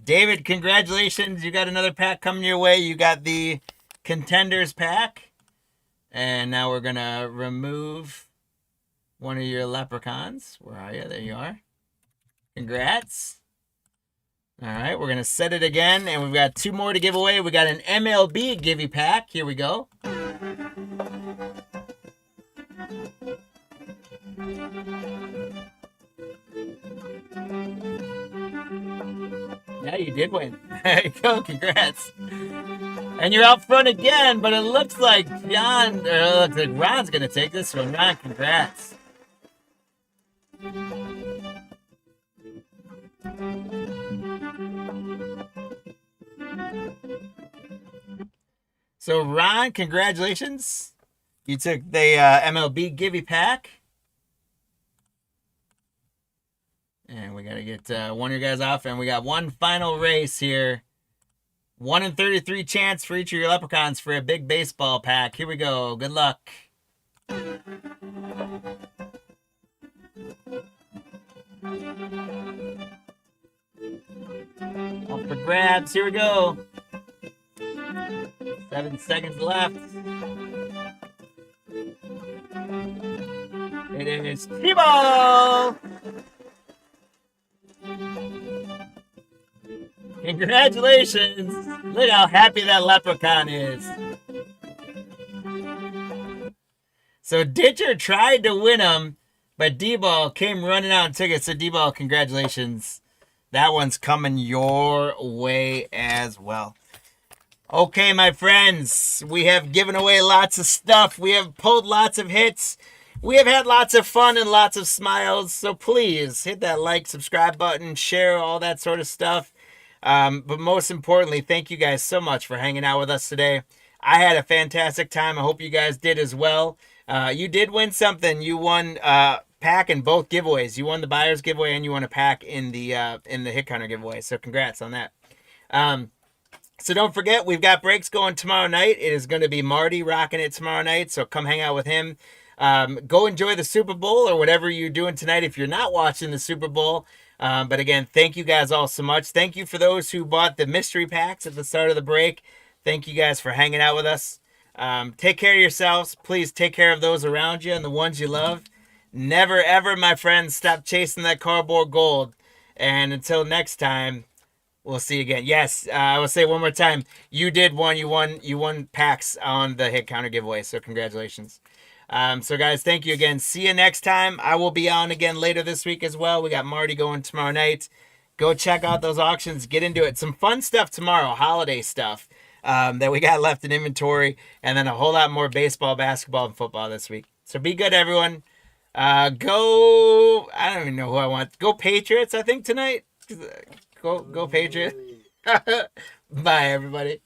David, congratulations. You got another pack coming your way. You got the Contenders pack. And now we're going to remove one of your leprechauns. Where are you? There you are. Congrats. All right, we're going to set it again, and we've got two more to give away. We got an MLB Givey pack. Here we go. Yeah, you did win. There you go. Congrats. And you're out front again, but it looks like Ron's going to take this one. Ron, congrats. So, Ron, congratulations. You took the MLB Givey pack. And we got to get one of you guys off. And we got one final race here. 1 in 33 chance for each of your leprechauns for a big baseball pack. Here we go. Good luck. Up for grabs. Here we go. 7 seconds left. It is T-Ball! Congratulations! Look how happy that leprechaun is. So Ditcher tried to win him, but D-Ball came running out and took it. So D-Ball, congratulations. That one's coming your way as well. Okay, my friends, we have given away lots of stuff. We have pulled lots of hits. We have had lots of fun and lots of smiles. So please hit that like, subscribe button, share, all that sort of stuff. But most importantly, thank you guys so much for hanging out with us today. I had a fantastic time. I hope you guys did as well. You did win something. You won a pack in both giveaways. You won the buyer's giveaway and you won a pack in the hit counter giveaway. So congrats on that. So don't forget, we've got breaks going tomorrow night. It is going to be Marty rocking it tomorrow night, so come hang out with him. Go enjoy the Super Bowl or whatever you're doing tonight if you're not watching the Super Bowl. But again, thank you guys all so much. Thank you for those who bought the mystery packs at the start of the break. Thank you guys for hanging out with us. Take care of yourselves. Please take care of those around you and the ones you love. Never, ever, my friends, stop chasing that cardboard gold. And until next time, we'll see you again. Yes, I will say one more time. You did won. You won packs on the hit counter giveaway. So congratulations. So guys, thank you again. See you next time. I will be on again later this week as well. We got Marty going tomorrow night. Go check out those auctions. Get into it. Some fun stuff tomorrow. Holiday stuff that we got left in inventory. And then a whole lot more baseball, basketball, and football this week. So be good, everyone. Go. I don't even know who I want. Go Patriots, I think, tonight. Go Patriots. Bye, everybody.